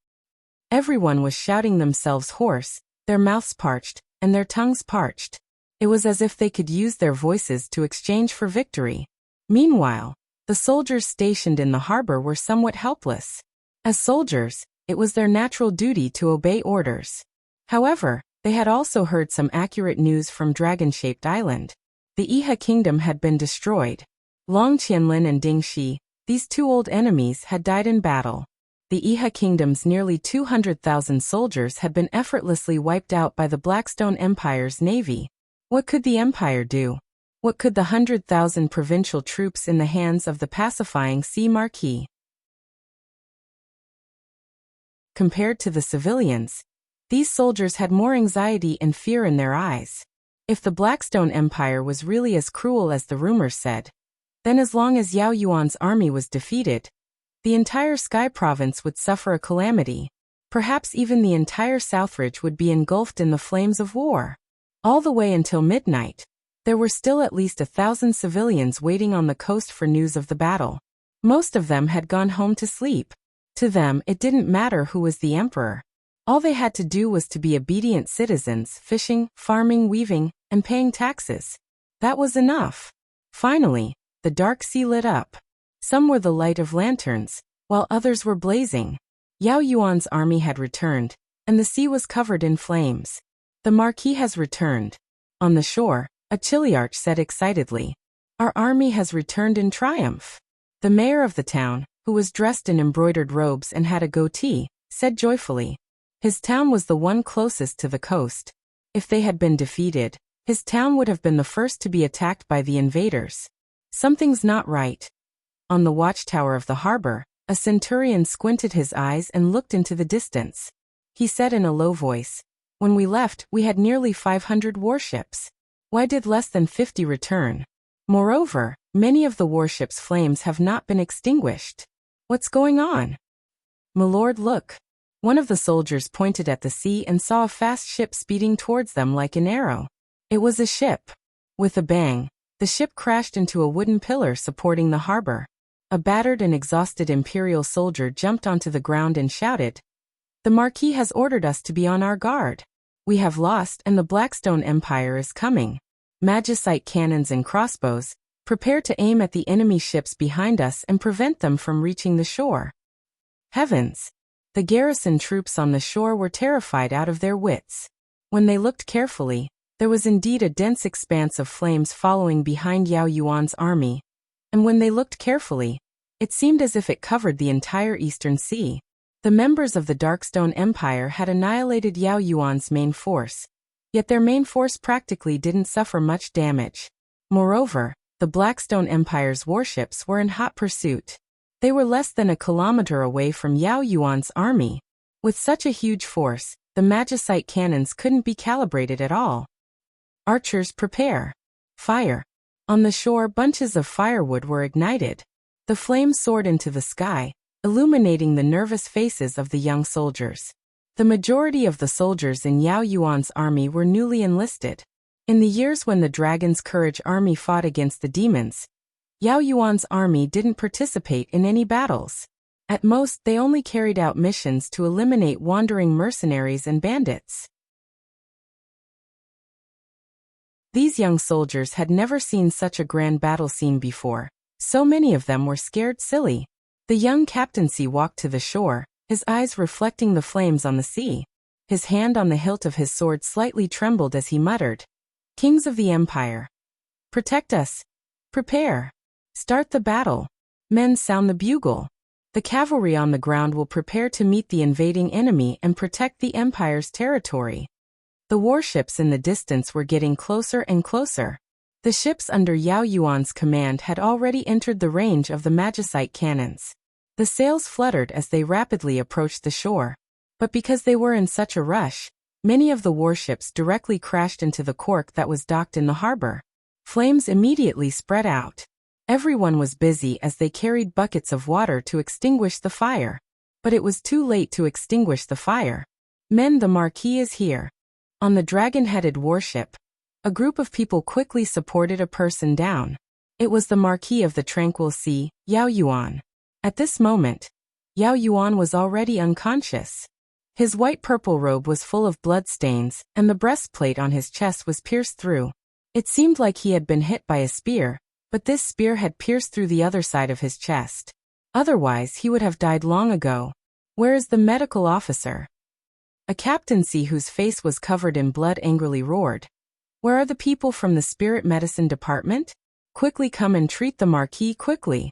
Everyone was shouting themselves hoarse, their mouths parched, and their tongues parched. It was as if they could use their voices to exchange for victory. Meanwhile, the soldiers stationed in the harbor were somewhat helpless. As soldiers, it was their natural duty to obey orders. However, they had also heard some accurate news from Dragon-Shaped Island. The Iha kingdom had been destroyed. Long Qianlin and Ding Shi, these two old enemies, had died in battle. The Iha kingdom's nearly 200,000 soldiers had been effortlessly wiped out by the Blackstone Empire's navy. What could the empire do? What could the 100,000 provincial troops in the hands of the pacifying Sea Marquis? Compared to the civilians, these soldiers had more anxiety and fear in their eyes. If the Blackstone Empire was really as cruel as the rumors said, then as long as Yao Yuan's army was defeated, the entire Sky Province would suffer a calamity. Perhaps even the entire Southridge would be engulfed in the flames of war. All the way until midnight, there were still at least 1,000 civilians waiting on the coast for news of the battle. Most of them had gone home to sleep. To them, it didn't matter who was the emperor. All they had to do was to be obedient citizens, fishing, farming, weaving, and paying taxes. That was enough. Finally, the dark sea lit up. Some were the light of lanterns, while others were blazing. Yao Yuan's army had returned, and the sea was covered in flames. The Marquis has returned. On the shore, a Chiliarch said excitedly, "Our army has returned in triumph." The mayor of the town, who was dressed in embroidered robes and had a goatee, said joyfully. His town was the one closest to the coast. If they had been defeated, his town would have been the first to be attacked by the invaders. Something's not right. On the watchtower of the harbor, a centurion squinted his eyes and looked into the distance. He said in a low voice, "When we left, we had nearly 500 warships. Why did less than 50 return? Moreover, many of the warships' flames have not been extinguished. What's going on?" "Milord, look." One of the soldiers pointed at the sea and saw a fast ship speeding towards them like an arrow. It was a ship. With a bang, the ship crashed into a wooden pillar supporting the harbor. A battered and exhausted imperial soldier jumped onto the ground and shouted, "The Marquis has ordered us to be on our guard. We have lost and the Blackstone Empire is coming. Magicite cannons and crossbows, prepare to aim at the enemy ships behind us and prevent them from reaching the shore." Heavens! The garrison troops on the shore were terrified out of their wits. When they looked carefully, there was indeed a dense expanse of flames following behind Yao Yuan's army, and when they looked carefully, it seemed as if it covered the entire eastern sea. The members of the Darkstone Empire had annihilated Yao Yuan's main force, yet their main force practically didn't suffer much damage. Moreover, the Blackstone Empire's warships were in hot pursuit. They were less than a kilometer away from Yao Yuan's army. With such a huge force, the magicite cannons couldn't be calibrated at all. "Archers, prepare. Fire." On the shore, bunches of firewood were ignited. The flames soared into the sky, illuminating the nervous faces of the young soldiers. The majority of the soldiers in Yao Yuan's army were newly enlisted. In the years when the Dragon's Courage army fought against the demons, Yao Yuan's army didn't participate in any battles. At most, they only carried out missions to eliminate wandering mercenaries and bandits. These young soldiers had never seen such a grand battle scene before. So many of them were scared silly. The young captaincy walked to the shore, his eyes reflecting the flames on the sea. His hand on the hilt of his sword slightly trembled as he muttered, "Kings of the Empire, protect us. Prepare. Start the battle. Men, sound the bugle. The cavalry on the ground will prepare to meet the invading enemy and protect the Empire's territory." The warships in the distance were getting closer and closer. The ships under Yao Yuan's command had already entered the range of the magicite cannons. The sails fluttered as they rapidly approached the shore. But because they were in such a rush, Many of the warships directly crashed into the cork that was docked in the harbor. Flames immediately spread out. Everyone was busy as they carried buckets of water to extinguish the fire. But it was too late to extinguish the fire. Men, the Marquis is here. On the dragon-headed warship, a group of people quickly supported a person down. It was the Marquis of the Tranquil Sea, Yao Yuan. At this moment, Yao Yuan was already unconscious. His white-purple robe was full of bloodstains, and the breastplate on his chest was pierced through. It seemed like he had been hit by a spear, but this spear had pierced through the other side of his chest. Otherwise, he would have died long ago. Where is the medical officer? A captaincy whose face was covered in blood angrily roared. Where are the people from the spirit medicine department? Quickly come and treat the Marquis quickly.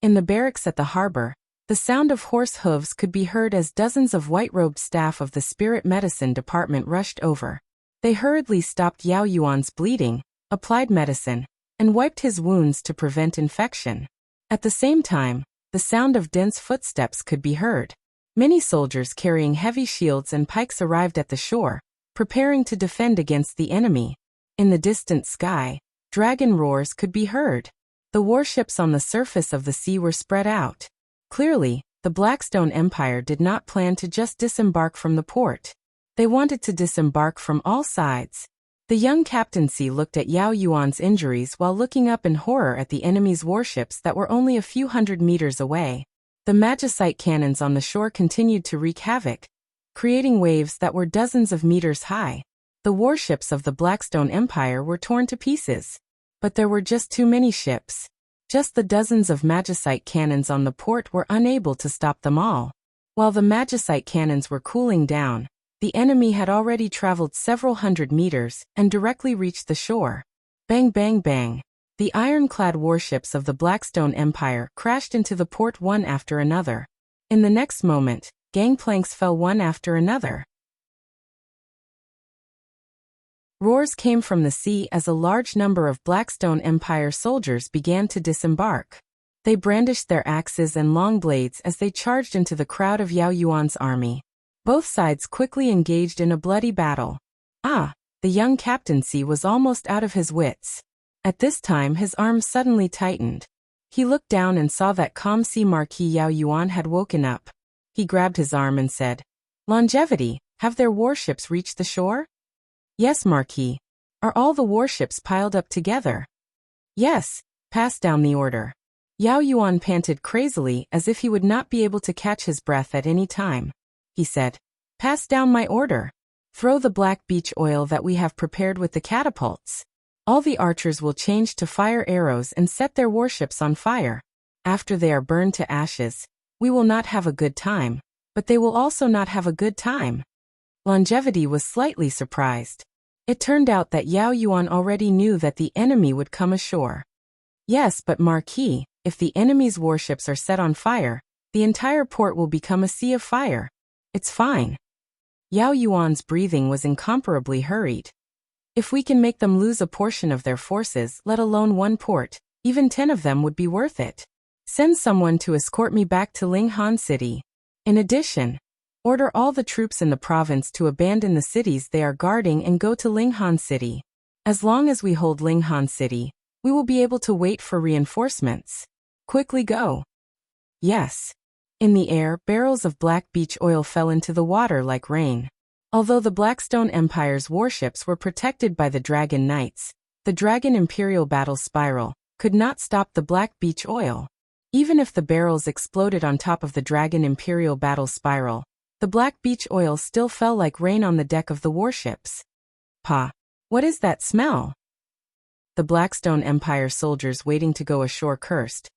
In the barracks at the harbor, the sound of horse hooves could be heard as dozens of white-robed staff of the spirit medicine department rushed over. They hurriedly stopped Yao Yuan's bleeding, applied medicine, and wiped his wounds to prevent infection. At the same time, the sound of dense footsteps could be heard. Many soldiers carrying heavy shields and pikes arrived at the shore, preparing to defend against the enemy. In the distant sky, dragon roars could be heard. The warships on the surface of the sea were spread out. Clearly, the Blackstone Empire did not plan to just disembark from the port. They wanted to disembark from all sides. The young captaincy looked at Yao Yuan's injuries while looking up in horror at the enemy's warships that were only a few hundred meters away. The magicite cannons on the shore continued to wreak havoc, creating waves that were dozens of meters high. The warships of the Blackstone Empire were torn to pieces. But there were just too many ships. Just the dozens of magicite cannons on the port were unable to stop them all. While the magicite cannons were cooling down, the enemy had already traveled several hundred meters and directly reached the shore. Bang, bang, bang. The ironclad warships of the Blackstone Empire crashed into the port one after another. In the next moment, gangplanks fell one after another. Roars came from the sea as a large number of Blackstone Empire soldiers began to disembark. They brandished their axes and long blades as they charged into the crowd of Yao Yuan's army. Both sides quickly engaged in a bloody battle. The young captaincy was almost out of his wits. At this time his arms suddenly tightened. He looked down and saw that calm sea Marquis Yao Yuan had woken up. He grabbed his arm and said, "Longevity, have their warships reached the shore?" "Yes, Marquis." "Are all the warships piled up together?" "Yes." "Pass down the order." Yao Yuan panted crazily as if he would not be able to catch his breath at any time. He said, "Pass down my order. Throw the black beach oil that we have prepared with the catapults. All the archers will change to fire arrows and set their warships on fire. After they are burned to ashes, we will not have a good time, but they will also not have a good time." Longevity was slightly surprised. It turned out that Yao Yuan already knew that the enemy would come ashore. "Yes, but Marquis, if the enemy's warships are set on fire, the entire port will become a sea of fire. It's fine." Yao Yuan's breathing was incomparably hurried. "If we can make them lose a portion of their forces, let alone one port, even 10 of them would be worth it. Send someone to escort me back to Linghan City. In addition, order all the troops in the province to abandon the cities they are guarding and go to Linghan City. As long as we hold Linghan City, we will be able to wait for reinforcements. Quickly go." "Yes." In the air, barrels of black beach oil fell into the water like rain. Although the Blackstone Empire's warships were protected by the Dragon Knights, the Dragon Imperial Battle Spiral could not stop the black beach oil. Even if the barrels exploded on top of the Dragon Imperial Battle Spiral, the black beach oil still fell like rain on the deck of the warships. "Pa, what is that smell?" The Blackstone Empire soldiers waiting to go ashore cursed.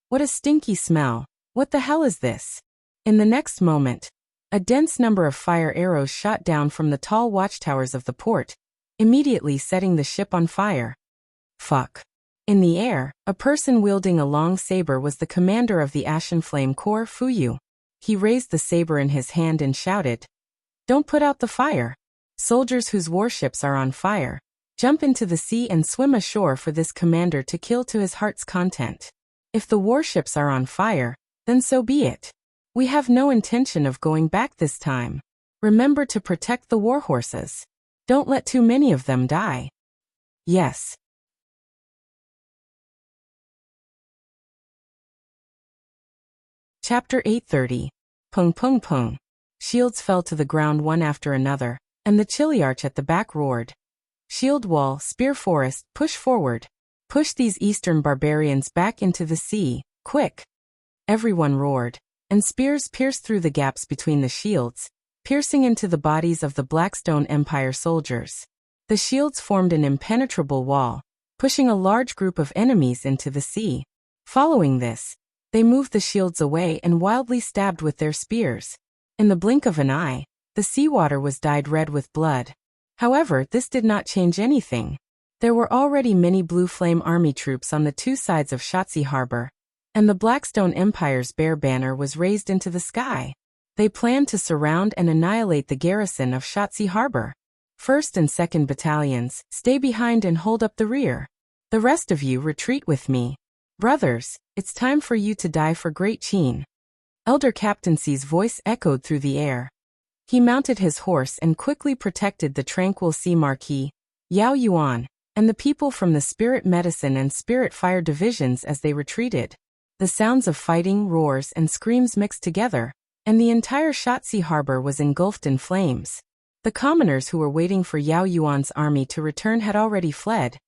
"What a stinky smell! What the hell is this?" In the next moment, a dense number of fire arrows shot down from the tall watchtowers of the port, immediately setting the ship on fire. Fuck. In the air, a person wielding a long saber was the commander of the Ashen Flame Corps, Fuyu. He raised the saber in his hand and shouted, "Don't put out the fire. Soldiers whose warships are on fire, jump into the sea and swim ashore for this commander to kill to his heart's content. If the warships are on fire, then so be it. We have no intention of going back this time." Remember to protect the warhorses. Don't let too many of them die. Yes. Chapter 830. Pung pung pung. Shields fell to the ground one after another, and the chiliarch at the back roared. Shield wall, spear forest, push forward. Push these eastern barbarians back into the sea, quick. Everyone roared, and spears pierced through the gaps between the shields, piercing into the bodies of the Blackstone Empire soldiers. The shields formed an impenetrable wall, pushing a large group of enemies into the sea. Following this, they moved the shields away and wildly stabbed with their spears. In the blink of an eye, the seawater was dyed red with blood. However, this did not change anything. There were already many Blue Flame Army troops on the two sides of Shotzi Harbor, and the Blackstone Empire's bear banner was raised into the sky. They planned to surround and annihilate the garrison of Shotzi Harbor. 1st and 2nd Battalions, stay behind and hold up the rear. The rest of you retreat with me. Brothers, it's time for you to die for Great Qin. Elder Captaincy's voice echoed through the air. He mounted his horse and quickly protected the tranquil sea marquis, Yao Yuan, and the people from the Spirit Medicine and Spirit Fire divisions as they retreated. The sounds of fighting, roars, and screams mixed together, and the entire Shotzi Harbor was engulfed in flames. The commoners who were waiting for Yao Yuan's army to return had already fled,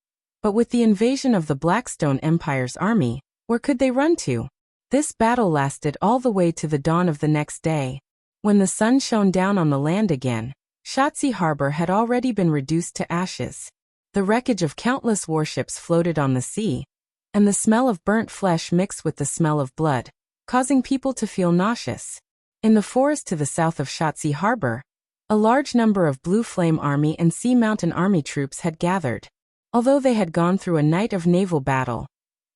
but with the invasion of the Blackstone Empire's army, where could they run to? This battle lasted all the way to the dawn of the next day. When the sun shone down on the land again, Shotzi Harbor had already been reduced to ashes. The wreckage of countless warships floated on the sea, and the smell of burnt flesh mixed with the smell of blood, causing people to feel nauseous. In the forest to the south of Shotzi Harbor, a large number of Blue Flame Army and Sea Mountain Army troops had gathered. Although they had gone through a night of naval battle,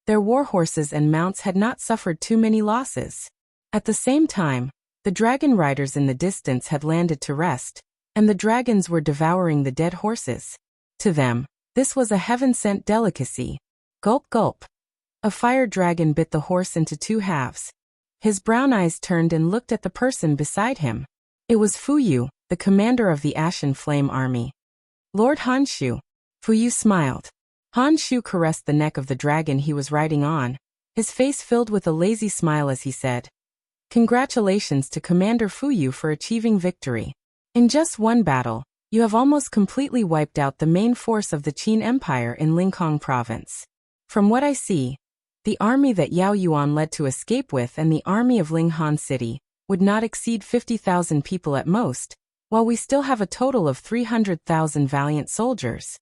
their warhorses and mounts had not suffered too many losses. At the same time, the dragon riders in the distance had landed to rest, and the dragons were devouring the dead horses. To them, this was a heaven-sent delicacy. Gulp gulp. A fire dragon bit the horse into two halves. His brown eyes turned and looked at the person beside him. It was Fuyu, the commander of the Ashen Flame Army. Lord Hanshu. Fuyu smiled. Hanshu caressed the neck of the dragon he was riding on, his face filled with a lazy smile as he said, "Congratulations to Commander Fuyu for achieving victory. In just one battle, you have almost completely wiped out the main force of the Qin Empire in Linhong Province. From what I see, the army that Yao Yuan led to escape with and the army of Linghan City would not exceed 50,000 people at most, while we still have a total of 300,000 valiant soldiers."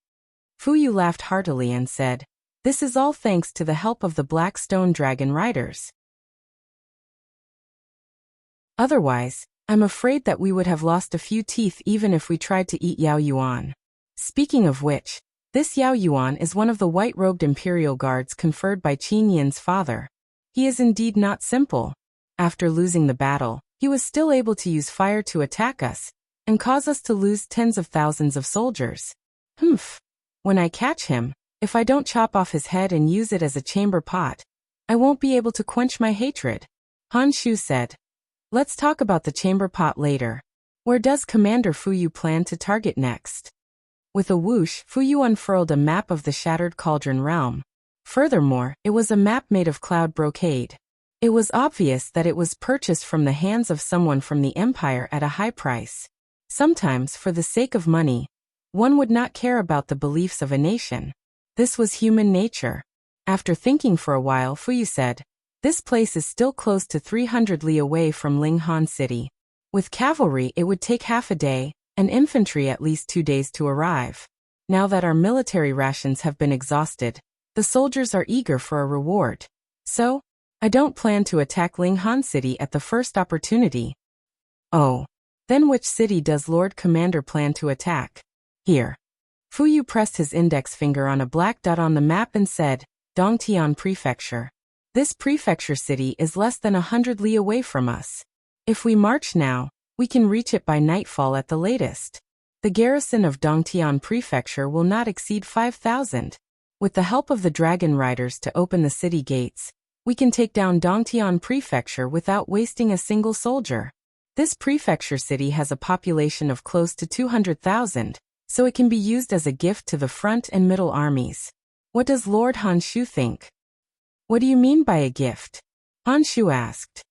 Fuyu laughed heartily and said, "This is all thanks to the help of the Black Stone Dragon Riders. Otherwise, I'm afraid that we would have lost a few teeth even if we tried to eat Yao Yuan. Speaking of which, this Yao Yuan is one of the white-robed imperial guards conferred by Qin Yin's father. He is indeed not simple. After losing the battle, he was still able to use fire to attack us, and cause us to lose tens of thousands of soldiers. Humph. When I catch him, if I don't chop off his head and use it as a chamber pot, I won't be able to quench my hatred." Hanshu said. "Let's talk about the chamber pot later. Where does Commander Fuyu plan to target next?" With a whoosh, Fuyu unfurled a map of the Shattered Cauldron realm. Furthermore, it was a map made of cloud brocade. It was obvious that it was purchased from the hands of someone from the Empire at a high price. Sometimes, for the sake of money, one would not care about the beliefs of a nation. This was human nature. After thinking for a while, Fuyu said, "This place is still close to 300 li away from Linghan City. With cavalry it would take half a day, and infantry at least 2 days to arrive. Now that our military rations have been exhausted, the soldiers are eager for a reward. So, I don't plan to attack Linghan City at the first opportunity." "Oh. Then which city does Lord Commander plan to attack?" "Here." Fuyu pressed his index finger on a black dot on the map and said, "Dongtian Prefecture. This prefecture city is less than 100 li away from us. If we march now, we can reach it by nightfall at the latest. The garrison of Dongtian Prefecture will not exceed 5,000. With the help of the dragon riders to open the city gates, we can take down Dongtian Prefecture without wasting a single soldier." This prefecture city has a population of close to 200,000, so it can be used as a gift to the front and middle armies. What does Lord Han Shu think? What do you mean by a gift? Han Shu asked.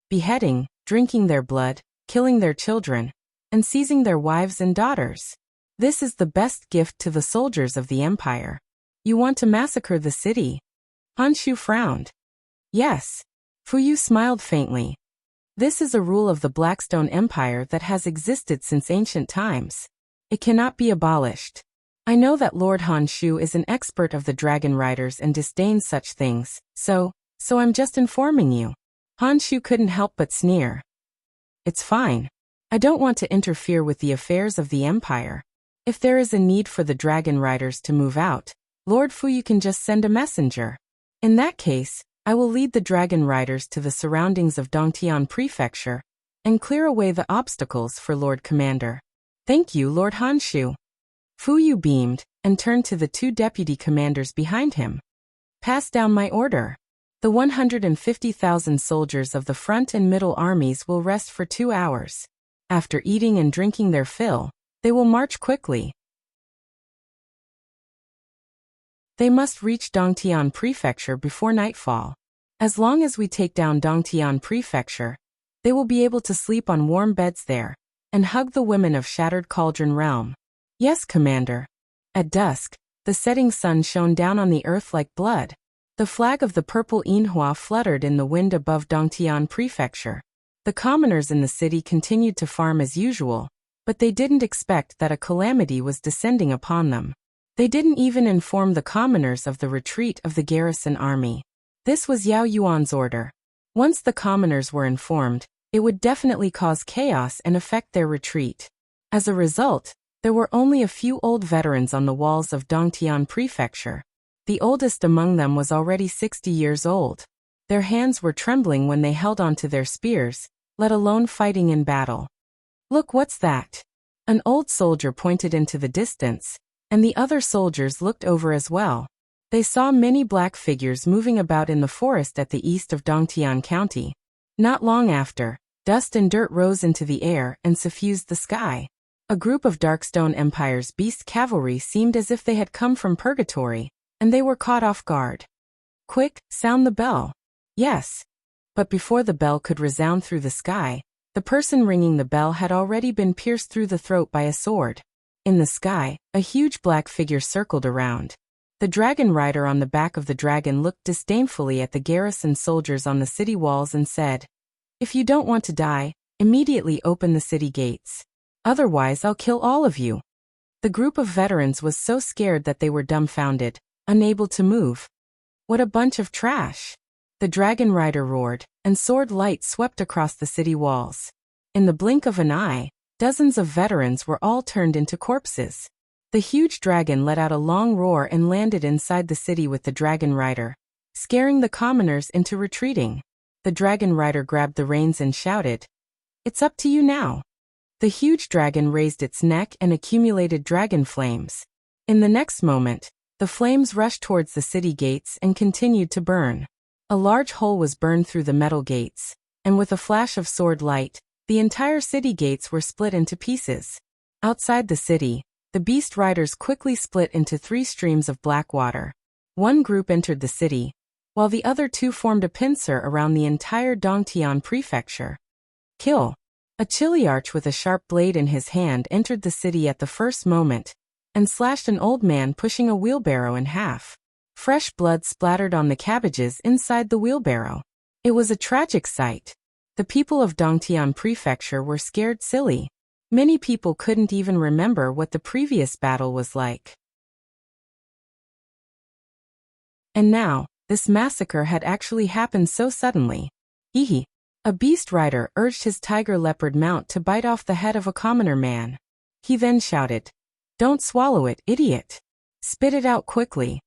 Beheading, drinking their blood, killing their children, and seizing their wives and daughters. This is the best gift to the soldiers of the empire. You want to massacre the city? Han Shu frowned. Yes. Fu Yu smiled faintly. This is a rule of the Blackstone Empire that has existed since ancient times. It cannot be abolished. I know that Lord Han Shu is an expert of the dragon riders and disdains such things, so I'm just informing you. Han Shu couldn't help but sneer. It's fine. I don't want to interfere with the affairs of the empire. If there is a need for the dragon riders to move out, Lord Fu Yu can just send a messenger. In that case, I will lead the dragon riders to the surroundings of Dongtian Prefecture and clear away the obstacles for Lord Commander. Thank you, Lord Han Shu. Fu Yu beamed and turned to the two deputy commanders behind him. Pass down my order. The 150,000 soldiers of the front and middle armies will rest for 2 hours. After eating and drinking their fill, they will march quickly. They must reach Dongtian Prefecture before nightfall. As long as we take down Dongtian Prefecture, they will be able to sleep on warm beds there and hug the women of Shattered Cauldron Realm. Yes, Commander. At dusk, the setting sun shone down on the earth like blood. The flag of the purple Yinhua fluttered in the wind above Dongtian Prefecture. The commoners in the city continued to farm as usual, but they didn't expect that a calamity was descending upon them. They didn't even inform the commoners of the retreat of the garrison army. This was Yao Yuan's order. Once the commoners were informed, it would definitely cause chaos and affect their retreat. As a result, there were only a few old veterans on the walls of Dongtian Prefecture. The oldest among them was already 60 years old. Their hands were trembling when they held onto their spears, let alone fighting in battle. Look, what's that? An old soldier pointed into the distance, and the other soldiers looked over as well. They saw many black figures moving about in the forest at the east of Dongtian County. Not long after, dust and dirt rose into the air and suffused the sky. A group of Darkstone Empire's beast cavalry seemed as if they had come from purgatory, and they were caught off guard. Quick, sound the bell. Yes. But before the bell could resound through the sky, the person ringing the bell had already been pierced through the throat by a sword. In the sky, a huge black figure circled around. The dragon rider on the back of the dragon looked disdainfully at the garrison soldiers on the city walls and said, "If you don't want to die, immediately open the city gates. Otherwise I'll kill all of you." The group of veterans was so scared that they were dumbfounded, unable to move. What a bunch of trash! The dragon rider roared, and sword light swept across the city walls. In the blink of an eye, dozens of veterans were all turned into corpses. The huge dragon let out a long roar and landed inside the city with the dragon rider, scaring the commoners into retreating. The dragon rider grabbed the reins and shouted, "It's up to you now." The huge dragon raised its neck and accumulated dragon flames. In the next moment, the flames rushed towards the city gates and continued to burn. A large hole was burned through the metal gates, and with a flash of sword light, the entire city gates were split into pieces. Outside the city, the beast riders quickly split into 3 streams of black water. One group entered the city, while the other 2 formed a pincer around the entire Dongtian Prefecture. Kill! A chiliarch with a sharp blade in his hand entered the city at the first moment, and slashed an old man pushing a wheelbarrow in half. Fresh blood splattered on the cabbages inside the wheelbarrow. It was a tragic sight. The people of Dongtian Prefecture were scared silly. Many people couldn't even remember what the previous battle was like. And now, this massacre had actually happened so suddenly. Hee. A beast rider urged his tiger leopard mount to bite off the head of a commoner man. He then shouted, "Don't swallow it, idiot. Spit it out quickly."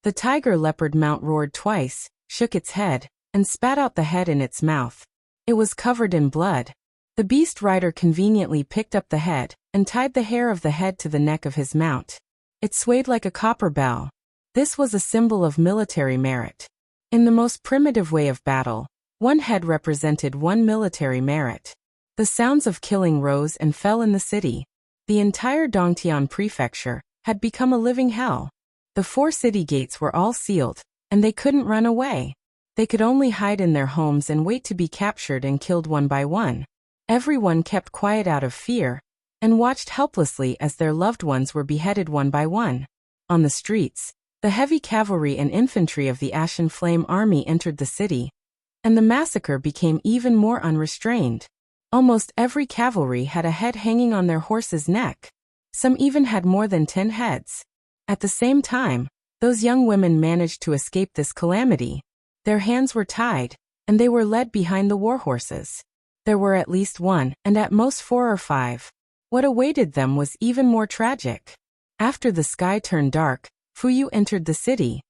The tiger leopard mount roared twice, shook its head, and spat out the head in its mouth. It was covered in blood. The beast rider conveniently picked up the head and tied the hair of the head to the neck of his mount. It swayed like a copper bell. This was a symbol of military merit. In the most primitive way of battle, one head represented one military merit. The sounds of killing rose and fell in the city. The entire Dongtian prefecture had become a living hell. The 4 city gates were all sealed, and they couldn't run away. They could only hide in their homes and wait to be captured and killed one by one. Everyone kept quiet out of fear, and watched helplessly as their loved ones were beheaded one by one. On the streets, the heavy cavalry and infantry of the Ashen Flame Army entered the city, and the massacre became even more unrestrained. Almost every cavalry had a head hanging on their horse's neck. Some even had more than 10 heads. At the same time, those young women managed to escape this calamity. Their hands were tied, and they were led behind the war horses. There were at least 1, and at most 4 or 5. What awaited them was even more tragic. After the sky turned dark, Fuyu entered the city.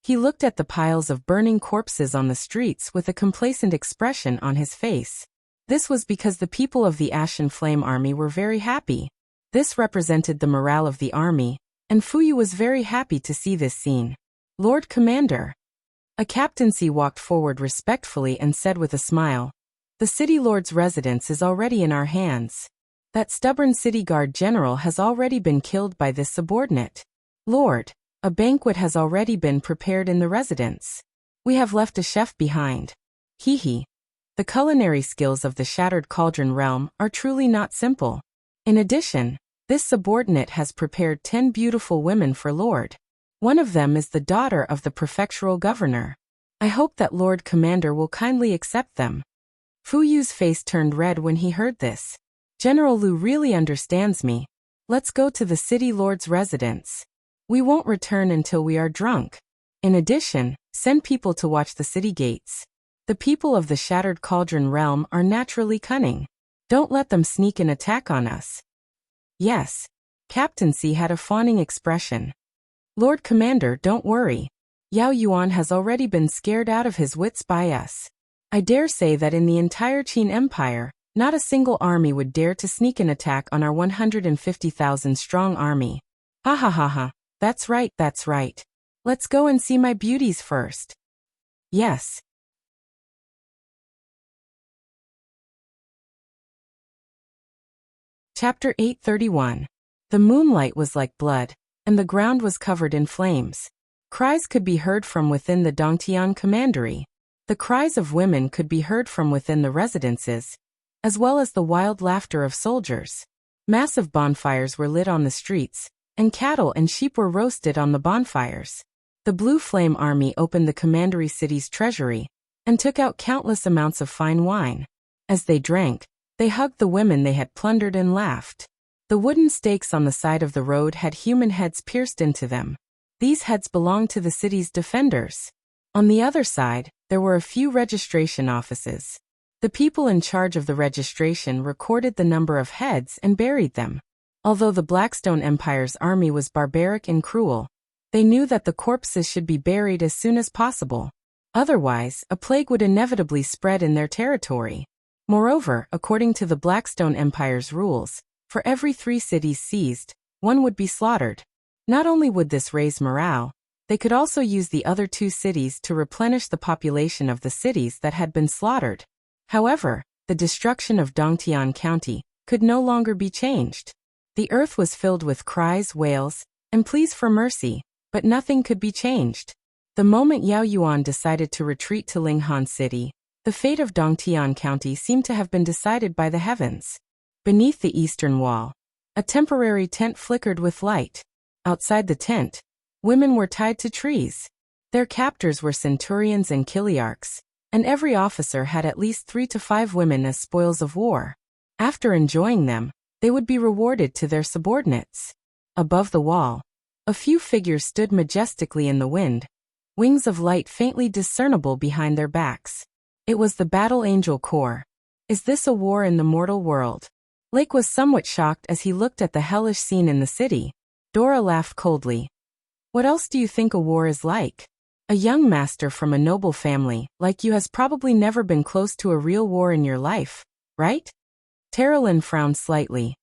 He looked at the piles of burning corpses on the streets with a complacent expression on his face. This was because the people of the Ashen Flame Army were very happy. This represented the morale of the army, and Fuyu was very happy to see this scene. "Lord Commander." A captaincy walked forward respectfully and said with a smile, "The city lord's residence is already in our hands. That stubborn city guard general has already been killed by this subordinate. Lord, a banquet has already been prepared in the residence. We have left a chef behind. Hee. The culinary skills of the Shattered Cauldron realm are truly not simple. In addition, this subordinate has prepared 10 beautiful women for Lord. One of them is the daughter of the prefectural governor. I hope that Lord Commander will kindly accept them." Fuyu's face turned red when he heard this. "General Lu really understands me. Let's go to the city lord's residence. We won't return until we are drunk. In addition, send people to watch the city gates. The people of the Shattered Cauldron realm are naturally cunning. Don't let them sneak an attack on us." "Yes." Captaincy had a fawning expression. "Lord Commander, don't worry. Yao Yuan has already been scared out of his wits by us. I dare say that in the entire Qin Empire, not a single army would dare to sneak an attack on our 150,000 strong army. Ha ha ha ha, that's right, that's right. Let's go and see my beauties first." "Yes." Chapter 831. The moonlight was like blood, and the ground was covered in flames. Cries could be heard from within the Dongtian commandery. The cries of women could be heard from within the residences, as well as the wild laughter of soldiers. Massive bonfires were lit on the streets, and cattle and sheep were roasted on the bonfires. The Blue Flame Army opened the commandery city's treasury, and took out countless amounts of fine wine. As they drank, they hugged the women they had plundered and laughed. The wooden stakes on the side of the road had human heads pierced into them. These heads belonged to the city's defenders. On the other side, there were a few registration offices. The people in charge of the registration recorded the number of heads and buried them. Although the Blackstone Empire's army was barbaric and cruel, they knew that the corpses should be buried as soon as possible. Otherwise, a plague would inevitably spread in their territory. Moreover, according to the Blackstone Empire's rules, for every 3 cities seized, 1 would be slaughtered. Not only would this raise morale, they could also use the other 2 cities to replenish the population of the cities that had been slaughtered. However, the destruction of Dongtian County could no longer be changed. The earth was filled with cries, wails, and pleas for mercy, but nothing could be changed. The moment Yao Yuan decided to retreat to Linghan City, the fate of Dongtian County seemed to have been decided by the heavens. Beneath the eastern wall, a temporary tent flickered with light. Outside the tent, women were tied to trees. Their captors were centurions and chiliarchs, and every officer had at least 3 to 5 women as spoils of war. After enjoying them, they would be rewarded to their subordinates. Above the wall, a few figures stood majestically in the wind, wings of light faintly discernible behind their backs. It was the Battle Angel Corps. Is this a war in the mortal world? Lake was somewhat shocked as he looked at the hellish scene in the city. Dora laughed coldly. What else do you think a war is like? A young master from a noble family like you has probably never been close to a real war in your life, right? Terralyn frowned slightly.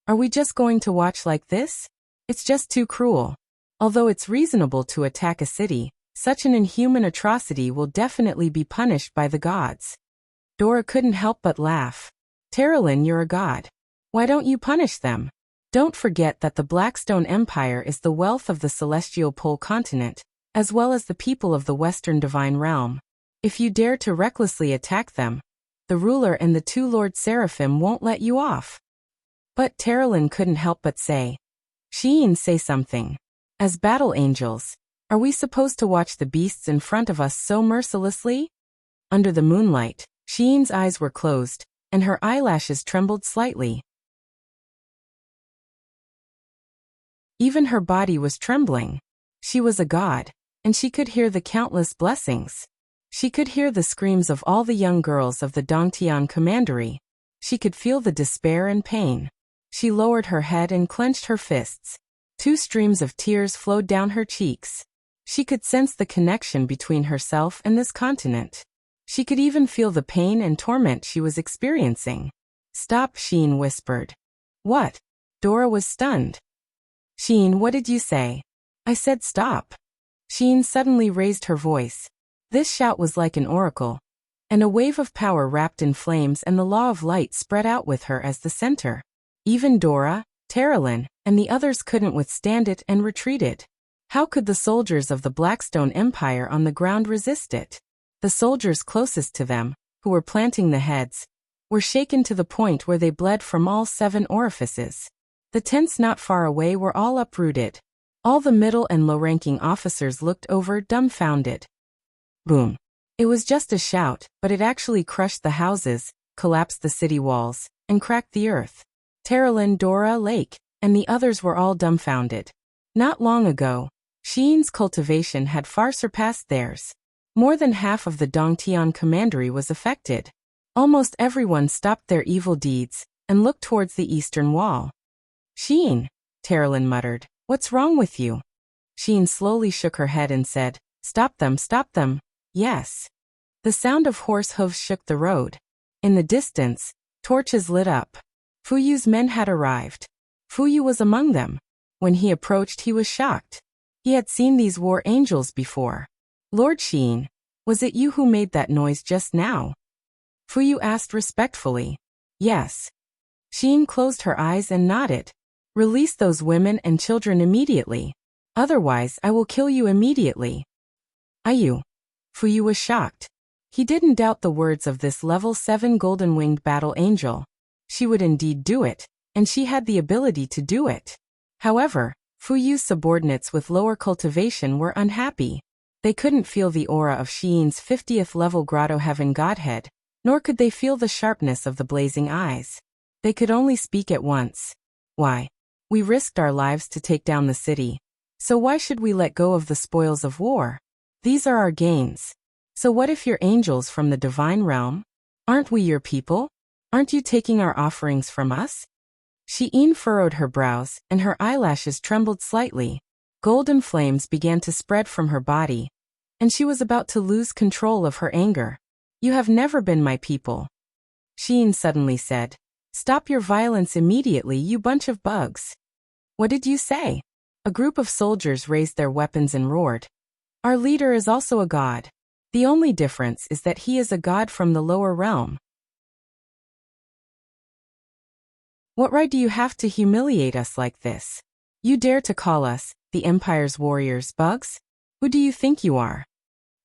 Are we just going to watch like this? It's just too cruel. Although it's reasonable to attack a city, such an inhuman atrocity will definitely be punished by the gods. Dora couldn't help but laugh. Terralyn, you're a god. Why don't you punish them? Don't forget that the Blackstone Empire is the wealth of the celestial pole continent, as well as the people of the Western Divine Realm. If you dare to recklessly attack them, the ruler and the two Lord Seraphim won't let you off. But Terralyn couldn't help but say, Sheen, say something. As battle angels, are we supposed to watch the beasts in front of us so mercilessly? Under the moonlight, Sheen's eyes were closed, and her eyelashes trembled slightly. Even her body was trembling. She was a god, and she could hear the countless blessings. She could hear the screams of all the young girls of the Dongtian Commandery. She could feel the despair and pain. She lowered her head and clenched her fists. 2 streams of tears flowed down her cheeks. She could sense the connection between herself and this continent. She could even feel the pain and torment she was experiencing. Stop, Sheen whispered. What? Dora was stunned. Sheen, what did you say? I said stop. Sheen suddenly raised her voice. This shout was like an oracle, and a wave of power wrapped in flames and the law of light spread out with her as the center. Even Dora, Terralyn, and the others couldn't withstand it and retreated. How could the soldiers of the Blackstone Empire on the ground resist it? The soldiers closest to them, who were planting the heads, were shaken to the point where they bled from all 7 orifices. The tents not far away were all uprooted. All the middle and low-ranking officers looked over, dumbfounded. Boom. It was just a shout, but it actually crushed the houses, collapsed the city walls, and cracked the earth. Terralyn, Dora, Lake, and the others were all dumbfounded. Not long ago, Sheen's cultivation had far surpassed theirs. More than half of the Dongtian Commandery was affected. Almost everyone stopped their evil deeds and looked towards the eastern wall. Sheen, Terralyn muttered, what's wrong with you? Sheen slowly shook her head and said, stop them, stop them. Yes. The sound of horse hooves shook the road. In the distance, torches lit up. Fuyu's men had arrived. Fuyu was among them. When he approached, he was shocked. He had seen these war angels before. Lord Sheen, was it you who made that noise just now? Fuyu asked respectfully. Yes. Sheen closed her eyes and nodded. Release those women and children immediately. Otherwise, I will kill you immediately. Ayu. Fuyu was shocked. He didn't doubt the words of this level 7 golden-winged battle angel. She would indeed do it, and she had the ability to do it. However, Fuyu's subordinates with lower cultivation were unhappy. They couldn't feel the aura of Sheen's 50th level Grotto Heaven Godhead, nor could they feel the sharpness of the blazing eyes. They could only speak at once. Why? We risked our lives to take down the city. So why should we let go of the spoils of war? These are our gains. So what if you're angels from the divine realm? Aren't we your people? Aren't you taking our offerings from us? Sheen furrowed her brows, and her eyelashes trembled slightly. Golden flames began to spread from her body, and she was about to lose control of her anger. You have never been my people. Sheen suddenly said, stop your violence immediately, you bunch of bugs. What did you say? A group of soldiers raised their weapons and roared. Our leader is also a god. The only difference is that he is a god from the lower realm. What right do you have to humiliate us like this? You dare to call us, the Empire's warriors, bugs? Who do you think you are?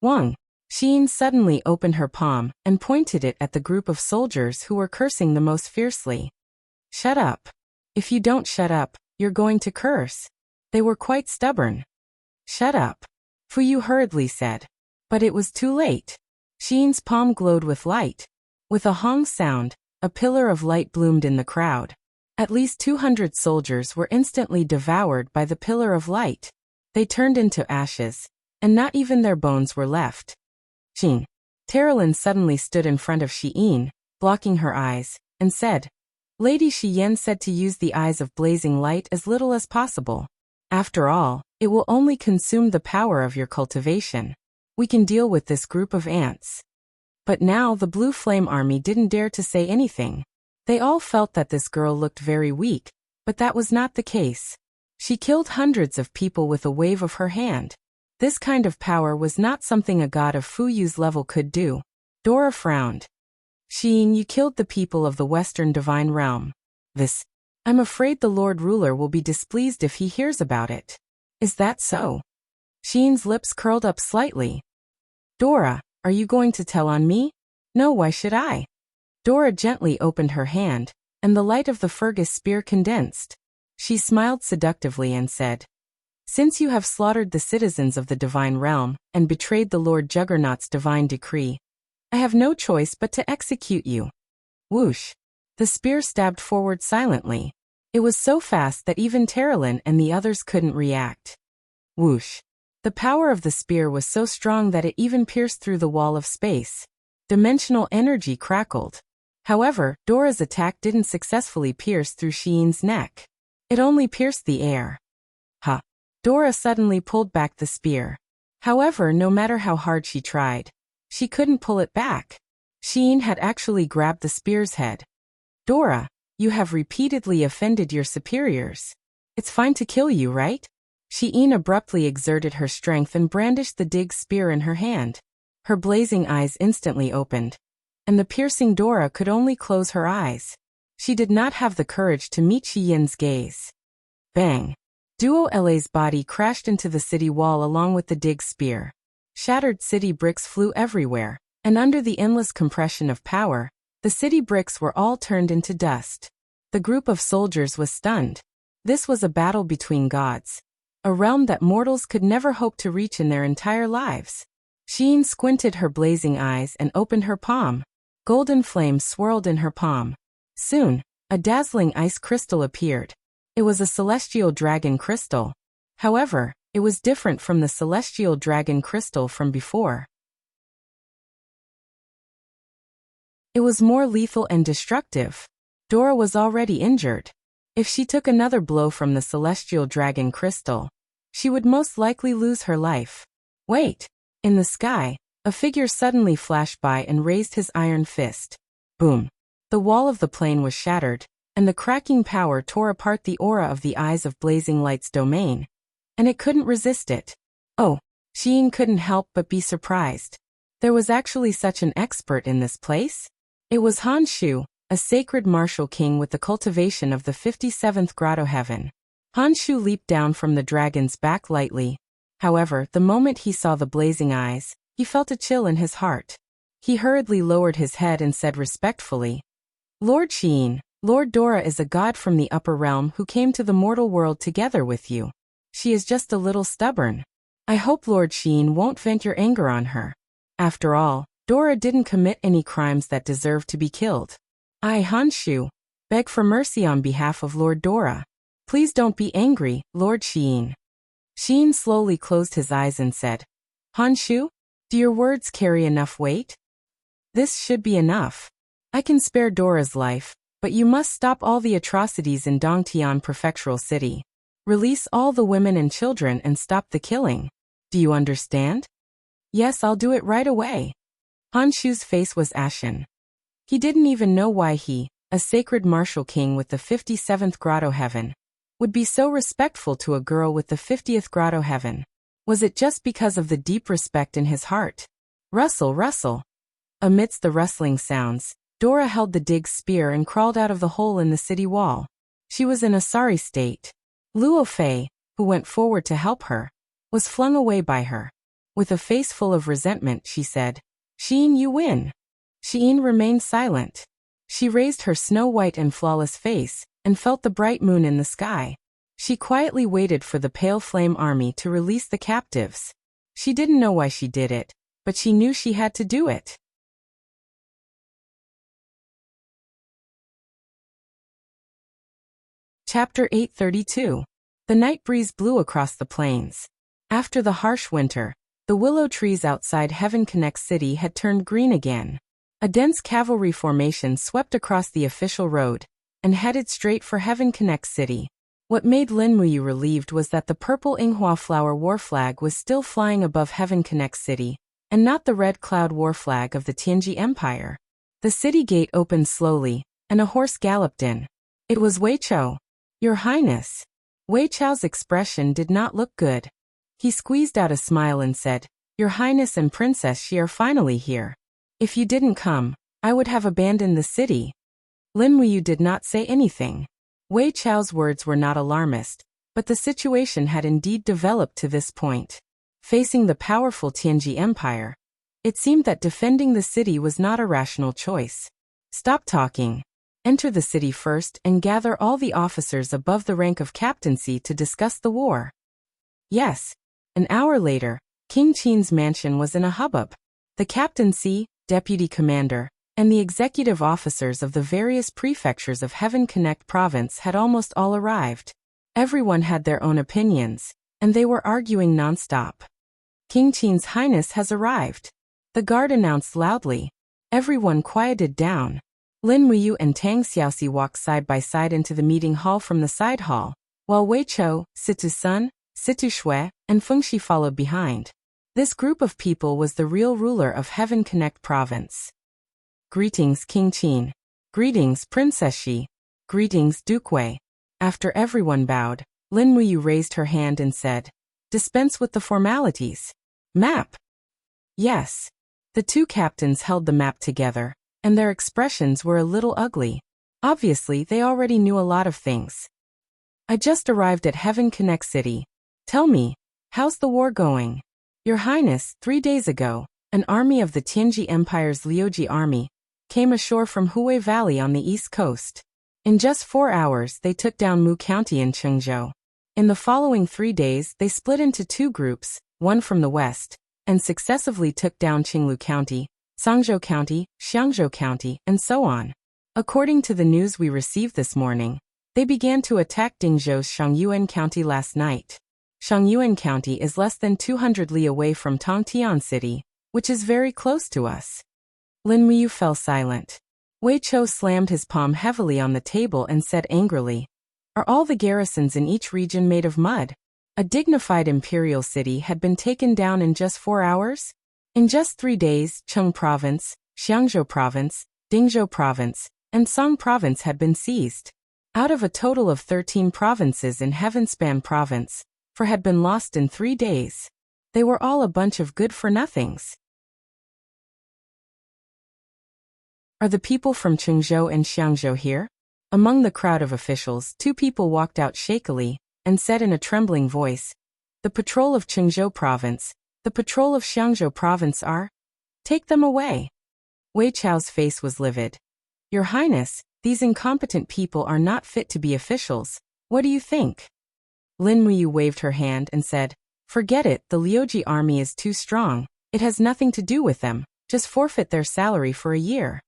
Wang. Sheen suddenly opened her palm and pointed it at the group of soldiers who were cursing the most fiercely. Shut up. If you don't shut up, you're going to curse. They were quite stubborn. Shut up. Fuyu hurriedly said. But it was too late. Sheen's palm glowed with light. With a hong sound, a pillar of light bloomed in the crowd. At least 200 soldiers were instantly devoured by the pillar of light. They turned into ashes, and not even their bones were left. Sheen. Terralyn suddenly stood in front of Sheen, blocking her eyes, and said, Lady Shiyen said to use the eyes of blazing light as little as possible. After all, it will only consume the power of your cultivation. We can deal with this group of ants. But now the Blue Flame Army didn't dare to say anything. They all felt that this girl looked very weak, but that was not the case. She killed hundreds of people with a wave of her hand. This kind of power was not something a god of Fuyu's level could do. Dora frowned. Xiyin, you killed the people of the Western Divine Realm. I'm afraid the Lord Ruler will be displeased if he hears about it. Is that so? Xiyin's lips curled up slightly. Dora, are you going to tell on me? No, why should I? Dora gently opened her hand, and the light of the Fergus spear condensed. She smiled seductively and said, Since you have slaughtered the citizens of the Divine Realm and betrayed the Lord Juggernaut's divine decree, I have no choice but to execute you. Whoosh! The spear stabbed forward silently. It was so fast that even Terilyn and the others couldn't react. Whoosh! The power of the spear was so strong that it even pierced through the wall of space. Dimensional energy crackled. However, Dora's attack didn't successfully pierce through Sheen's neck. It only pierced the air. Ha! Dora suddenly pulled back the spear. However, no matter how hard she tried, she couldn't pull it back. Sheen had actually grabbed the spear's head. Dora, you have repeatedly offended your superiors. It's fine to kill you, right? Sheen abruptly exerted her strength and brandished the dig spear in her hand. Her blazing eyes instantly opened, and the piercing Dora could only close her eyes. She did not have the courage to meet Shiyin's gaze. Bang! Duo LA's body crashed into the city wall along with the dig spear. Shattered city bricks flew everywhere, and under the endless compression of power, the city bricks were all turned into dust. The group of soldiers was stunned. This was a battle between gods, a realm that mortals could never hope to reach in their entire lives. Sheen squinted her blazing eyes and opened her palm. Golden flames swirled in her palm. Soon, a dazzling ice crystal appeared. It was a celestial dragon crystal. However, it was different from the celestial dragon crystal from before. It was more lethal and destructive. Dora was already injured. If she took another blow from the celestial dragon crystal, she would most likely lose her life. Wait! In the sky, a figure suddenly flashed by and raised his iron fist. Boom! The wall of the plane was shattered, and the cracking power tore apart the aura of the Eyes of Blazing Light's domain. And it couldn't resist it. Oh! Sheen couldn't help but be surprised. There was actually such an expert in this place? It was Han Shu, a sacred martial king with the cultivation of the 57th grotto heaven. Han Shu leaped down from the dragon's back lightly. However, the moment he saw the blazing eyes, he felt a chill in his heart. He hurriedly lowered his head and said respectfully, Lord Sheen, Lord Dora is a god from the upper realm who came to the mortal world together with you. She is just a little stubborn. I hope Lord Sheen won't vent your anger on her. After all, Dora didn't commit any crimes that deserve to be killed. I, Han Shu, beg for mercy on behalf of Lord Dora. Please don't be angry, Lord Sheen. Sheen slowly closed his eyes and said, Han Shu, do your words carry enough weight? This should be enough. I can spare Dora's life, but you must stop all the atrocities in Dongtian Prefectural City. Release all the women and children and stop the killing. Do you understand? Yes, I'll do it right away. Han Shu's face was ashen. He didn't even know why he, a sacred martial king with the 57th grotto heaven, would be so respectful to a girl with the 50th grotto heaven. Was it just because of the deep respect in his heart? Rustle, rustle. Amidst the rustling sounds, Dora held the dig spear and crawled out of the hole in the city wall. She was in a sorry state. Luo Fei, who went forward to help her, was flung away by her. With a face full of resentment, she said, Sheen, you win. Sheen remained silent. She raised her snow-white and flawless face, and felt the bright moon in the sky. She quietly waited for the Pale Flame Army to release the captives. She didn't know why she did it, but she knew she had to do it. Chapter 832. The night breeze blew across the plains. After the harsh winter, the willow trees outside Heaven Connect City had turned green again. A dense cavalry formation swept across the official road and headed straight for Heaven Connect City. What made Lin Muyu relieved was that the purple Inghua flower war flag was still flying above Heaven Connect City, and not the red cloud war flag of the Tianji Empire. The city gate opened slowly, and a horse galloped in. It was Wei Chou. Your Highness. Wei Chou's expression did not look good. He squeezed out a smile and said, Your Highness and Princess Xi are finally here. If you didn't come, I would have abandoned the city. Lin Muyu did not say anything. Wei Chao's words were not alarmist, but the situation had indeed developed to this point. Facing the powerful Tianji Empire, it seemed that defending the city was not a rational choice. Stop talking. Enter the city first and gather all the officers above the rank of captaincy to discuss the war. Yes. An hour later, King Qin's mansion was in a hubbub. The captaincy, deputy commander, and the executive officers of the various prefectures of Heaven Connect province had almost all arrived. Everyone had their own opinions, and they were arguing non-stop. King Qin's Highness has arrived. The guard announced loudly. Everyone quieted down. Lin Muyu and Tang Xiaoxi walked side by side into the meeting hall from the side hall, while Wei Chou, Situ Sun, Situ Shui, and Fengxi followed behind. This group of people was the real ruler of Heaven Connect province. Greetings, King Qin. Greetings, Princess Xi. Greetings, Duke Wei. After everyone bowed, Lin Muyu raised her hand and said, "Dispense with the formalities. Map." Yes. The two captains held the map together, and their expressions were a little ugly. Obviously, they already knew a lot of things. I just arrived at Heaven Connect City. Tell me, how's the war going? Your Highness, 3 days ago, an army of the Tianji Empire's Liuji army came ashore from Huai Valley on the east coast. In just 4 hours, they took down Mu County in Chengzhou. In the following 3 days, they split into 2 groups, one from the west, and successively took down Qinglu County, Sangzhou County, Xiangzhou County, and so on. According to the news we received this morning, they began to attack Dingzhou's Shangyuan County last night. Shangyuan County is less than 200 li away from Tongtian City, which is very close to us. Lin Muyu fell silent. Wei Chou slammed his palm heavily on the table and said angrily, "Are all the garrisons in each region made of mud? A dignified imperial city had been taken down in just 4 hours? In just 3 days, Cheng Province, Xiangzhou Province, Dingzhou Province, and Song Province had been seized. Out of a total of 13 provinces in Heavenspan Province, 4 had been lost in 3 days. They were all a bunch of good-for-nothings." Are the people from Chengzhou and Xiangzhou here? Among the crowd of officials, 2 people walked out shakily and said in a trembling voice, "The patrol of Chengzhou Province, the patrol of Xiangzhou Province are? Take them away." Wei Chao's face was livid. "Your Highness, these incompetent people are not fit to be officials. What do you think?" Lin Muyu waved her hand and said, "Forget it, the Liuji army is too strong. It has nothing to do with them. Just forfeit their salary for a year."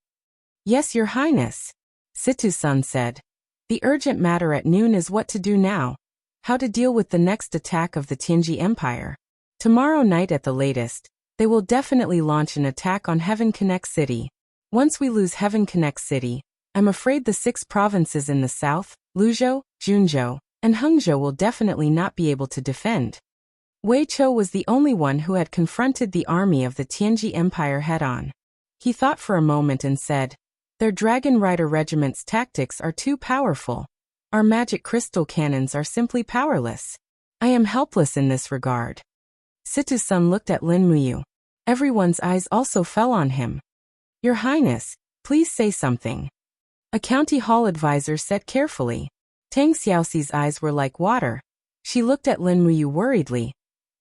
"Yes, Your Highness," Situ Sun said. "The urgent matter at noon is what to do now. How to deal with the next attack of the Tianji Empire. Tomorrow night at the latest, they will definitely launch an attack on Heaven Connect City. Once we lose Heaven Connect City, I'm afraid the 6 provinces in the south, Luzhou, Junzhou, and Hangzhou will definitely not be able to defend." Wei Chou was the only one who had confronted the army of the Tianji Empire head-on. He thought for a moment and said, "Their Dragon Rider Regiment's tactics are too powerful. Our magic crystal cannons are simply powerless. I am helpless in this regard." Situ Sun looked at Lin Muyu. Everyone's eyes also fell on him. "Your Highness, please say something," a county hall advisor said carefully. Tang Xiaoxi's eyes were like water. She looked at Lin Muyu worriedly.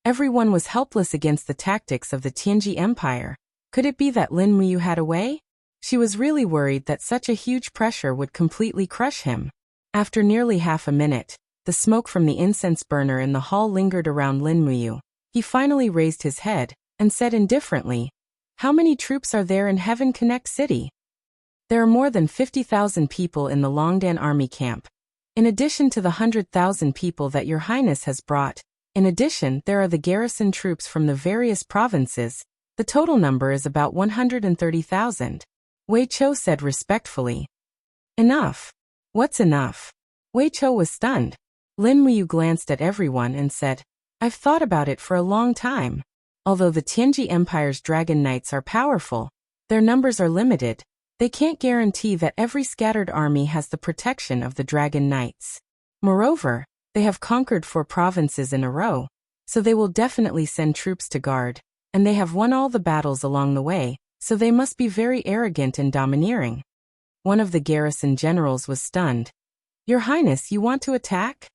Everyone was helpless against the tactics of the Tianji Empire. Could it be that Lin Muyu had a way? She was really worried that such a huge pressure would completely crush him. After nearly half a minute, the smoke from the incense burner in the hall lingered around Lin Muyu. He finally raised his head and said indifferently, "How many troops are there in Heaven Connect City?" "There are more than 50,000 people in the Longdan army camp. In addition to the 100,000 people that Your Highness has brought, in addition there are the garrison troops from the various provinces. The total number is about 130,000. Wei Chou said respectfully. "Enough." "What's enough?" Wei Chou was stunned. Lin Muyu glanced at everyone and said, "I've thought about it for a long time. Although the Tianji Empire's Dragon Knights are powerful, their numbers are limited. They can't guarantee that every scattered army has the protection of the Dragon Knights. Moreover, they have conquered 4 provinces in a row, so they will definitely send troops to guard, and they have won all the battles along the way, so they must be very arrogant and domineering. One of the garrison generals was stunned. Your Highness, you want to attack?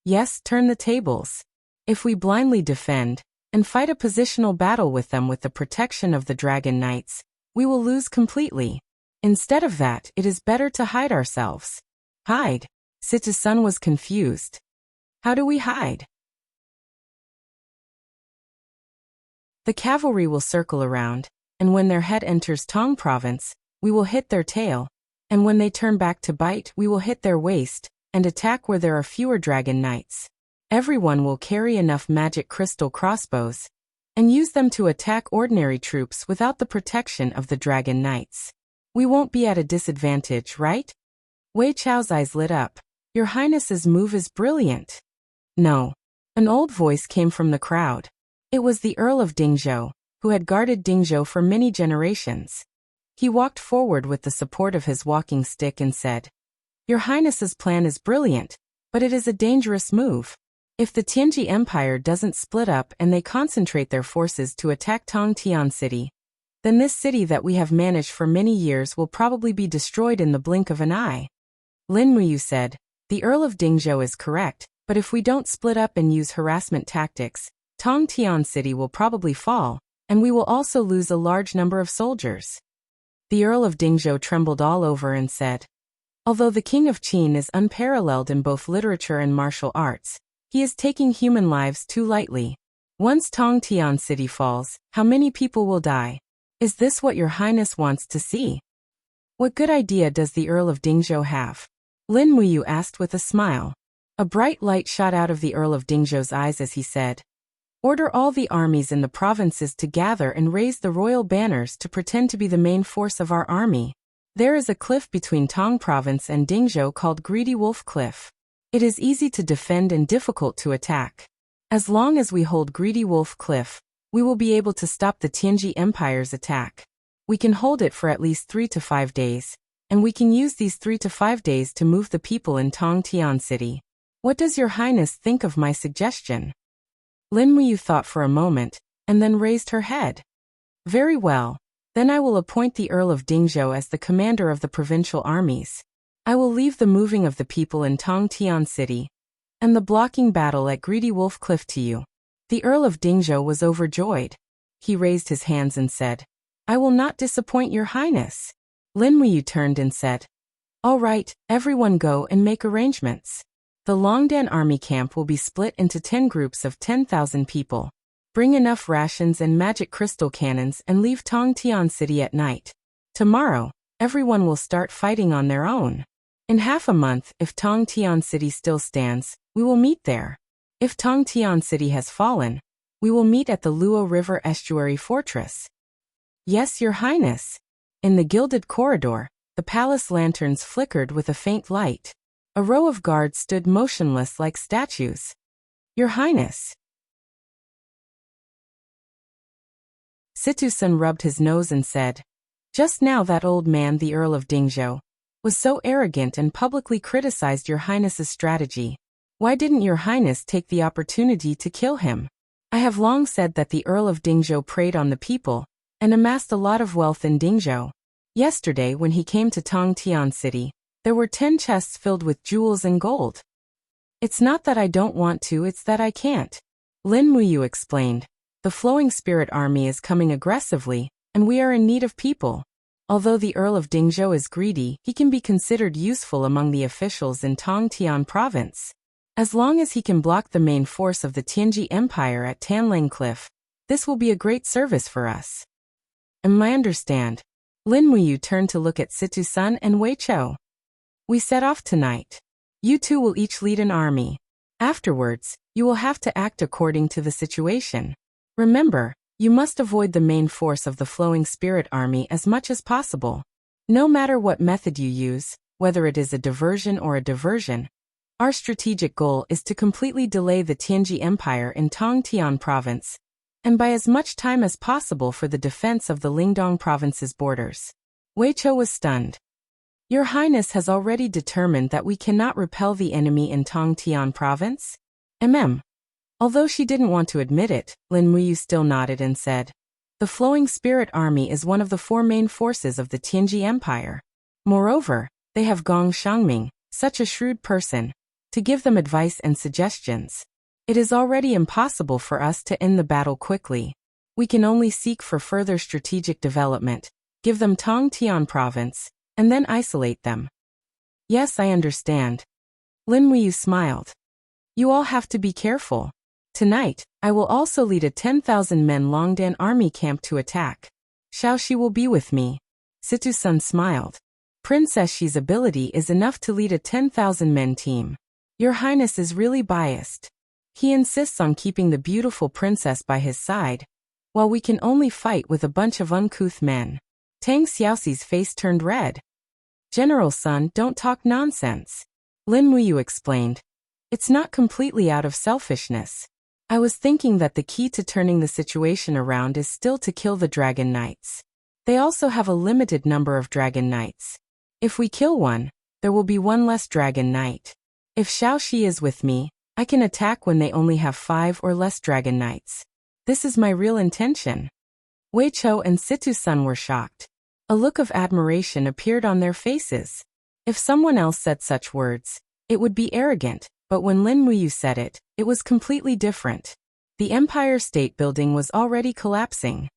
Yes, turn the tables. If we blindly defend, and fight a positional battle with them with the protection of the Dragon Knights, we will lose completely. Instead of that, it is better to hide ourselves. Hide? Situ-san was confused. How do we hide? The cavalry will circle around, and when their head enters Tong Province, we will hit their tail, and when they turn back to bite, we will hit their waist, and attack where there are fewer Dragon Knights. Everyone will carry enough magic crystal crossbows, and use them to attack ordinary troops without the protection of the Dragon Knights. We won't be at a disadvantage, right? Wei Chao's eyes lit up. Your Highness's move is brilliant. No. An old voice came from the crowd. It was the Earl of Dingzhou, who had guarded Dingzhou for many generations. He walked forward with the support of his walking stick and said, Your Highness's plan is brilliant, but it is a dangerous move. If the Tianji Empire doesn't split up and they concentrate their forces to attack Tongtian City, then this city that we have managed for many years will probably be destroyed in the blink of an eye. Lin Muyu said, The Earl of Dingzhou is correct, but if we don't split up and use harassment tactics, Tongtian City will probably fall, and we will also lose a large number of soldiers. The Earl of Dingzhou trembled all over and said, Although the King of Qin is unparalleled in both literature and martial arts, he is taking human lives too lightly. Once Tongtian City falls, how many people will die? Is this what your Highness wants to see? What good idea does the Earl of Dingzhou have? Lin Muyu asked with a smile. A bright light shot out of the Earl of Dingzhou's eyes as he said, Order all the armies in the provinces to gather and raise the royal banners to pretend to be the main force of our army. There is a cliff between Tong Province and Dingzhou called Greedy Wolf Cliff. It is easy to defend and difficult to attack. As long as we hold Greedy Wolf Cliff, we will be able to stop the Tianji Empire's attack. We can hold it for at least 3 to 5 days, and we can use these 3 to 5 days to move the people in Tongtian City. What does your Highness think of my suggestion? Lin Muyu thought for a moment, and then raised her head. Very well. Then I will appoint the Earl of Dingzhou as the commander of the provincial armies. I will leave the moving of the people in Tongtian City, and the blocking battle at Greedy Wolf Cliff to you. The Earl of Dingzhou was overjoyed. He raised his hands and said, I will not disappoint your Highness. Lin Muyu turned and said, All right, everyone go and make arrangements. The Longdan army camp will be split into 10 groups of 10,000 people. Bring enough rations and magic crystal cannons and leave Tongtian City at night. Tomorrow, everyone will start fighting on their own. In half a month, if Tongtian City still stands, we will meet there. If Tongtian City has fallen, we will meet at the Luo River Estuary Fortress. Yes, your Highness. In the gilded corridor, the palace lanterns flickered with a faint light. A row of guards stood motionless like statues. Your Highness. Situ-san rubbed his nose and said, Just now that old man, the Earl of Dingzhou, was so arrogant and publicly criticized your Highness's strategy. Why didn't your Highness take the opportunity to kill him? I have long said that the Earl of Dingzhou preyed on the people, and amassed a lot of wealth in Dingzhou. Yesterday when he came to Tongtian City, there were 10 chests filled with jewels and gold. It's not that I don't want to, it's that I can't. Lin Muyu explained. The Flowing Spirit Army is coming aggressively, and we are in need of people. Although the Earl of Dingzhou is greedy, he can be considered useful among the officials in Tongtian Province. As long as he can block the main force of the Tianji Empire at Tanlang Cliff, this will be a great service for us. I understand. Lin Muyu turned to look at Situ-san and Wei Chou. We set off tonight. You two will each lead an army. Afterwards, you will have to act according to the situation. Remember, you must avoid the main force of the Flowing Spirit Army as much as possible. No matter what method you use, whether it is a diversion or a diversion, our strategic goal is to completely delay the Tianji Empire in Tongtian Province, and by as much time as possible for the defense of the Lingdong Province's borders. Wei Chou was stunned. Your Highness has already determined that we cannot repel the enemy in Tongtian Province? Although she didn't want to admit it, Lin Muyu still nodded and said, The Flowing Spirit Army is one of the four main forces of the Tianji Empire. Moreover, they have Gong Shangming, such a shrewd person, to give them advice and suggestions. It is already impossible for us to end the battle quickly. We can only seek for further strategic development, give them Tongtian province, and then isolate them. Yes, I understand. Lin Muyu smiled. You all have to be careful. Tonight, I will also lead a 10,000-men Longdan army camp to attack. Xiaoxi will be with me. Situ-sun smiled. Princess Xi's ability is enough to lead a 10,000-men team. Your Highness is really biased. He insists on keeping the beautiful princess by his side, while we can only fight with a bunch of uncouth men. Tang Xiaoxi's face turned red. General Sun, don't talk nonsense. Lin Muyu explained. It's not completely out of selfishness. I was thinking that the key to turning the situation around is still to kill the Dragon Knights. They also have a limited number of Dragon Knights. If we kill one, there will be one less Dragon Knight. If Xiaoxi is with me, I can attack when they only have 5 or less Dragon Knights. This is my real intention. Wei Chou and Situ-sun were shocked. A look of admiration appeared on their faces. If someone else said such words, it would be arrogant, but when Lin Muyu said it, it was completely different. The Empire State Building was already collapsing.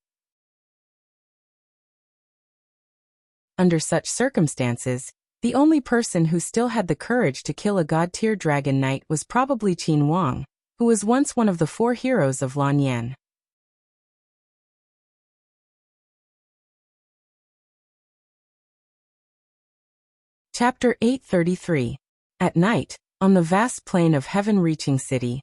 Under such circumstances, the only person who still had the courage to kill a god-tier Dragon Knight was probably Qin Wang, who was once one of the 4 heroes of Lanyan. Chapter 833. At night, on the vast plain of heaven-reaching city,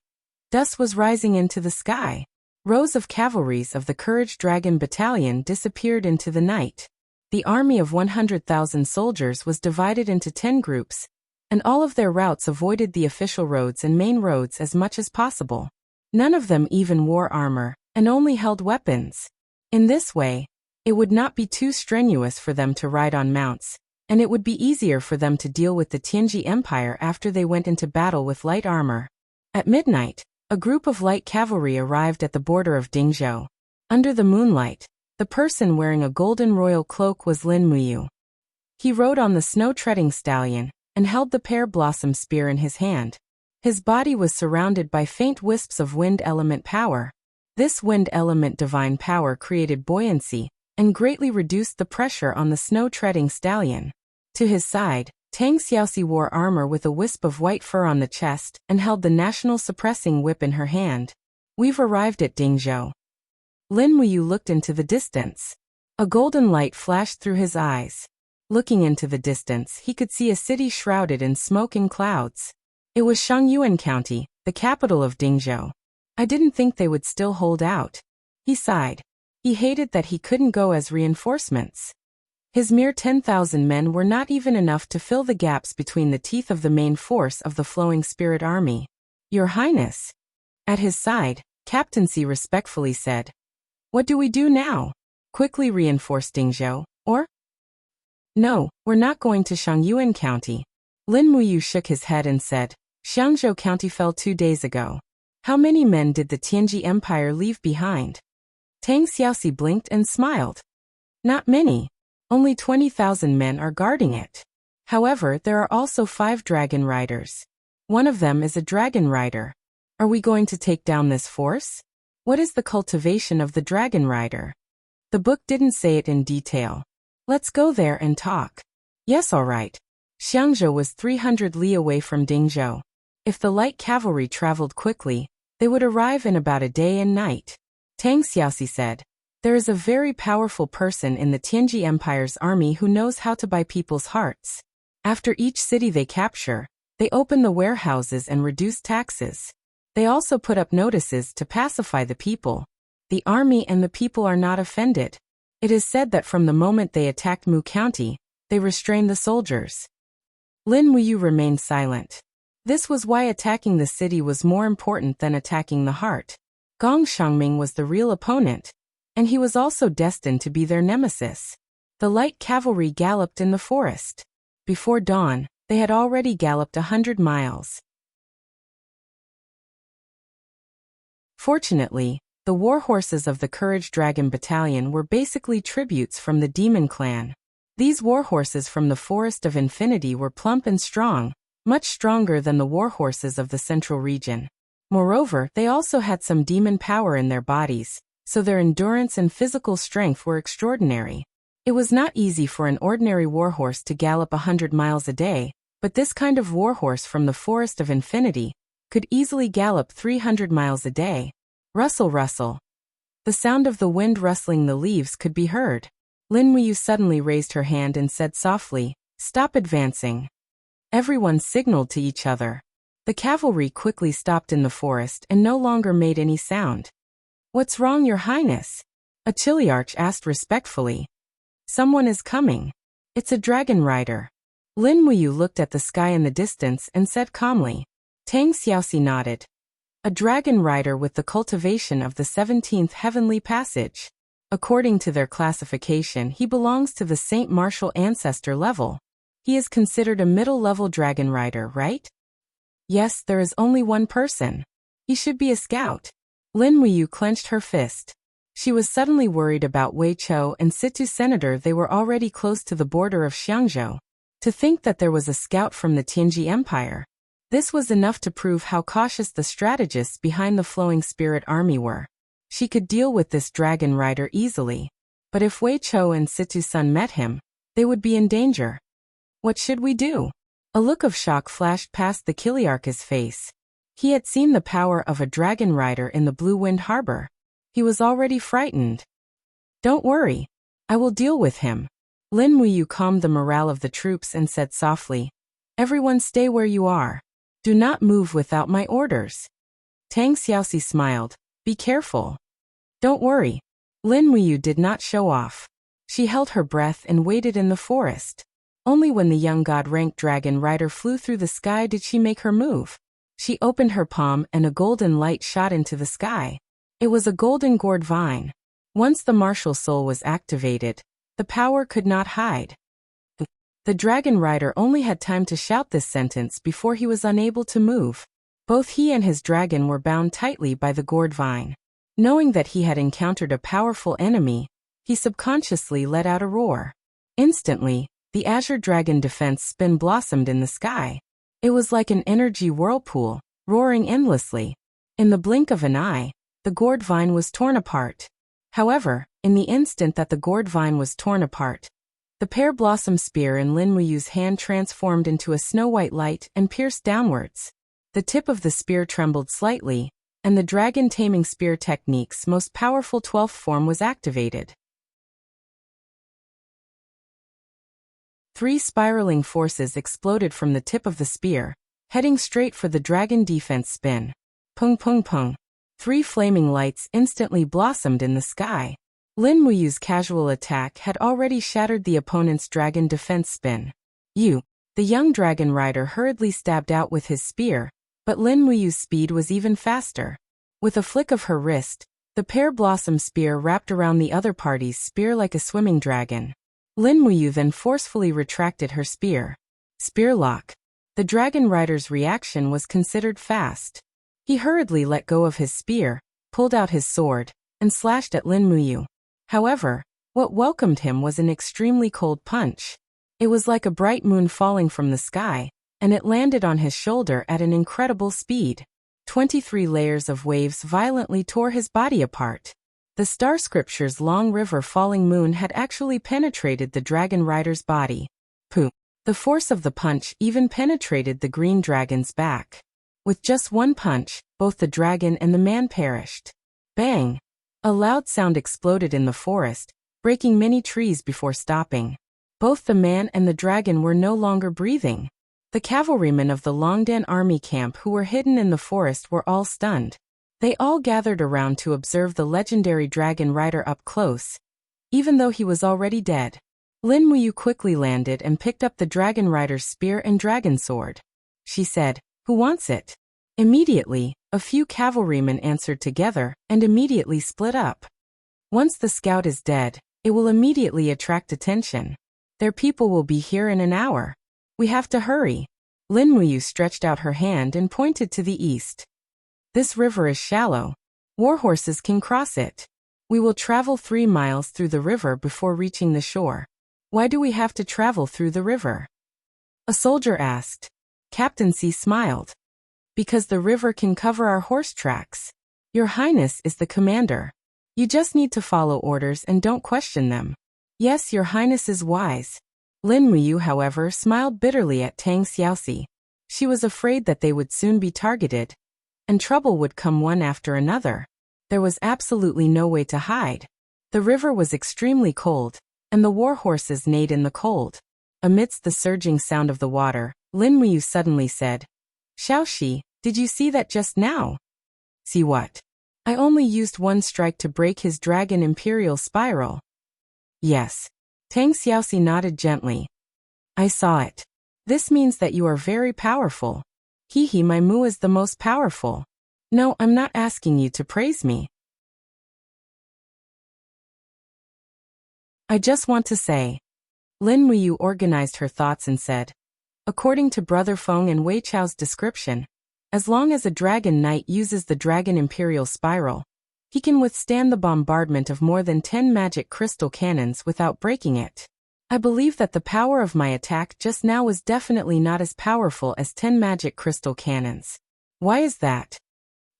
dusk was rising into the sky. Rows of cavalries of the Courage Dragon Battalion disappeared into the night. The army of 100,000 soldiers was divided into 10 groups, and all of their routes avoided the official roads and main roads as much as possible. None of them even wore armor, and only held weapons. In this way, it would not be too strenuous for them to ride on mounts, and it would be easier for them to deal with the Tianji Empire after they went into battle with light armor. At midnight, a group of light cavalry arrived at the border of Dingzhou. Under the moonlight, the person wearing a golden royal cloak was Lin Muyu. He rode on the snow-treading stallion, and held the pear-blossom spear in his hand. His body was surrounded by faint wisps of wind element power. This wind element divine power created buoyancy, and greatly reduced the pressure on the snow-treading stallion. To his side, Tang Xiaoxi wore armor with a wisp of white fur on the chest, and held the national suppressing whip in her hand. We've arrived at Dingzhou. Lin Muyu looked into the distance. A golden light flashed through his eyes. Looking into the distance, he could see a city shrouded in smoke and clouds. It was Shangyuan County, the capital of Dingzhou. I didn't think they would still hold out. He sighed. He hated that he couldn't go as reinforcements. His mere 10,000 men were not even enough to fill the gaps between the teeth of the main force of the Flowing Spirit Army. Your Highness. At his side, Captain Si respectfully said. What do we do now? Quickly reinforce Dingzhou, or? No, we're not going to Shangyuan County. Lin Muyu shook his head and said, Xiangzhou County fell 2 days ago. How many men did the Tianji Empire leave behind? Tang Xiaoxi blinked and smiled. Not many. Only 20,000 men are guarding it. However, there are also 5 dragon riders. One of them is a dragon rider. Are we going to take down this force? What is the cultivation of the dragon rider? The book didn't say it in detail. Let's go there and talk. Yes, all right. Xiangzhou was 300 li away from Dingzhou. If the light cavalry traveled quickly, they would arrive in about a day and night. Tang Xiaoxi said. There is a very powerful person in the Tianji Empire's army who knows how to buy people's hearts. After each city they capture, they open the warehouses and reduce taxes. They also put up notices to pacify the people. The army and the people are not offended. It is said that from the moment they attacked Mu County, they restrained the soldiers. Lin Muyu remained silent. This was why attacking the city was more important than attacking the heart. Gong Shangming was the real opponent, and he was also destined to be their nemesis. The light cavalry galloped in the forest. Before dawn, they had already galloped 100 miles. Fortunately, The war horses of the Courage Dragon Battalion were basically tributes from the demon clan. These war horses from the Forest of Infinity were plump and strong, much stronger than the war horses of the Central region. Moreover, they also had some demon power in their bodies, so their endurance and physical strength were extraordinary. It was not easy for an ordinary warhorse to gallop 100 miles a day, but this kind of warhorse from the Forest of Infinity could easily gallop 300 miles a day. Rustle, rustle. The sound of the wind rustling the leaves could be heard. Lin Muyu suddenly raised her hand and said softly, "Stop advancing." Everyone signaled to each other. The cavalry quickly stopped in the forest and no longer made any sound. "What's wrong, Your Highness?" a Chiliarch asked respectfully. "Someone is coming. It's a dragon rider." Lin Muyu looked at the sky in the distance and said calmly. Tang Xiaoxi nodded. A dragon rider with the cultivation of the 17th heavenly passage. According to their classification, he belongs to the Saint Martial ancestor level. He is considered a middle-level dragon rider, right? Yes, there is only one person. He should be a scout. Lin Muyu clenched her fist. She was suddenly worried about Wei Chou and Situ Senator. They were already close to the border of Xiangzhou. To think that there was a scout from the Tianji Empire. This was enough to prove how cautious the strategists behind the Flowing Spirit Army were. She could deal with this dragon rider easily. But if Wei Chou and Situ Sun met him, they would be in danger. What should we do? A look of shock flashed past the Chiliarch's face. He had seen the power of a dragon rider in the Blue Wind Harbor. He was already frightened. Don't worry. I will deal with him. Lin Muyu calmed the morale of the troops and said softly, "Everyone stay where you are. Do not move without my orders." Tang Xiaoxi smiled. "Be careful." "Don't worry." Lin Muyu did not show off. She held her breath and waited in the forest. Only when the young god-ranked dragon rider flew through the sky did she make her move. She opened her palm and a golden light shot into the sky. It was a golden gourd vine. Once the martial soul was activated, the power could not hide. The dragon rider only had time to shout this sentence before he was unable to move. Both he and his dragon were bound tightly by the gourd vine. Knowing that he had encountered a powerful enemy, he subconsciously let out a roar. Instantly, the azure dragon defense spin blossomed in the sky. It was like an energy whirlpool, roaring endlessly. In the blink of an eye, the gourd vine was torn apart. However, in the instant that the gourd vine was torn apart, the pear blossom spear in Lin Muyu's hand transformed into a snow-white light and pierced downwards. The tip of the spear trembled slightly, and the dragon taming spear technique's most powerful 12th form was activated. 3 spiraling forces exploded from the tip of the spear, heading straight for the dragon defense spin. Pung pung pung. 3 flaming lights instantly blossomed in the sky. Lin Muyu's casual attack had already shattered the opponent's dragon defense spin. The young dragon rider hurriedly stabbed out with his spear, but Lin Muyu's speed was even faster. With a flick of her wrist, the pear blossom spear wrapped around the other party's spear like a swimming dragon. Lin Muyu then forcefully retracted her spear. Spear lock. The dragon rider's reaction was considered fast. He hurriedly let go of his spear, pulled out his sword, and slashed at Lin Muyu. However, what welcomed him was an extremely cold punch. It was like a bright moon falling from the sky, and it landed on his shoulder at an incredible speed. 23 layers of waves violently tore his body apart. The Star Scripture's long river falling moon had actually penetrated the dragon rider's body. Pooh! The force of the punch even penetrated the green dragon's back. With just one punch, both the dragon and the man perished. Bang! A loud sound exploded in the forest, breaking many trees before stopping. Both the man and the dragon were no longer breathing. The cavalrymen of the Longdan army camp who were hidden in the forest were all stunned. They all gathered around to observe the legendary dragon rider up close, even though he was already dead. Lin Muyu quickly landed and picked up the dragon rider's spear and dragon sword. She said, "Who wants it?" Immediately, a few cavalrymen answered together and immediately split up. Once the scout is dead, it will immediately attract attention. Their people will be here in an hour. We have to hurry. Lin Muyu stretched out her hand and pointed to the east. This river is shallow. Warhorses can cross it. We will travel 3 miles through the river before reaching the shore. Why do we have to travel through the river? A soldier asked. Captain C smiled. Because the river can cover our horse tracks. Your Highness is the commander. You just need to follow orders and don't question them. Yes, Your Highness is wise. Lin Muyu, however, smiled bitterly at Tang Xiaoxi. She was afraid that they would soon be targeted, and trouble would come one after another. There was absolutely no way to hide. The river was extremely cold, and the war horses neighed in the cold. Amidst the surging sound of the water, Lin Muyu suddenly said, Xiaoxi, did you see that just now? See what? I only used one strike to break his dragon imperial spiral. Yes. Tang Xiaoxi nodded gently. I saw it. This means that you are very powerful. Hehe, my Mu is the most powerful. No, I'm not asking you to praise me. I just want to say. Lin Muyu organized her thoughts and said, according to Brother Feng and Wei Chao's description, as long as a dragon knight uses the dragon imperial spiral, he can withstand the bombardment of more than 10 magic crystal cannons without breaking it. I believe that the power of my attack just now was definitely not as powerful as 10 magic crystal cannons. Why is that?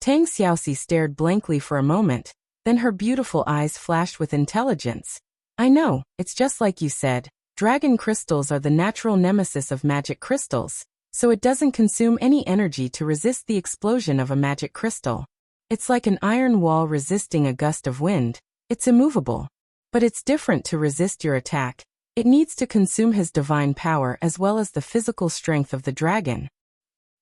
Tang Xiaoxi stared blankly for a moment, then her beautiful eyes flashed with intelligence. I know, it's just like you said, dragon crystals are the natural nemesis of magic crystals, so it doesn't consume any energy to resist the explosion of a magic crystal. It's like an iron wall resisting a gust of wind. It's immovable. But it's different to resist your attack. It needs to consume his divine power as well as the physical strength of the dragon.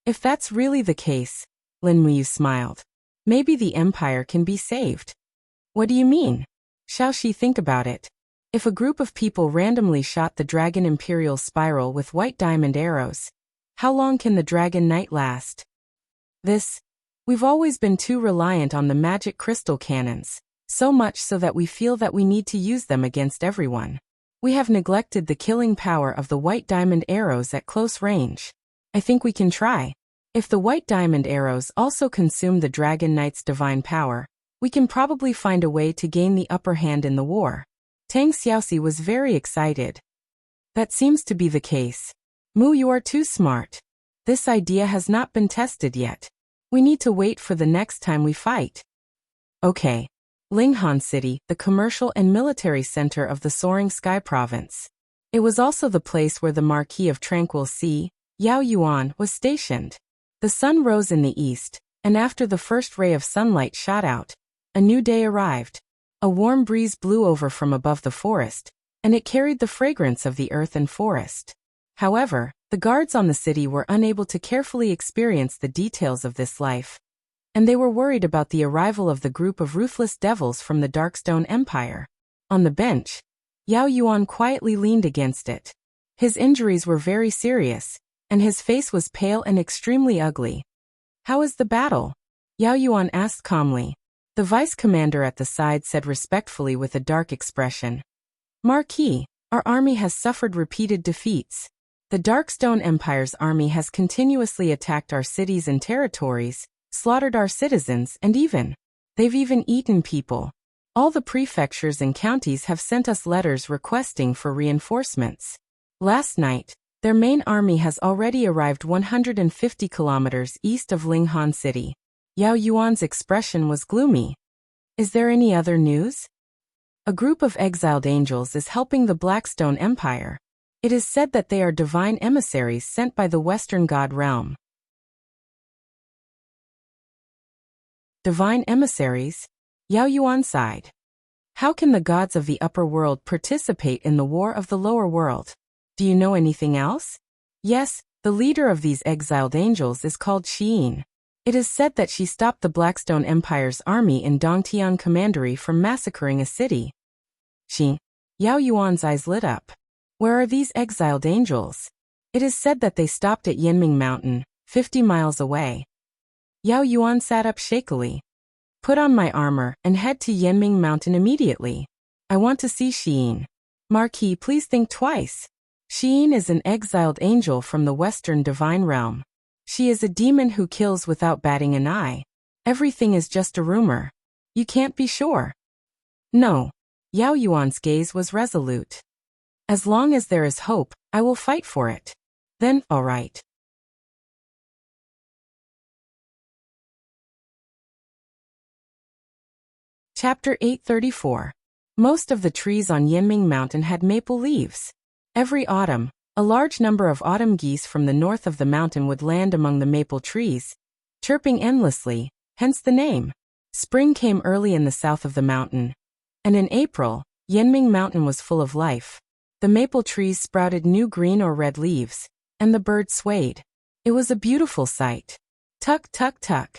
If that's really the case, Lin Muyu smiled, maybe the empire can be saved. What do you mean? Xiaoxi, think about it. If a group of people randomly shot the dragon imperial spiral with white diamond arrows, how long can the dragon knight last? We've always been too reliant on the magic crystal cannons, so much so that we feel that we need to use them against everyone. We have neglected the killing power of the white diamond arrows at close range. I think we can try. If the white diamond arrows also consume the dragon knight's divine power, we can probably find a way to gain the upper hand in the war. Tang Xiaoxi was very excited. That seems to be the case. Mu, you are too smart. This idea has not been tested yet. We need to wait for the next time we fight. Okay. Linghan City, the commercial and military center of the Soaring Sky Province. It was also the place where the Marquis of Tranquil Sea, Yao Yuan, was stationed. The sun rose in the east, and after the first ray of sunlight shot out, a new day arrived. A warm breeze blew over from above the forest, and it carried the fragrance of the earth and forest. However, the guards on the city were unable to carefully experience the details of this life, and they were worried about the arrival of the group of ruthless devils from the Darkstone Empire. On the bench, Yao Yuan quietly leaned against it. His injuries were very serious, and his face was pale and extremely ugly. How is the battle? Yao Yuan asked calmly. The vice commander at the side said respectfully with a dark expression. Marquis, our army has suffered repeated defeats. The Darkstone Empire's army has continuously attacked our cities and territories, slaughtered our citizens, and they've even eaten people. All the prefectures and counties have sent us letters requesting for reinforcements. Last night, their main army has already arrived 150 kilometers east of Linghan City. Yao Yuan's expression was gloomy. Is there any other news? A group of exiled angels is helping the Blackstone Empire. It is said that they are divine emissaries sent by the Western God realm. Divine emissaries? Yao Yuan sighed. How can the gods of the upper world participate in the war of the lower world? Do you know anything else? Yes, the leader of these exiled angels is called Xiyin. It is said that she stopped the Blackstone Empire's army in Dongtian Commandery from massacring a city. Yao Yuan's eyes lit up. Where are these exiled angels? It is said that they stopped at Yanming Mountain, 50 miles away. Yao Yuan sat up shakily. Put on my armor and head to Yanming Mountain immediately. I want to see Xiyin. Marquis, please think twice. Xiyin is an exiled angel from the Western Divine Realm. She is a demon who kills without batting an eye. Everything is just a rumor. You can't be sure. No. Yao Yuan's gaze was resolute. As long as there is hope, I will fight for it. Then, all right. Chapter 834. Most of the trees on Yinming Mountain had maple leaves. Every autumn, a large number of autumn geese from the north of the mountain would land among the maple trees, chirping endlessly, hence the name. Spring came early in the south of the mountain, and in April, Yinming Mountain was full of life. The maple trees sprouted new green or red leaves, and the birds swayed. It was a beautiful sight. Tuck, tuck, tuck.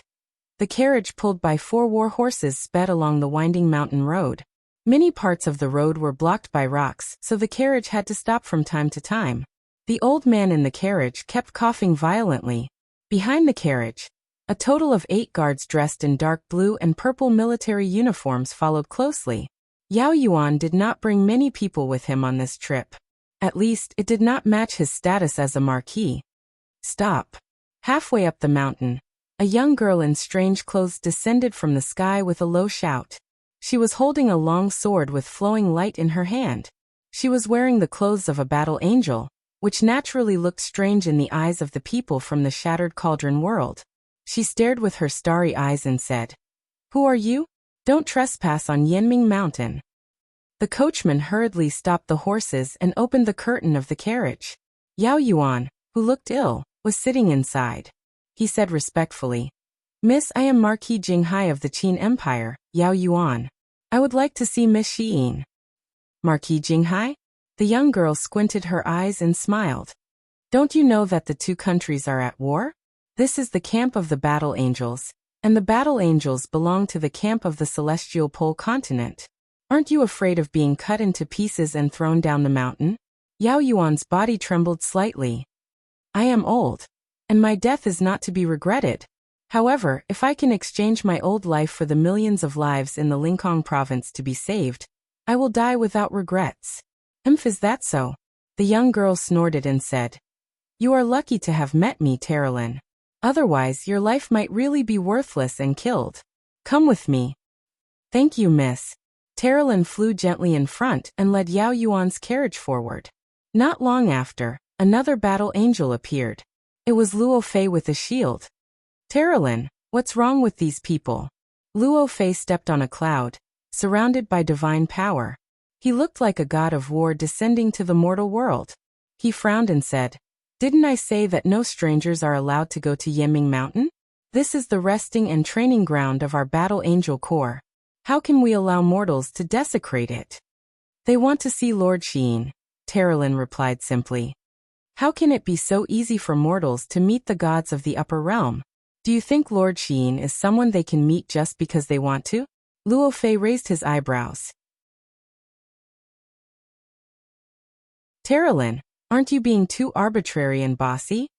The carriage pulled by 4 war horses sped along the winding mountain road. Many parts of the road were blocked by rocks, so the carriage had to stop from time to time. The old man in the carriage kept coughing violently. Behind the carriage, a total of 8 guards dressed in dark blue and purple military uniforms followed closely. Yao Yuan did not bring many people with him on this trip. At least, it did not match his status as a marquis. Stop. Halfway up the mountain, a young girl in strange clothes descended from the sky with a low shout. She was holding a long sword with flowing light in her hand. She was wearing the clothes of a battle angel, which naturally looked strange in the eyes of the people from the shattered cauldron world. She stared with her starry eyes and said, "Who are you? Don't trespass on Yinming Mountain." The coachman hurriedly stopped the horses and opened the curtain of the carriage. Yao Yuan, who looked ill, was sitting inside. He said respectfully, "Miss, I am Marquis Jinghai of the Qin Empire, Yao Yuan. I would like to see Miss Xiyin." Marquis Jinghai? The young girl squinted her eyes and smiled. "Don't you know that the 2 countries are at war? This is the camp of the battle angels, and the battle angels belong to the camp of the celestial pole continent. Aren't you afraid of being cut into pieces and thrown down the mountain?" Yao Yuan's body trembled slightly. "I am old, and my death is not to be regretted. However, if I can exchange my old life for the millions of lives in the Lincoln province to be saved, I will die without regrets." Is that so?" The young girl snorted and said, "You are lucky to have met me, Terralyn. Otherwise, your life might really be worthless and killed. Come with me." "Thank you, miss." Terralyn flew gently in front and led Yao Yuan's carriage forward. Not long after, another battle angel appeared. It was Luo Fei with a shield. "Terralyn, what's wrong with these people?" Luo Fei stepped on a cloud, surrounded by divine power. He looked like a god of war descending to the mortal world. He frowned and said, "Didn't I say that no strangers are allowed to go to Yinming Mountain? This is the resting and training ground of our battle angel corps. How can we allow mortals to desecrate it?" "They want to see Lord Xiyin," Terralyn replied simply. "How can it be so easy for mortals to meet the gods of the upper realm? Do you think Lord Xiyin is someone they can meet just because they want to?" Luo Fei raised his eyebrows. "Terralyn, aren't you being too arbitrary and bossy?"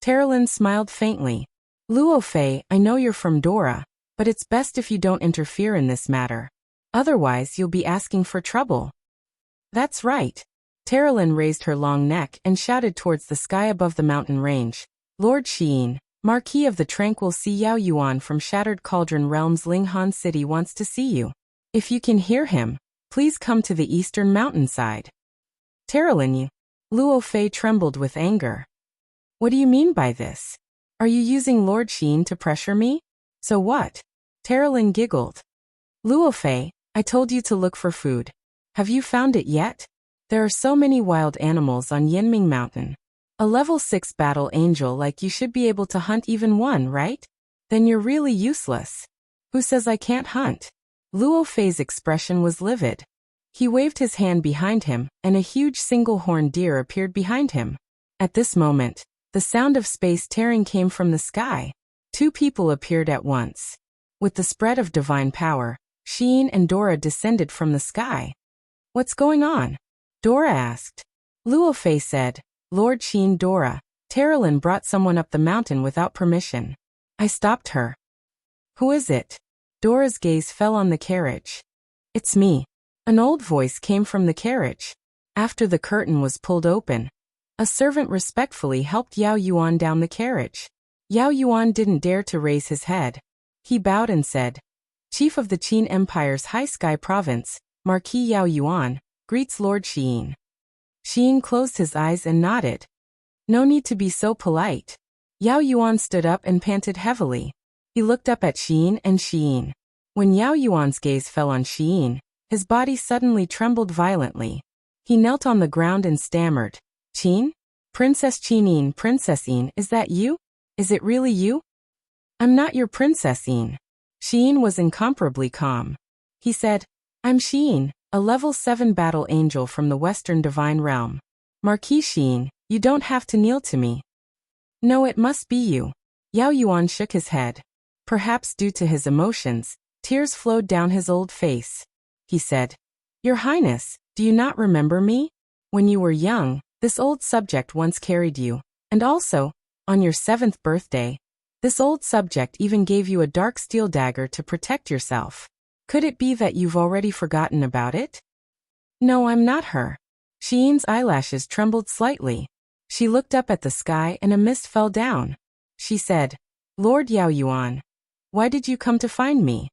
Terralyn smiled faintly. "Luo Fei, I know you're from Dora, but it's best if you don't interfere in this matter. Otherwise, you'll be asking for trouble." "That's right." Terralyn raised her long neck and shouted towards the sky above the mountain range, "Lord Xiyin, Marquis of the Tranquil Sea, Yao Yuan from Shattered Cauldron Realms Linghan City wants to see you. If you can hear him, please come to the eastern mountainside." "Terralyn, you..." Luo Fei trembled with anger. "What do you mean by this? Are you using Lord Xiyin to pressure me?" "So what?" Terralyn giggled. "Luo Fei, I told you to look for food. Have you found it yet? There are so many wild animals on Yinming Mountain. A level 6 battle angel like you should be able to hunt even one, right? Then you're really useless." "Who says I can't hunt?" Luo Fei's expression was livid. He waved his hand behind him, and a huge single-horned deer appeared behind him. At this moment, the sound of space tearing came from the sky. 2 people appeared at once. With the spread of divine power, Xiyin and Dora descended from the sky. "What's going on?" Dora asked. Luo Fei said, "Lord Xiyin, Dora, Terralyn brought someone up the mountain without permission. I stopped her." "Who is it?" Dora's gaze fell on the carriage. "It's me." An old voice came from the carriage. After the curtain was pulled open, a servant respectfully helped Yao Yuan down the carriage. Yao Yuan didn't dare to raise his head. He bowed and said, chief of the Qin Empire's High Sky Province, Marquis Yao Yuan, greets Lord Xiyin. Xiyin closed his eyes and nodded. No need to be so polite. Yao Yuan stood up and panted heavily. He looked up at Xiyin and Xiyin. When Yao Yuan's gaze fell on Xiyin, his body suddenly trembled violently. He knelt on the ground and stammered, Qin? Princess Qinyin, Princess Yin, is that you? Is it really you? I'm not your Princess Yin. Xiyin was incomparably calm. He said, I'm Xiyin, a level 7 battle angel from the Western Divine Realm. Marquis Xiyin, you don't have to kneel to me. No, it must be you. Yao Yuan shook his head. Perhaps due to his emotions, tears flowed down his old face. He said, Your Highness, do you not remember me? When you were young, this old subject once carried you, and also, on your 7th birthday, this old subject even gave you a dark steel dagger to protect yourself. Could it be that you've already forgotten about it? No, I'm not her. Xiyin's eyelashes trembled slightly. She looked up at the sky and a mist fell down. She said, Lord Yao Yuan, why did you come to find me?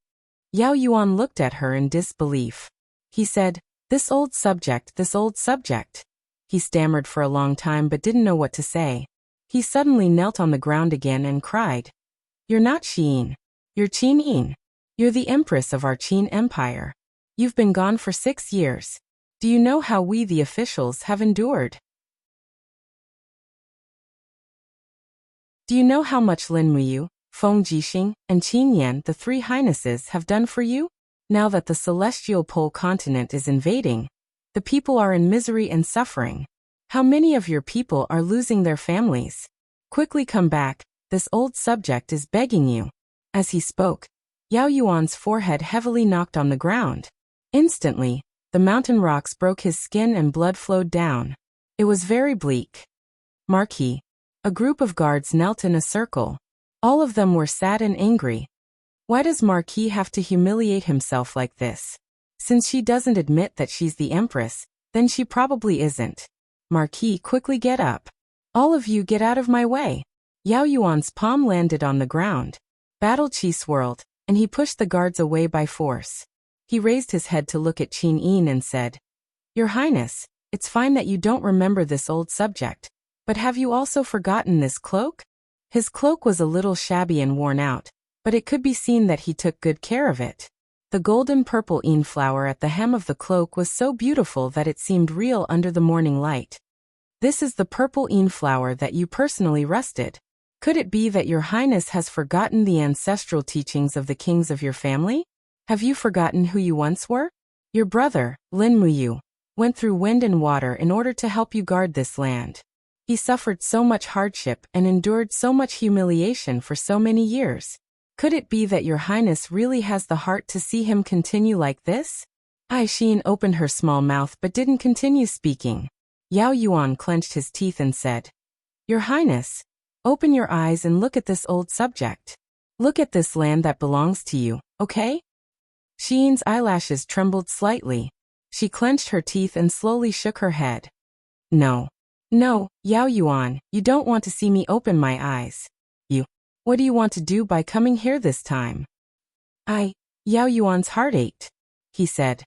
Yao Yuan looked at her in disbelief. He said, this old subject. He stammered for a long time but didn't know what to say. He suddenly knelt on the ground again and cried, You're not Xiyin. You're Qinyin. You're the empress of our Qin Empire. You've been gone for 6 years. Do you know how we the officials have endured? Do you know how much Lin Muyu, Feng Jixing, and Qin Yan, the 3 highnesses, have done for you? Now that the celestial pole continent is invading, the people are in misery and suffering. How many of your people are losing their families? Quickly come back, this old subject is begging you. As he spoke, Yao Yuan's forehead heavily knocked on the ground. Instantly, the mountain rocks broke his skin and blood flowed down. It was very bleak. Marquis. A group of guards knelt in a circle. All of them were sad and angry. Why does Marquis have to humiliate himself like this? Since she doesn't admit that she's the empress, then she probably isn't. Marquis, quickly get up. All of you get out of my way. Yao Yuan's palm landed on the ground. Battle Qi swirled, and he pushed the guards away by force. He raised his head to look at Qin Yin and said, Your Highness, it's fine that you don't remember this old subject, but have you also forgotten this cloak? His cloak was a little shabby and worn out, but it could be seen that he took good care of it. The golden purple Yin flower at the hem of the cloak was so beautiful that it seemed real under the morning light. This is the purple Yin flower that you personally rusted. Could it be that your Highness has forgotten the ancestral teachings of the kings of your family? Have you forgotten who you once were? Your brother, Lin Muyu, went through wind and water in order to help you guard this land. He suffered so much hardship and endured so much humiliation for so many years. Could it be that your Highness really has the heart to see him continue like this? Xiyin opened her small mouth but didn't continue speaking. Yao Yuan clenched his teeth and said, Your Highness, open your eyes and look at this old subject. Look at this land that belongs to you, okay? Xiyin's eyelashes trembled slightly. She clenched her teeth and slowly shook her head. No, Yao Yuan, you don't want to see me open my eyes. What do you want to do by coming here this time? Yao Yuan's heart ached. He said,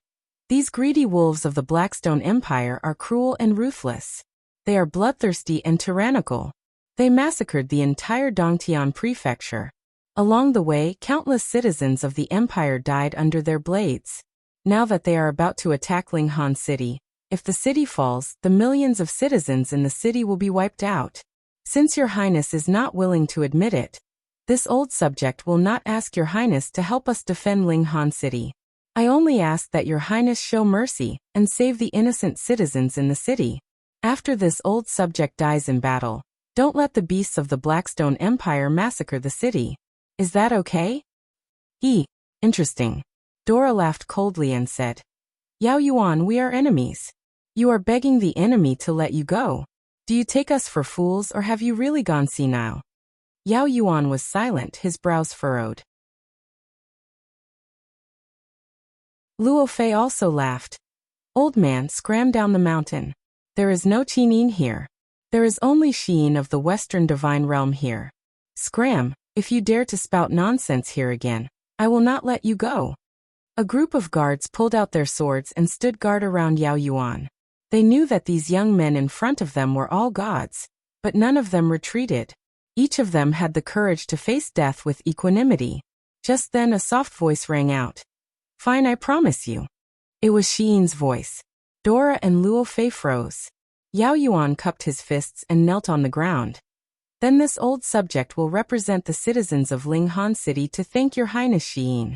These greedy wolves of the Blackstone Empire are cruel and ruthless. They are bloodthirsty and tyrannical. They massacred the entire Dongtian prefecture. Along the way, countless citizens of the empire died under their blades. Now that they are about to attack Linghan City, if the city falls, the millions of citizens in the city will be wiped out. Since your Highness is not willing to admit it, this old subject will not ask your Highness to help us defend Linghan City. I only ask that your Highness show mercy and save the innocent citizens in the city. After this old subject dies in battle, don't let the beasts of the Blackstone Empire massacre the city. Is that okay? Interesting. Dora laughed coldly and said, Yao Yuan, we are enemies. You are begging the enemy to let you go. Do you take us for fools or have you really gone senile? Yao Yuan was silent, his brows furrowed. Luo Fei also laughed. Old man, scram down the mountain. There is no Qinyin here. There is only Xiyin of the Western Divine Realm here. Scram, if you dare to spout nonsense here again, I will not let you go. A group of guards pulled out their swords and stood guard around Yao Yuan. They knew that these young men in front of them were all gods, but none of them retreated. Each of them had the courage to face death with equanimity. Just then a soft voice rang out. Fine, I promise you. It was Xian's voice. Dora and Luo Fei froze. Yao Yuan cupped his fists and knelt on the ground. Then this old subject will represent the citizens of Linghan City to thank your highness Xian.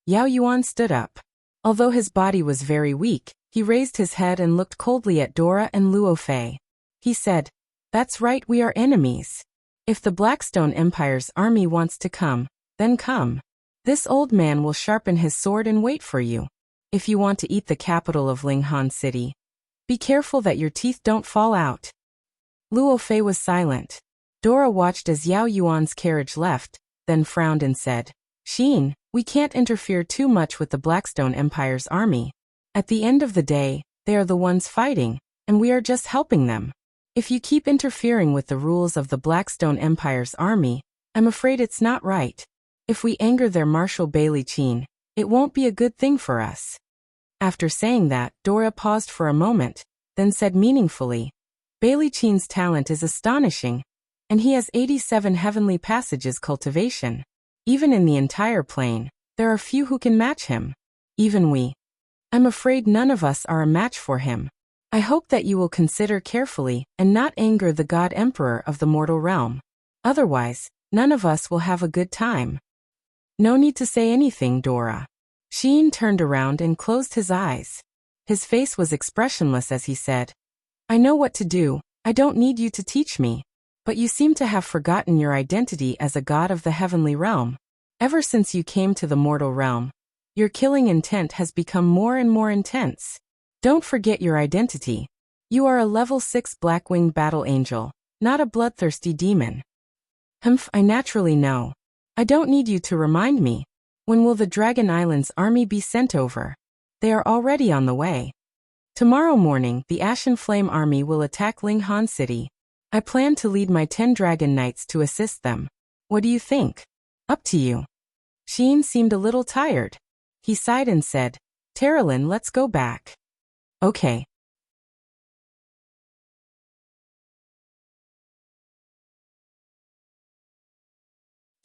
Yao Yuan stood up. Although his body was very weak, he raised his head and looked coldly at Dora and Luo Fei. He said, That's right, we are enemies. If the Blackstone Empire's army wants to come, then come. This old man will sharpen his sword and wait for you. If you want to eat the capital of Linghan City, be careful that your teeth don't fall out. Luo Fei was silent. Dora watched as Yao Yuan's carriage left, then frowned and said, Xian, we can't interfere too much with the Blackstone Empire's army. At the end of the day, they are the ones fighting, and we are just helping them. If you keep interfering with the rules of the Blackstone Empire's army, I'm afraid it's not right. If we anger their Marshal Bailey Qin, it won't be a good thing for us. After saying that, Dora paused for a moment, then said meaningfully, Bailey Qin's talent is astonishing, and he has 87 heavenly passages cultivation. Even in the entire plane, there are few who can match him. Even we. I'm afraid none of us are a match for him. I hope that you will consider carefully and not anger the God Emperor of the mortal realm. Otherwise, none of us will have a good time. No need to say anything, Dora. Xian turned around and closed his eyes. His face was expressionless as he said, I know what to do, I don't need you to teach me. But you seem to have forgotten your identity as a god of the heavenly realm. Ever since you came to the mortal realm, your killing intent has become more and more intense. Don't forget your identity. You are a level 6 Blackwing battle angel, not a bloodthirsty demon. I naturally know. I don't need you to remind me. When will the Dragon Island's army be sent over? They are already on the way. Tomorrow morning, the Ashen Flame army will attack Linghan City. I plan to lead my 10 Dragon Knights to assist them. What do you think? Up to you. Xian seemed a little tired. He sighed and said, Terralyn, let's go back. Okay.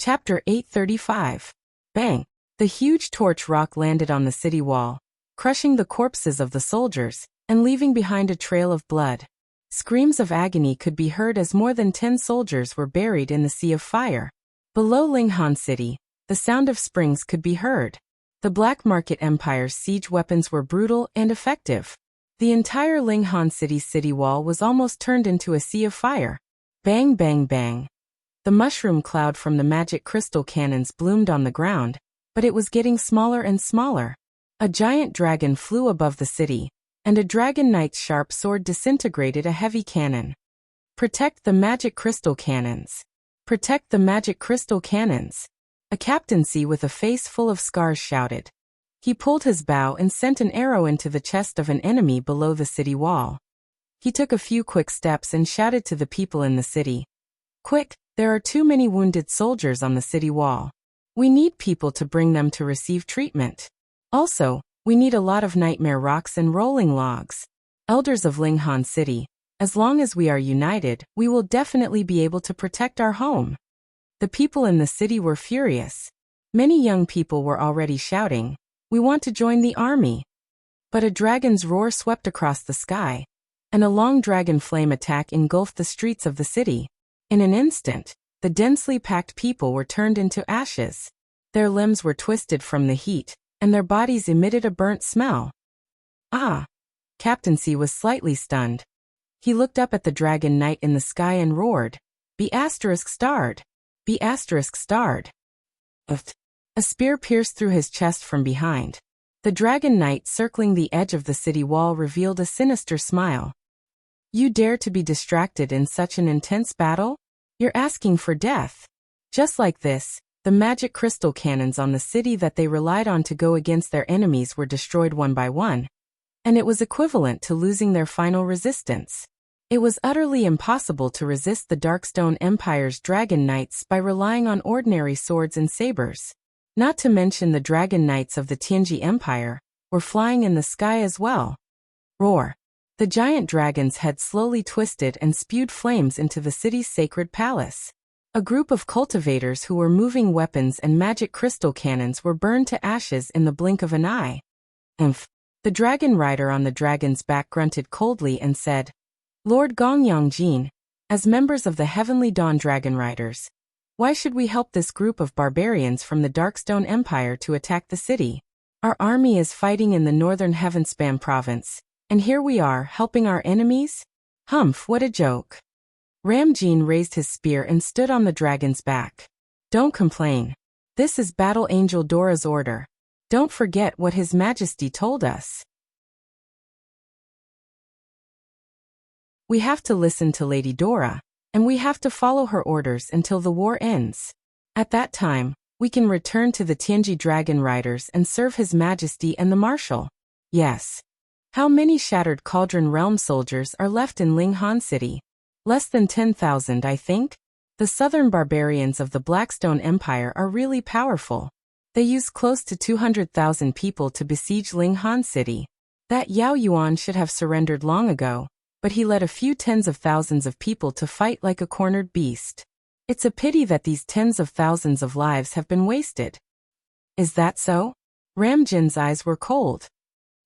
Chapter 835. Bang! The huge torch rock landed on the city wall, crushing the corpses of the soldiers, and leaving behind a trail of blood. Screams of agony could be heard as more than 10 soldiers were buried in the sea of fire. Below Linghan City, the sound of springs could be heard. The Black Market Empire's siege weapons were brutal and effective. The entire Linghan City's city wall was almost turned into a sea of fire. Bang, bang, bang. The mushroom cloud from the magic crystal cannons bloomed on the ground, but it was getting smaller and smaller. A giant dragon flew above the city, and a dragon knight's sharp sword disintegrated a heavy cannon. Protect the magic crystal cannons. Protect the magic crystal cannons. A captaincy with a face full of scars shouted. He pulled his bow and sent an arrow into the chest of an enemy below the city wall. He took a few quick steps and shouted to the people in the city. Quick, there are too many wounded soldiers on the city wall. We need people to bring them to receive treatment. Also, we need a lot of nightmare rocks and rolling logs. Elders of Linghan City, as long as we are united, we will definitely be able to protect our home. The people in the city were furious. Many young people were already shouting, We want to join the army. But a dragon's roar swept across the sky, and a long dragon flame attack engulfed the streets of the city. In an instant, the densely packed people were turned into ashes. Their limbs were twisted from the heat, and their bodies emitted a burnt smell. Ah! Captaincy was slightly stunned. He looked up at the dragon knight in the sky and roared, Be asterisk starred! Be asterisk starred! A spear pierced through his chest from behind. The dragon knight circling the edge of the city wall revealed a sinister smile. You dare to be distracted in such an intense battle? You're asking for death. Just like this, the magic crystal cannons on the city that they relied on to go against their enemies were destroyed one by one, and it was equivalent to losing their final resistance. It was utterly impossible to resist the Darkstone Empire's dragon knights by relying on ordinary swords and sabers. Not to mention the dragon knights of the Tianji Empire were flying in the sky as well. Roar! The giant dragon's head slowly twisted and spewed flames into the city's sacred palace. A group of cultivators who were moving weapons and magic crystal cannons were burned to ashes in the blink of an eye. Umph! The dragon rider on the dragon's back grunted coldly and said, Lord Gongyongjin, as members of the Heavenly Dawn Dragon Riders, why should we help this group of barbarians from the Darkstone Empire to attack the city? Our army is fighting in the northern Heavenspan province, and here we are helping our enemies? Humph, what a joke. Ramjin raised his spear and stood on the dragon's back. Don't complain. This is Battle Angel Dora's order. Don't forget what His Majesty told us. We have to listen to Lady Dora, and we have to follow her orders until the war ends. At that time, we can return to the Tianji Dragon Riders and serve His Majesty and the Marshal. Yes. How many Shattered Cauldron Realm soldiers are left in Linghan City? Less than 10,000, I think. The southern barbarians of the Blackstone Empire are really powerful. They use close to 200,000 people to besiege Linghan City. That Yao Yuan should have surrendered long ago, but he led a few tens of thousands of people to fight like a cornered beast. It's a pity that these tens of thousands of lives have been wasted. Is that so? Ramjin's eyes were cold.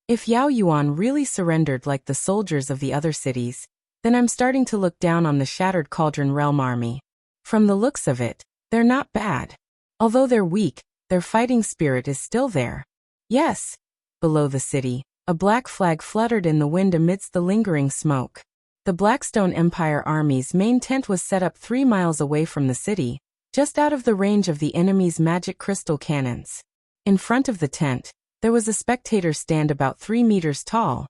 If Yao Yuan really surrendered like the soldiers of the other cities, then I'm starting to look down on the Shattered Cauldron Realm army. From the looks of it, they're not bad. Although they're weak, their fighting spirit is still there. Yes. Below the city, a black flag fluttered in the wind amidst the lingering smoke. The Blackstone Empire Army's main tent was set up 3 miles away from the city, just out of the range of the enemy's magic crystal cannons. In front of the tent, there was a spectator stand about 3 meters tall,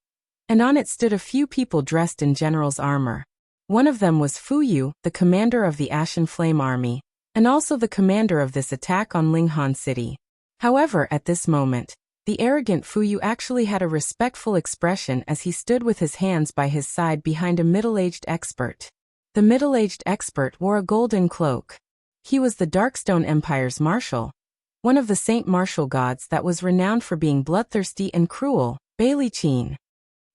and on it stood a few people dressed in general's armor. One of them was Fu Yu, the commander of the Ashen Flame Army, and also the commander of this attack on Linghan City. However, at this moment, the arrogant Fu Yu actually had a respectful expression as he stood with his hands by his side behind a middle-aged expert. The middle-aged expert wore a golden cloak. He was the Darkstone Empire's marshal, one of the Saint Martial gods that was renowned for being bloodthirsty and cruel, Bailey Qin.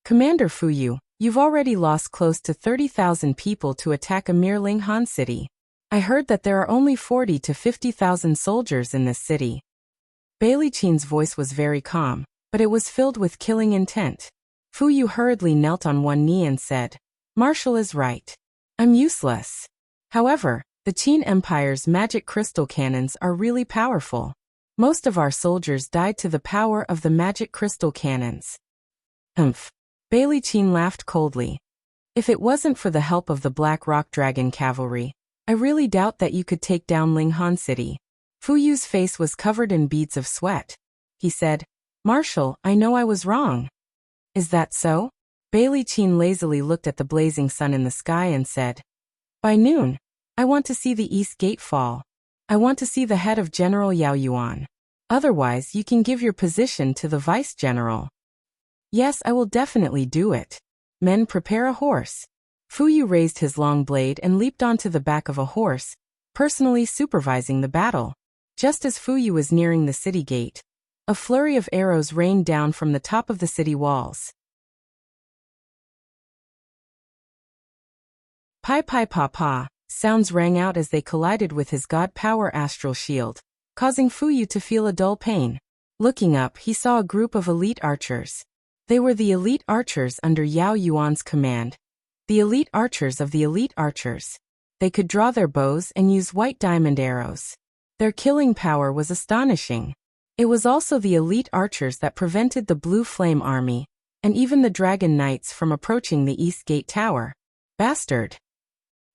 Commander Fu Yu, you've already lost close to 30,000 people to attack a mere Linghan City. I heard that there are only 40 to 50,000 soldiers in this city. Bailey Qin's voice was very calm, but it was filled with killing intent. Fu Yu hurriedly knelt on one knee and said, Marshal is right. I'm useless. However, the Qin Empire's magic crystal cannons are really powerful. Most of our soldiers died to the power of the magic crystal cannons. Humph. Bailey Qin laughed coldly. If it wasn't for the help of the Black Rock Dragon Cavalry, I really doubt that you could take down Linghan City. Fu Yu's face was covered in beads of sweat. He said, Marshal, I know I was wrong. Is that so? Bailey Qin lazily looked at the blazing sun in the sky and said, By noon, I want to see the East Gate fall. I want to see the head of General Yao Yuan. Otherwise, you can give your position to the Vice General. Yes, I will definitely do it. Men, prepare a horse. Fu Yu raised his long blade and leaped onto the back of a horse, personally supervising the battle. Just as Fu Yu was nearing the city gate, a flurry of arrows rained down from the top of the city walls. Pai pai pa pa, sounds rang out as they collided with his god power astral shield, causing Fu Yu to feel a dull pain. Looking up, he saw a group of elite archers. They were the elite archers under Yao Yuan's command. The elite archers of the elite archers. They could draw their bows and use white diamond arrows. Their killing power was astonishing. It was also the elite archers that prevented the Blue Flame Army, and even the Dragon Knights from approaching the East Gate Tower. Bastard!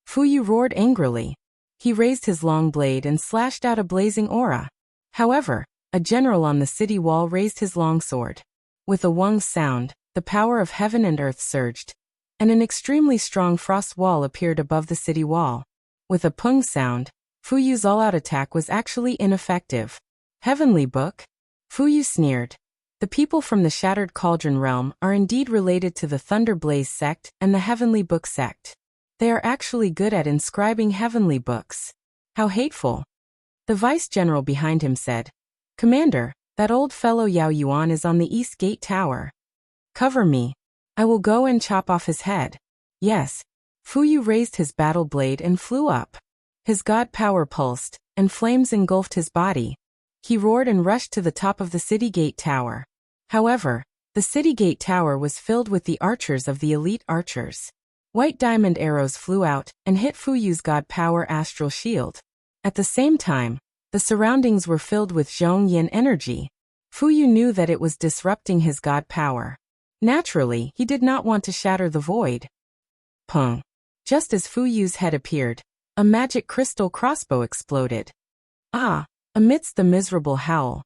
Fu Yu roared angrily. He raised his long blade and slashed out a blazing aura. However, a general on the city wall raised his longsword. With a wong sound, the power of heaven and earth surged, and an extremely strong frost wall appeared above the city wall. With a pung sound, Fu Yu's all-out attack was actually ineffective. Heavenly Book? Fu Yu sneered. The people from the Shattered Cauldron Realm are indeed related to the Thunder Blaze sect and the Heavenly Book sect. They are actually good at inscribing heavenly books. How hateful. The vice general behind him said, Commander, that old fellow Yao Yuan is on the East Gate Tower. Cover me. I will go and chop off his head. Yes. Fu Yu raised his battle blade and flew up. His god power pulsed, and flames engulfed his body. He roared and rushed to the top of the city gate tower. However, the city gate tower was filled with the archers of the elite archers. White diamond arrows flew out and hit Fu Yu's god power astral shield. At the same time, the surroundings were filled with Zhong Yin energy. Fu Yu knew that it was disrupting his god power. Naturally, he did not want to shatter the void. Pung. Just as Fu Yu's head appeared, a magic crystal crossbow exploded. Ah! Amidst the miserable howl,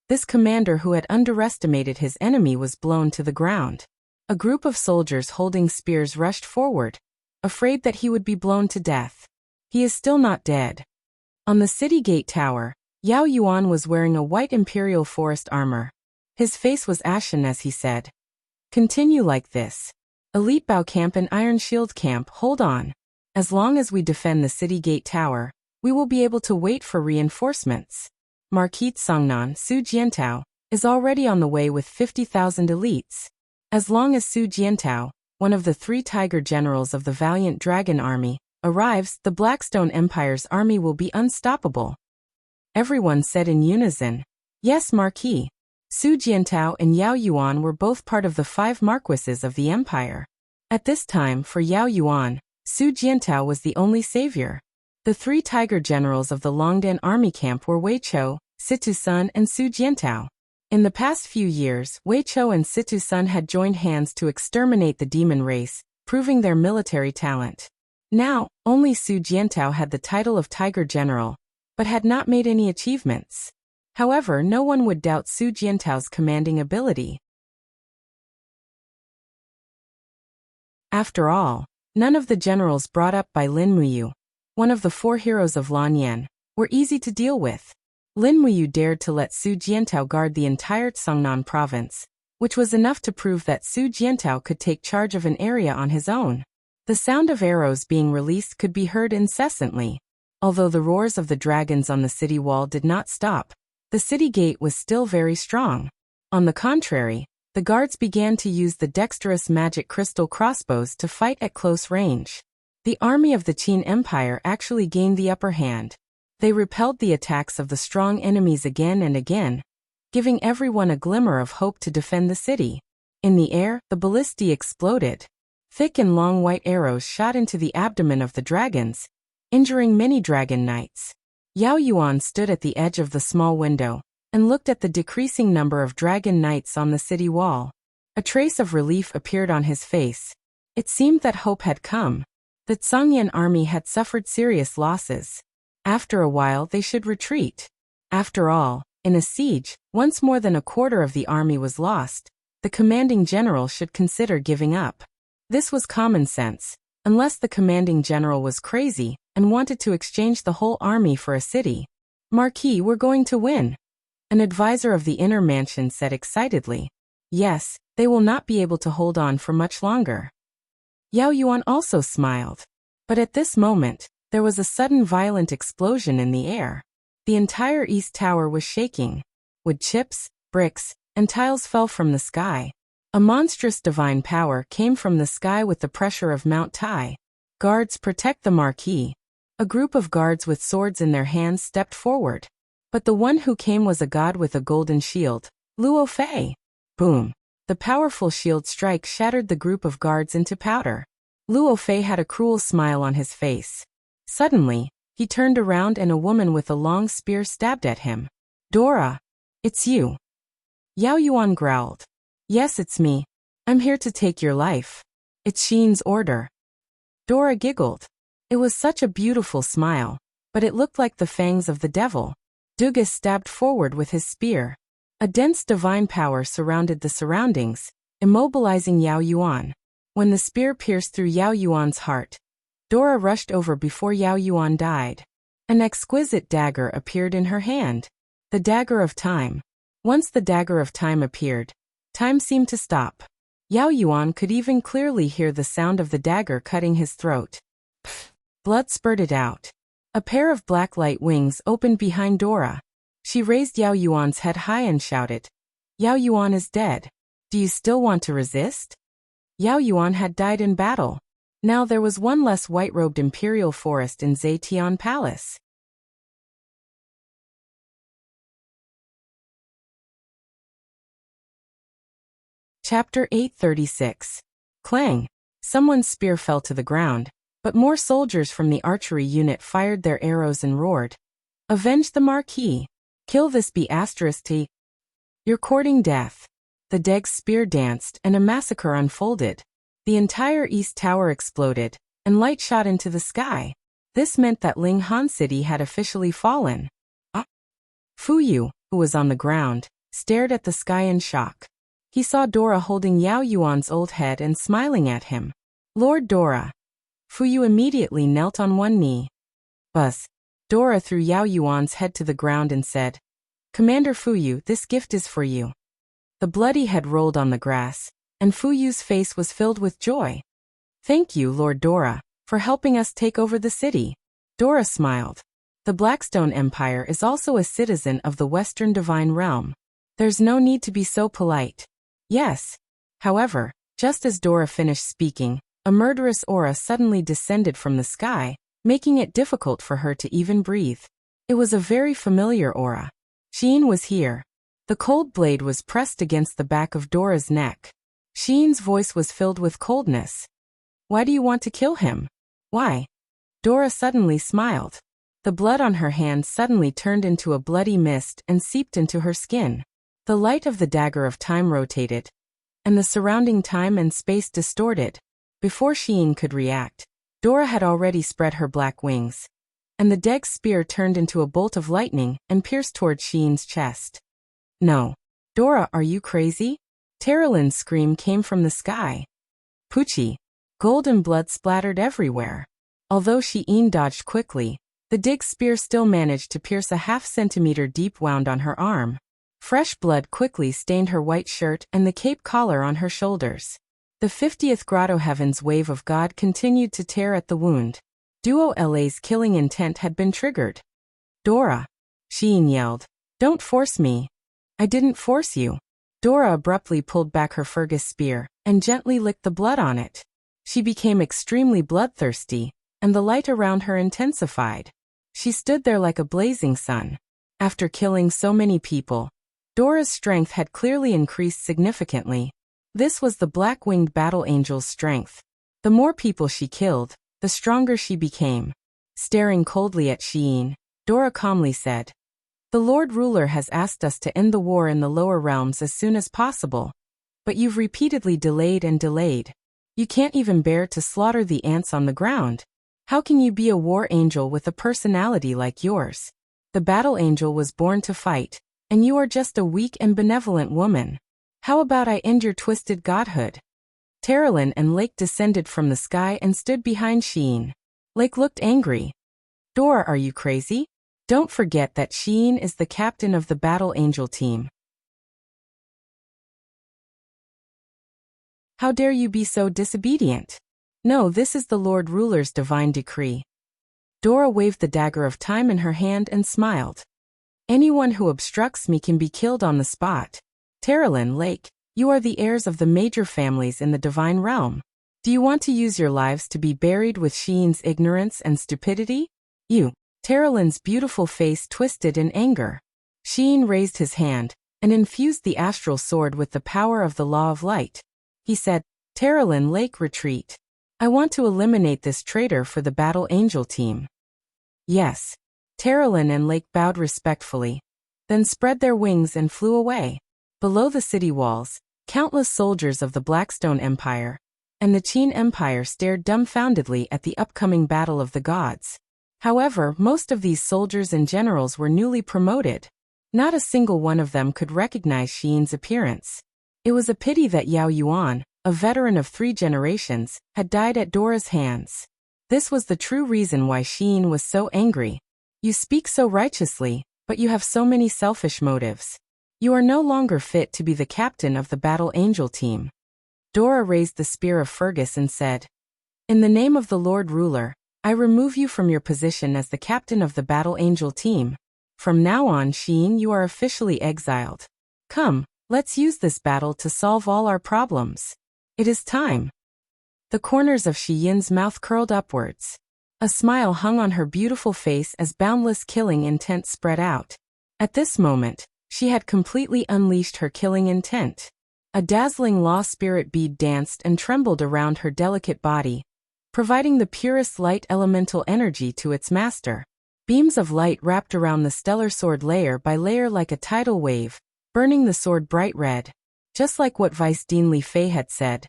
this commander who had underestimated his enemy was blown to the ground. A group of soldiers holding spears rushed forward, afraid that he would be blown to death. He is still not dead. On the city gate tower, Yao Yuan was wearing a white imperial forest armor. His face was ashen as he said, "Continue like this. Elite Bao Camp and Iron Shield Camp, hold on. As long as we defend the city gate tower, we will be able to wait for reinforcements. Marquis Songnan Su Jiantao is already on the way with 50,000 elites. As long as Su Jiantao, one of the 3 tiger generals of the valiant dragon army, arrives, the Blackstone Empire's army will be unstoppable." Everyone said in unison, "Yes, Marquis." Su Jiantao and Yao Yuan were both part of the 5 marquises of the empire. At this time, for Yao Yuan, Su Jiantao was the only savior. The 3 tiger generals of the Longdan army camp were Wei Chou, Situ Sun and Su Jiantao. In the past few years, Wei Chou and Situ Sun had joined hands to exterminate the demon race, proving their military talent. Now, only Su Jiantao had the title of Tiger General, but had not made any achievements. However, no one would doubt Su Jiantao's commanding ability. After all, none of the generals brought up by Lin Muyu, one of the 4 heroes of Lanyan, were easy to deal with. Lin Muyu dared to let Su Jiantao guard the entire Songnan province, which was enough to prove that Su Jiantao could take charge of an area on his own. The sound of arrows being released could be heard incessantly. Although the roars of the dragons on the city wall did not stop, the city gate was still very strong. On the contrary, the guards began to use the dexterous magic crystal crossbows to fight at close range. The army of the Qin Empire actually gained the upper hand. They repelled the attacks of the strong enemies again and again, giving everyone a glimmer of hope to defend the city. In the air, the ballistae exploded. Thick and long white arrows shot into the abdomen of the dragons, injuring many dragon knights. Yao Yuan stood at the edge of the small window and looked at the decreasing number of dragon knights on the city wall. A trace of relief appeared on his face. It seemed that hope had come. The Zhongyan army had suffered serious losses. After a while they should retreat. After all, in a siege, once more than a quarter of the army was lost, the commanding general should consider giving up. This was common sense, unless the commanding general was crazy and wanted to exchange the whole army for a city. "Marquis, we're going to win," an advisor of the inner mansion said excitedly. "Yes, they will not be able to hold on for much longer." Yao Yuan also smiled. But at this moment, there was a sudden violent explosion in the air. The entire East Tower was shaking. Wood chips, bricks, and tiles fell from the sky. A monstrous divine power came from the sky with the pressure of Mount Tai. "Guards, protect the Marquis." A group of guards with swords in their hands stepped forward. But the one who came was a god with a golden shield, Luo Fei. Boom! The powerful shield strike shattered the group of guards into powder. Luo Fei had a cruel smile on his face. Suddenly, he turned around and a woman with a long spear stabbed at him. "Dora! It's you!" Yao Yuan growled. "Yes, it's me. I'm here to take your life. It's Xin's order." Dora giggled. It was such a beautiful smile, but it looked like the fangs of the devil. Dugas stabbed forward with his spear. A dense divine power surrounded the surroundings, immobilizing Yao Yuan. When the spear pierced through Yao Yuan's heart, Dora rushed over before Yao Yuan died. An exquisite dagger appeared in her hand. The dagger of time. Once the dagger of time appeared, time seemed to stop. Yao Yuan could even clearly hear the sound of the dagger cutting his throat. Pfft! Blood spurted out. A pair of black light wings opened behind Dora. She raised Yao Yuan's head high and shouted, "Yao Yuan is dead. Do you still want to resist?" Yao Yuan had died in battle. Now there was one less white-robed imperial forest in Zetian Palace. Chapter 836. Clang. Someone's spear fell to the ground, but more soldiers from the archery unit fired their arrows and roared, "Avenge the Marquis! Kill this T! You're courting death." The Deg's spear danced and a massacre unfolded. The entire East Tower exploded, and light shot into the sky. This meant that Ling Han City had officially fallen. Fu Yu, who was on the ground, stared at the sky in shock. He saw Dora holding Yao Yuan's old head and smiling at him. "Lord Dora." Fu Yu immediately knelt on one knee. "Buzz." Dora threw Yao Yuan's head to the ground and said, "Commander Fu Yu, this gift is for you." The bloody head rolled on the grass, and Fu Yu's face was filled with joy. "Thank you, Lord Dora, for helping us take over the city." Dora smiled. The Blackstone Empire is also a citizen of the Western Divine Realm. There's no need to be so polite. Yes. However, just as Dora finished speaking, a murderous aura suddenly descended from the sky, making it difficult for her to even breathe. It was a very familiar aura. Sheen was here. The cold blade was pressed against the back of Dora's neck. Sheen's voice was filled with coldness. "Why do you want to kill him?" "Why?" Dora suddenly smiled. The blood on her hand suddenly turned into a bloody mist and seeped into her skin. The light of the dagger of time rotated, and the surrounding time and space distorted. Before Sheen could react, Dora had already spread her black wings, and the Deg's spear turned into a bolt of lightning and pierced toward Sheen's chest. "No. Dora, are you crazy?" Terralyn's scream came from the sky. Poochie. Gold and blood splattered everywhere. Although Sheen dodged quickly, the Deg's spear still managed to pierce a half-centimeter deep wound on her arm. Fresh blood quickly stained her white shirt and the cape collar on her shoulders. The 50th Grotto Heaven's wave of God continued to tear at the wound. Duo LA's killing intent had been triggered. "Dora!" Sheen yelled. "Don't force me." "I didn't force you." Dora abruptly pulled back her Fergus spear and gently licked the blood on it. She became extremely bloodthirsty, and the light around her intensified. She stood there like a blazing sun. After killing so many people, Dora's strength had clearly increased significantly. This was the black-winged battle angel's strength. The more people she killed, the stronger she became. Staring coldly at Sheen, Dora calmly said, "The Lord Ruler has asked us to end the war in the lower realms as soon as possible. But you've repeatedly delayed and delayed. You can't even bear to slaughter the ants on the ground. How can you be a war angel with a personality like yours? The battle angel was born to fight, and you are just a weak and benevolent woman. How about I end your twisted godhood?" Terralyn and Lake descended from the sky and stood behind Sheen. Lake looked angry. "Dora, are you crazy? Don't forget that Sheen is the captain of the Battle Angel team. How dare you be so disobedient? No, this is the Lord Ruler's divine decree." Dora waved the dagger of time in her hand and smiled. "Anyone who obstructs me can be killed on the spot. Terralyn, Lake, you are the heirs of the major families in the divine realm. Do you want to use your lives to be buried with Sheen's ignorance and stupidity? You." Terralyn's beautiful face twisted in anger. Sheen raised his hand and infused the astral sword with the power of the law of light. He said, "Terralyn, Lake, retreat. I want to eliminate this traitor for the Battle Angel team." "Yes." Terralyn and Lake bowed respectfully, then spread their wings and flew away. Below the city walls, countless soldiers of the Blackstone Empire and the Qin Empire stared dumbfoundedly at the upcoming Battle of the Gods. However, most of these soldiers and generals were newly promoted. Not a single one of them could recognize Sheen's appearance. It was a pity that Yao Yuan, a veteran of 3 generations, had died at Dora's hands. This was the true reason why Sheen was so angry. "You speak so righteously, but you have so many selfish motives. You are no longer fit to be the captain of the Battle Angel team." Dora raised the spear of Fergus and said, "In the name of the Lord Ruler, I remove you from your position as the captain of the Battle Angel team." From now on, Sheen, you are officially exiled. Come, let's use this battle to solve all our problems. It is time. The corners of Shi Yin's mouth curled upwards. A smile hung on her beautiful face as boundless killing intent spread out. At this moment, she had completely unleashed her killing intent. A dazzling law spirit bead danced and trembled around her delicate body, providing the purest light elemental energy to its master. Beams of light wrapped around the stellar sword layer by layer like a tidal wave, burning the sword bright red. Just like what Vice Dean Li Fei had said,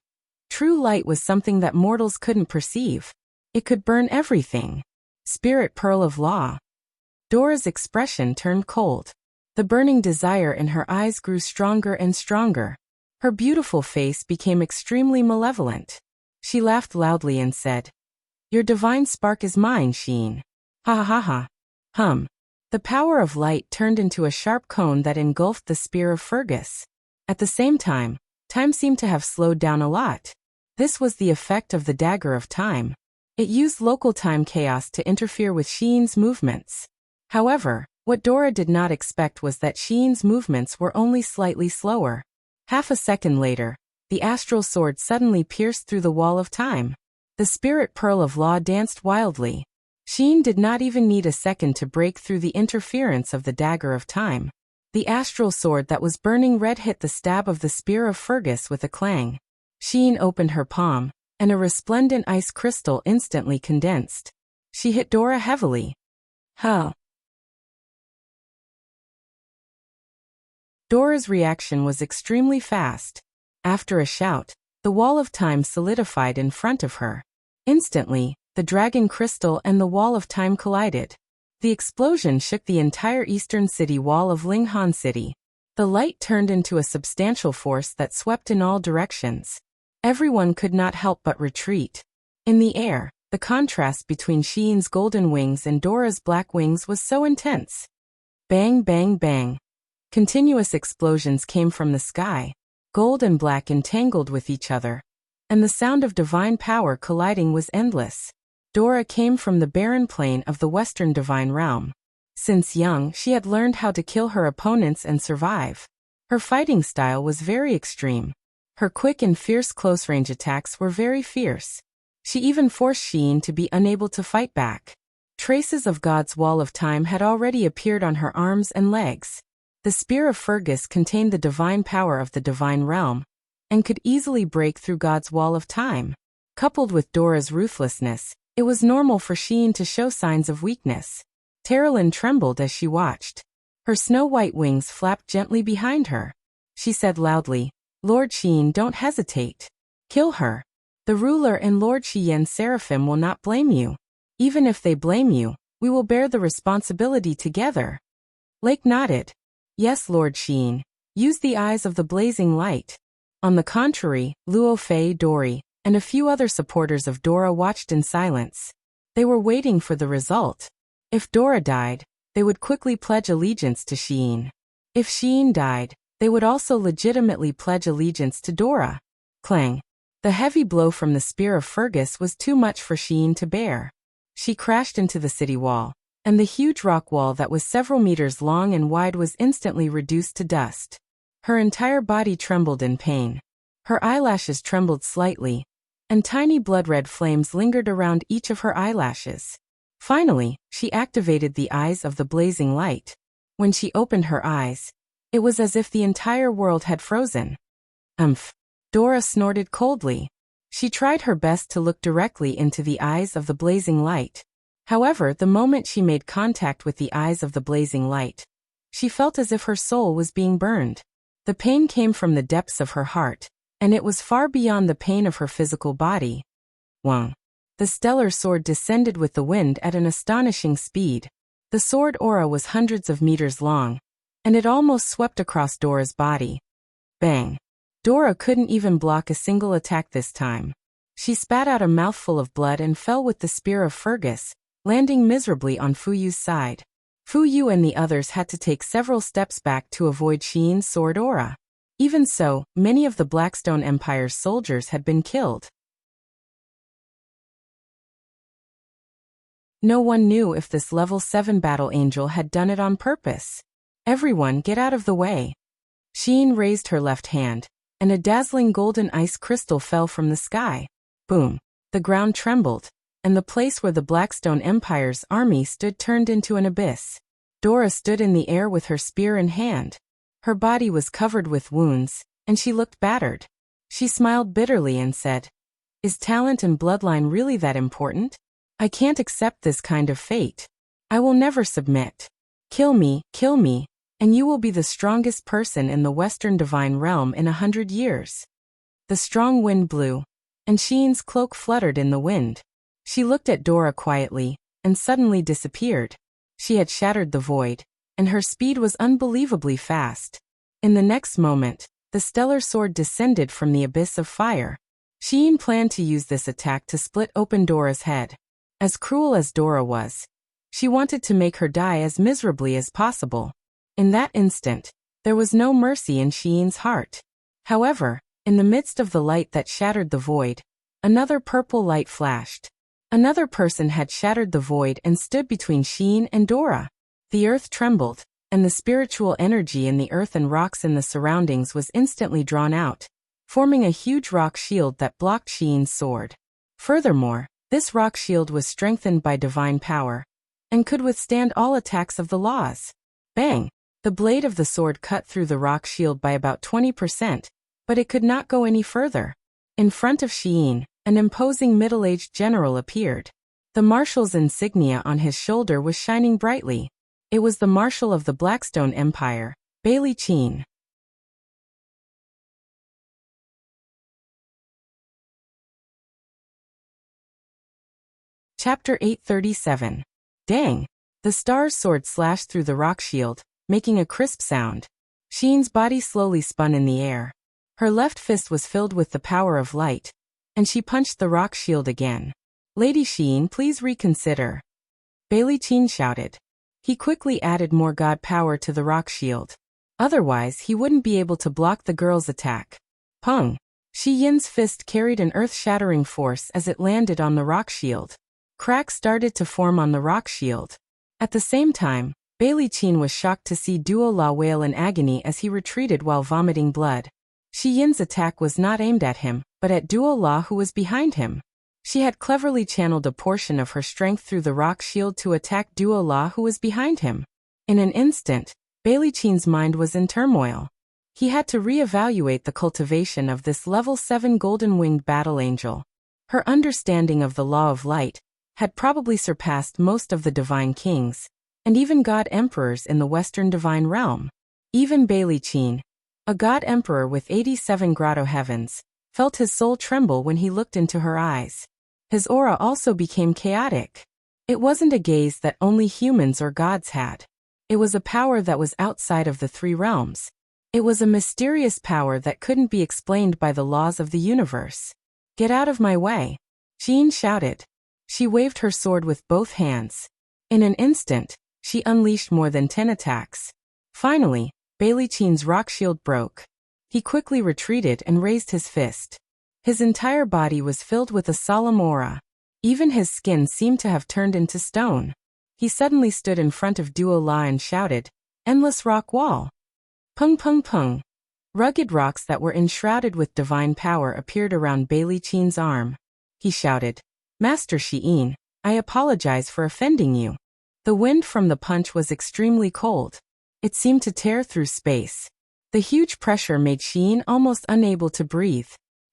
true light was something that mortals couldn't perceive. It could burn everything. Spirit Pearl of Law. Dora's expression turned cold. The burning desire in her eyes grew stronger and stronger. Her beautiful face became extremely malevolent. She laughed loudly and said, "Your divine spark is mine, Sheen." Ha ha ha ha. The power of light turned into a sharp cone that engulfed the spear of Fergus. At the same time, time seemed to have slowed down a lot. This was the effect of the dagger of time. It used local time chaos to interfere with Sheen's movements. However, what Dora did not expect was that Sheen's movements were only slightly slower. Half a second later, the astral sword suddenly pierced through the wall of time. The spirit pearl of law danced wildly. Sheen did not even need a second to break through the interference of the dagger of time. The astral sword that was burning red hit the stab of the spear of Fergus with a clang. Sheen opened her palm, and a resplendent ice crystal instantly condensed. She hit Dora heavily. Huh. Dora's reaction was extremely fast. After a shout, the wall of time solidified in front of her. Instantly, the dragon crystal and the wall of time collided. The explosion shook the entire eastern city wall of Linghan City. The light turned into a substantial force that swept in all directions. Everyone could not help but retreat. In the air, the contrast between Sheen's golden wings and Dora's black wings was so intense. Bang, bang, bang. Continuous explosions came from the sky. Gold and black entangled with each other, and the sound of divine power colliding was endless. Dora came from the barren plain of the Western Divine Realm. Since young, she had learned how to kill her opponents and survive. Her fighting style was very extreme. Her quick and fierce close-range attacks were very fierce. She even forced Sheen to be unable to fight back. Traces of God's Wall of Time had already appeared on her arms and legs. The spear of Fergus contained the divine power of the Divine Realm, and could easily break through God's Wall of Time. Coupled with Dora's ruthlessness, it was normal for Sheen to show signs of weakness. Terilyn trembled as she watched. Her snow-white wings flapped gently behind her. She said loudly, "Lord Sheen, don't hesitate. Kill her. The ruler and Lord Shiyen Seraphim will not blame you. Even if they blame you, we will bear the responsibility together." Lake nodded. "Yes, Lord Sheen. Use the eyes of the blazing light." On the contrary, Luo Fei, Dory, and a few other supporters of Dora watched in silence. They were waiting for the result. If Dora died, they would quickly pledge allegiance to Sheen. If Sheen died, they would also legitimately pledge allegiance to Dora. Clang. The heavy blow from the spear of Fergus was too much for Sheen to bear. She crashed into the city wall, and the huge rock wall that was several meters long and wide was instantly reduced to dust. Her entire body trembled in pain. Her eyelashes trembled slightly, and tiny blood-red flames lingered around each of her eyelashes. Finally, she activated the eyes of the blazing light. When she opened her eyes, it was as if the entire world had frozen. Dora snorted coldly. She tried her best to look directly into the eyes of the blazing light. However, the moment she made contact with the eyes of the blazing light, she felt as if her soul was being burned. The pain came from the depths of her heart, and it was far beyond the pain of her physical body. Wang. The stellar sword descended with the wind at an astonishing speed. The sword aura was hundreds of meters long, and it almost swept across Dora's body. Bang. Dora couldn't even block a single attack this time. She spat out a mouthful of blood and fell with the spear of Fergus, landing miserably on Fuyu's side. Fuyu and the others had to take several steps back to avoid Sheen's sword aura. Even so, many of the Blackstone Empire's soldiers had been killed. No one knew if this level 7 battle angel had done it on purpose. Everyone, get out of the way. Sheen raised her left hand, and a dazzling golden ice crystal fell from the sky. Boom. The ground trembled, and the place where the Blackstone Empire's army stood turned into an abyss. Dora stood in the air with her spear in hand. Her body was covered with wounds, and she looked battered. She smiled bitterly and said, "Is talent and bloodline really that important? I can't accept this kind of fate. I will never submit. Kill me, and you will be the strongest person in the Western Divine Realm in 100 years." The strong wind blew, and Sheen's cloak fluttered in the wind. She looked at Dora quietly, and suddenly disappeared. She had shattered the void, and her speed was unbelievably fast. In the next moment, the stellar sword descended from the abyss of fire. Sheen planned to use this attack to split open Dora's head. As cruel as Dora was, she wanted to make her die as miserably as possible. In that instant, there was no mercy in Sheen's heart. However, in the midst of the light that shattered the void, another purple light flashed. Another person had shattered the void and stood between Sheen and Dora. The earth trembled, and the spiritual energy in the earth and rocks in the surroundings was instantly drawn out, forming a huge rock shield that blocked Sheen's sword. Furthermore, this rock shield was strengthened by divine power, and could withstand all attacks of the laws. Bang! The blade of the sword cut through the rock shield by about 20%, but it could not go any further. In front of Sheen, an imposing middle-aged general appeared. The marshal's insignia on his shoulder was shining brightly. It was the marshal of the Blackstone Empire, Bailey Cheen. Chapter 837. Dang! The star's sword slashed through the rock shield, making a crisp sound. Sheen's body slowly spun in the air. Her left fist was filled with the power of light, and she punched the rock shield again. "Lady Sheen, please reconsider," Bailey Cheen shouted. He quickly added more god power to the rock shield. Otherwise, he wouldn't be able to block the girl's attack. Pung! Shi Yin's fist carried an earth-shattering force as it landed on the rock shield. Cracks started to form on the rock shield. At the same time, Bailey Cheen was shocked to see Duo La wail in agony as he retreated while vomiting blood. Shi Yin's attack was not aimed at him, but at Duo La, who was behind him. She had cleverly channeled a portion of her strength through the rock shield to attack Duo La, who was behind him. In an instant, Bailey Cheen's mind was in turmoil. He had to re-evaluate the cultivation of this level 7 golden-winged battle angel. Her understanding of the law of light had probably surpassed most of the divine kings, and even god emperors in the Western Divine Realm. Even Bailey Cheen, a god emperor with 87 grotto heavens, felt his soul tremble when he looked into her eyes. His aura also became chaotic. It wasn't a gaze that only humans or gods had. It was a power that was outside of the three realms. It was a mysterious power that couldn't be explained by the laws of the universe. "Get out of my way," Sheen shouted. She waved her sword with both hands. In an instant, she unleashed more than 10 attacks. Finally, Bailey Cheen's rock shield broke. He quickly retreated and raised his fist. His entire body was filled with a solemn aura. Even his skin seemed to have turned into stone. He suddenly stood in front of Duo La and shouted, "Endless rock wall." Pung pung pung. Rugged rocks that were enshrouded with divine power appeared around Bailey Cheen's arm. He shouted, "Master Sheen, I apologize for offending you." The wind from the punch was extremely cold. It seemed to tear through space. The huge pressure made Sheen almost unable to breathe.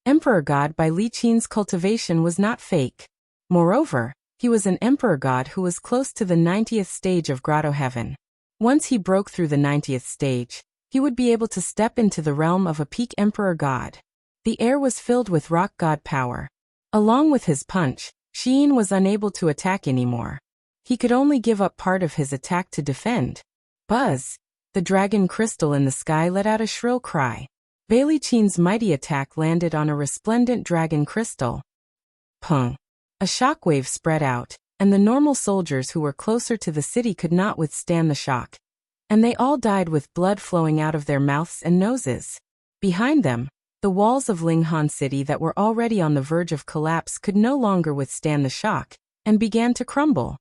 Emperor God by Li Qin's cultivation was not fake. Moreover, he was an emperor god who was close to the 90th stage of grotto heaven. Once he broke through the 90th stage, he would be able to step into the realm of a peak emperor god. The air was filled with rock god power. Along with his punch, Sheen was unable to attack anymore. He could only give up part of his attack to defend. Buzz! The dragon crystal in the sky let out a shrill cry. Bailey Cheen's mighty attack landed on a resplendent dragon crystal. Pung! A shockwave spread out, and the normal soldiers who were closer to the city could not withstand the shock. And they all died with blood flowing out of their mouths and noses. Behind them, the walls of Linghan City that were already on the verge of collapse could no longer withstand the shock, and began to crumble.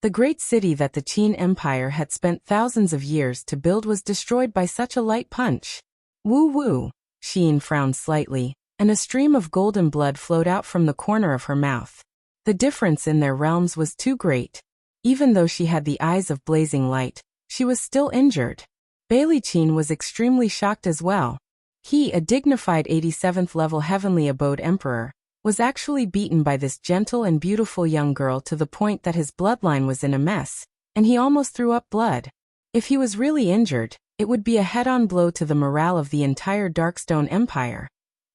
The great city that the Qin Empire had spent thousands of years to build was destroyed by such a light punch. Woo-woo, Xiyin frowned slightly, and a stream of golden blood flowed out from the corner of her mouth. The difference in their realms was too great. Even though she had the eyes of blazing light, she was still injured. Bailey Qin was extremely shocked as well. He, a dignified 87th level heavenly abode emperor, was actually beaten by this gentle and beautiful young girl to the point that his bloodline was in a mess, and he almost threw up blood. If he was really injured, it would be a head-on blow to the morale of the entire Darkstone Empire,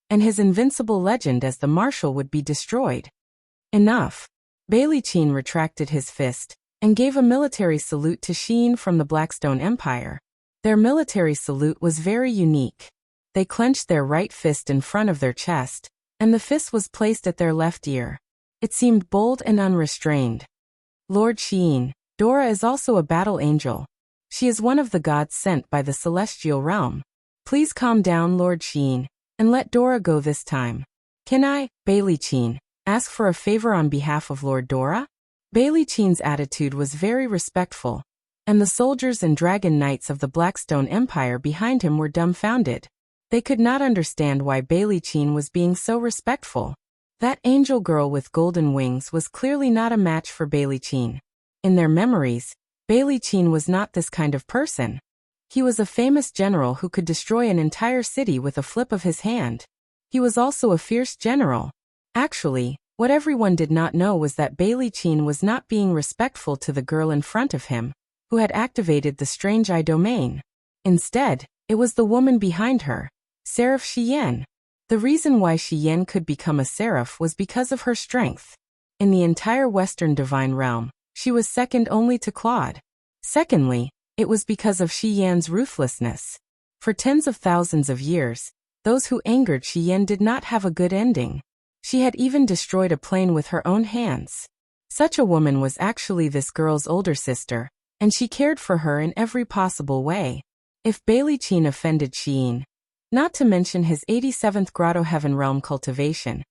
and his invincible legend as the marshal would be destroyed. Enough. Bailey Qin retracted his fist and gave a military salute to Xiyin from the Blackstone Empire. Their military salute was very unique. They clenched their right fist in front of their chest, and the fist was placed at their left ear. It seemed bold and unrestrained. Lord Xiyin, Dora is also a battle angel. She is one of the gods sent by the celestial realm. Please calm down, Lord Xiyin, and let Dora go this time. Can I, Bailey Qin, ask for a favor on behalf of Lord Dora? Bailey Qin's attitude was very respectful, and the soldiers and dragon knights of the Blackstone Empire behind him were dumbfounded. They could not understand why Bailey Qin was being so respectful. That angel girl with golden wings was clearly not a match for Bailey Qin. In their memories, Bailey Qin was not this kind of person. He was a famous general who could destroy an entire city with a flip of his hand. He was also a fierce general. Actually, what everyone did not know was that Bailey Qin was not being respectful to the girl in front of him, who had activated the strange eye domain. Instead, it was the woman behind her, Seraph Xiyan. The reason why Xiyan could become a seraph was because of her strength. In the entire Western Divine Realm, she was second only to Claude. Secondly, it was because of Xiyan's ruthlessness. For tens of thousands of years, those who angered Xiyan did not have a good ending. She had even destroyed a plane with her own hands. Such a woman was actually this girl's older sister, and she cared for her in every possible way. If Bailey Qin offended Xiyin, not to mention his 87th Grotto Heaven Realm cultivation,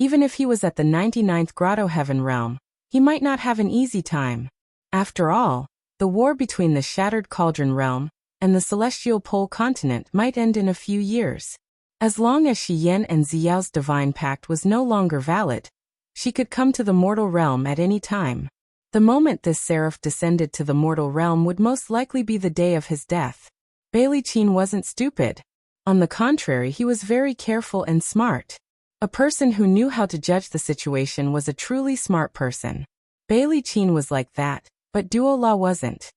even if he was at the 99th Grotto Heaven Realm, he might not have an easy time. After all, the war between the Shattered Cauldron Realm and the Celestial Pole Continent might end in a few years. As long as Xiyan and Ziyao's divine pact was no longer valid, she could come to the mortal realm at any time. The moment this seraph descended to the mortal realm would most likely be the day of his death. Bailey Qin wasn't stupid. On the contrary, he was very careful and smart. A person who knew how to judge the situation was a truly smart person. Bailey Qin was like that, but Duo La wasn't.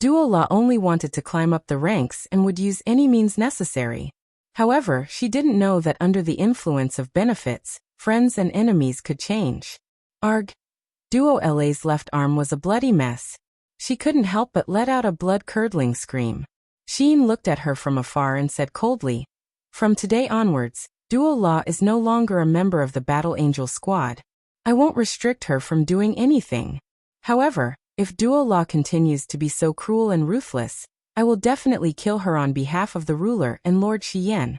Duo La only wanted to climb up the ranks and would use any means necessary. However, she didn't know that under the influence of benefits, friends and enemies could change. Arg. Duo La's left arm was a bloody mess. She couldn't help but let out a blood-curdling scream. Xiyin looked at her from afar and said coldly, "From today onwards, Duo La is no longer a member of the Battle Angel squad. I won't restrict her from doing anything. However, if Duo La continues to be so cruel and ruthless, I will definitely kill her on behalf of the ruler and Lord Xiyan."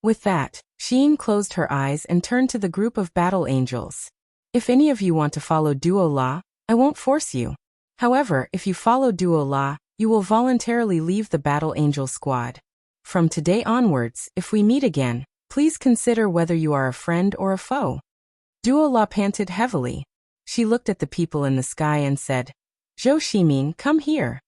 With that, Xiyin closed her eyes and turned to the group of battle angels. "If any of you want to follow Duo La, I won't force you. However, if you follow Duo La, you will voluntarily leave the Battle Angel squad. From today onwards, if we meet again, please consider whether you are a friend or a foe." Duo La panted heavily. She looked at the people in the sky and said, "Zhou Ximin, come here."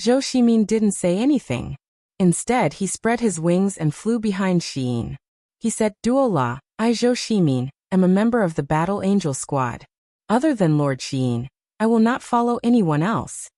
Zhou Ximin didn't say anything. Instead, he spread his wings and flew behind Xiyin. He said, "Duo La, I Zhou Ximin, am a member of the Battle Angel squad. Other than Lord Xiyin, I will not follow anyone else."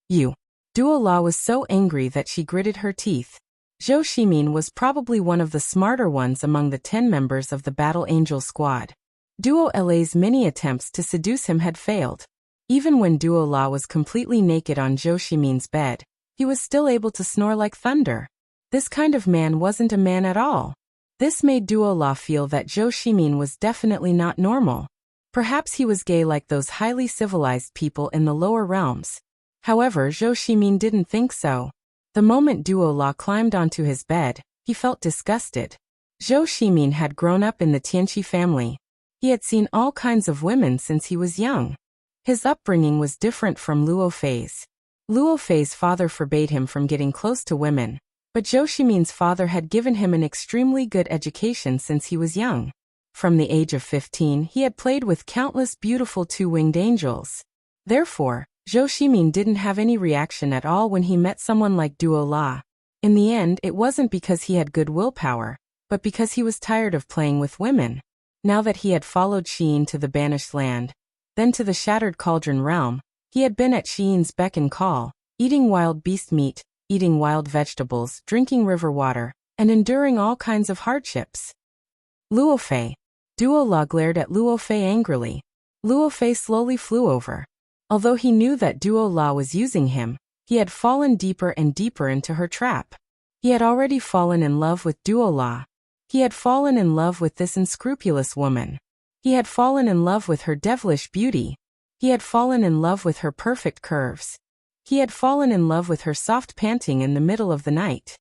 "You." Duo La was so angry that she gritted her teeth. Zhou Ximin was probably one of the smarter ones among the 10 members of the Battle Angel squad. Duo La's many attempts to seduce him had failed. Even when Duo La was completely naked on Zhou Ximin's bed, he was still able to snore like thunder. This kind of man wasn't a man at all. This made Duo La feel that Zhou Ximin was definitely not normal. Perhaps he was gay like those highly civilized people in the lower realms. However, Zhou Ximin didn't think so. The moment Duo La climbed onto his bed, he felt disgusted. Zhou Ximin had grown up in the Tianqi family. He had seen all kinds of women since he was young. His upbringing was different from Luo Fei's. Luo Fei's father forbade him from getting close to women, but Zhou Ximin's father had given him an extremely good education since he was young. From the age of 15, he had played with countless beautiful two-winged angels. Therefore, Zhou Ximin didn't have any reaction at all when he met someone like Duo La. In the end, it wasn't because he had good willpower, but because he was tired of playing with women. Now that he had followed Xiyin to the banished land, then to the shattered cauldron realm, he had been at Xiyin's beck and call, eating wild beast meat, eating wild vegetables, drinking river water, and enduring all kinds of hardships. Luo Fei. Duo La glared at Luo Fei angrily. Luo Fei slowly flew over. Although he knew that Duo La was using him, he had fallen deeper and deeper into her trap. He had already fallen in love with Duo La. He had fallen in love with this unscrupulous woman. He had fallen in love with her devilish beauty. He had fallen in love with her perfect curves. He had fallen in love with her soft panting in the middle of the night.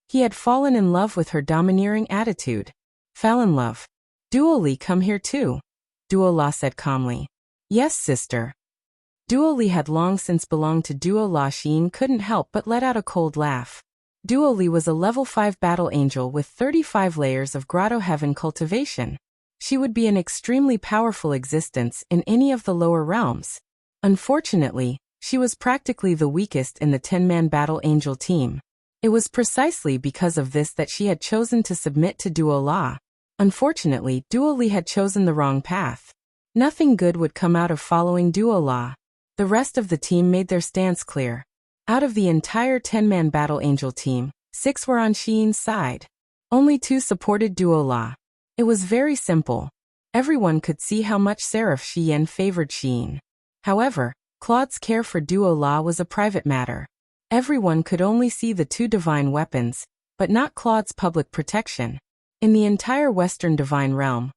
He had fallen in love with her domineering attitude. Fell in love. Duo Li, come here too. Duo La said calmly. Yes, sister. Duo Li had long since belonged to Duo La. Xiyin couldn't help but let out a cold laugh. Duo Li was a level 5 battle angel with 35 layers of grotto heaven cultivation. She would be an extremely powerful existence in any of the lower realms. Unfortunately, she was practically the weakest in the 10-man battle angel team. It was precisely because of this that she had chosen to submit to Duo La. Unfortunately, Duo Li had chosen the wrong path. Nothing good would come out of following Duo La. The rest of the team made their stance clear. Out of the entire 10-man battle angel team, 6 were on Xiyin's side. Only 2 supported Duo La. It was very simple. Everyone could see how much Seraph Xiyan favored Xiyin. However, Claude's care for Duo La was a private matter. Everyone could only see the 2 divine weapons, but not Claude's public protection. In the entire Western Divine Realm,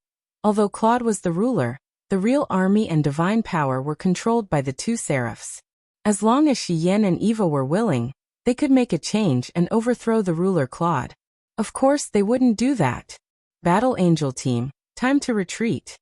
although Claude was the ruler, the real army and divine power were controlled by the 2 seraphs. As long as Xiyan and Eva were willing, they could make a change and overthrow the ruler Claude. Of course, they wouldn't do that. Battle Angel Team, time to retreat.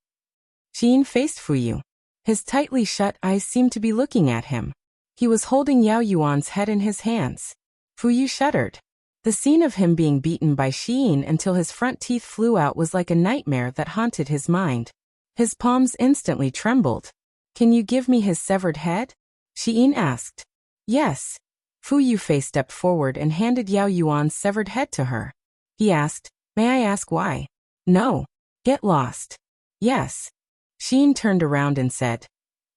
Xiyin faced Fuyu. His tightly shut eyes seemed to be looking at him. He was holding Yao Yuan's head in his hands. Fuyu shuddered. The scene of him being beaten by Xiyin until his front teeth flew out was like a nightmare that haunted his mind. His palms instantly trembled. Can you give me his severed head? Xiyin asked. Yes. Fuyu Fei stepped forward and handed Yao Yuan's severed head to her. He asked, may I ask why? No. Get lost. Yes. Xiyin turned around and said,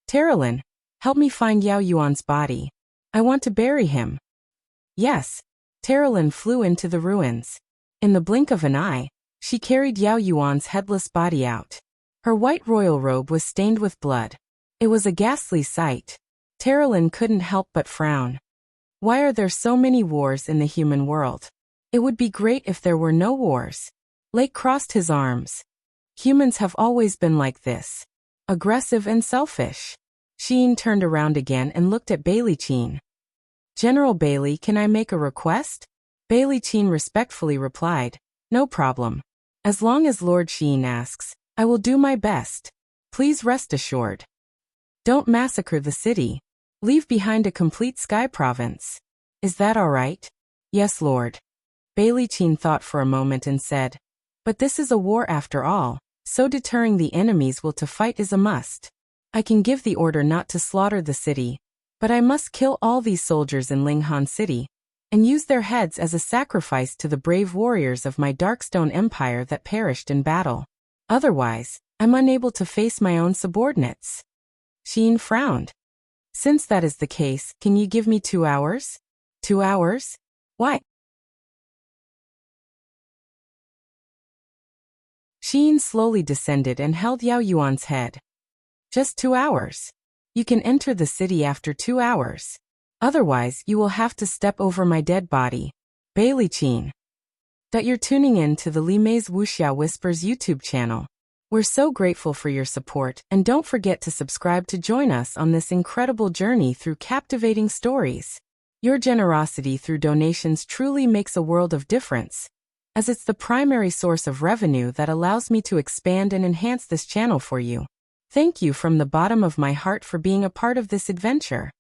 Terralin, help me find Yao Yuan's body. I want to bury him. Yes. Terralin flew into the ruins. In the blink of an eye, she carried Yao Yuan's headless body out. Her white royal robe was stained with blood. It was a ghastly sight. Terralin couldn't help but frown. Why are there so many wars in the human world? It would be great if there were no wars. Lake crossed his arms. Humans have always been like this. Aggressive and selfish. Xiyin turned around again and looked at Bailey Qin. General Bailey, can I make a request? Bailey Qin respectfully replied, no problem. As long as Lord Xiyin asks, I will do my best. Please rest assured. Don't massacre the city. Leave behind a complete sky province. Is that all right? Yes, Lord. Bailey Qin thought for a moment and said, but this is a war after all, so deterring the enemies will to fight is a must. I can give the order not to slaughter the city, but I must kill all these soldiers in Linghan City, and use their heads as a sacrifice to the brave warriors of my Darkstone Empire that perished in battle. Otherwise, I'm unable to face my own subordinates. Xiyin frowned. Since that is the case, can you give me 2 hours? 2 hours? Why? Xiyin slowly descended and held Yao Yuan's head. Just 2 hours. You can enter the city after 2 hours. Otherwise, you will have to step over my dead body. Bailey Qin. That you're tuning in to the Li Mei's Wuxia Whispers YouTube channel. We're so grateful for your support, and don't forget to subscribe to join us on this incredible journey through captivating stories. Your generosity through donations truly makes a world of difference. as it's the primary source of revenue that allows me to expand and enhance this channel for you. Thank you from the bottom of my heart for being a part of this adventure.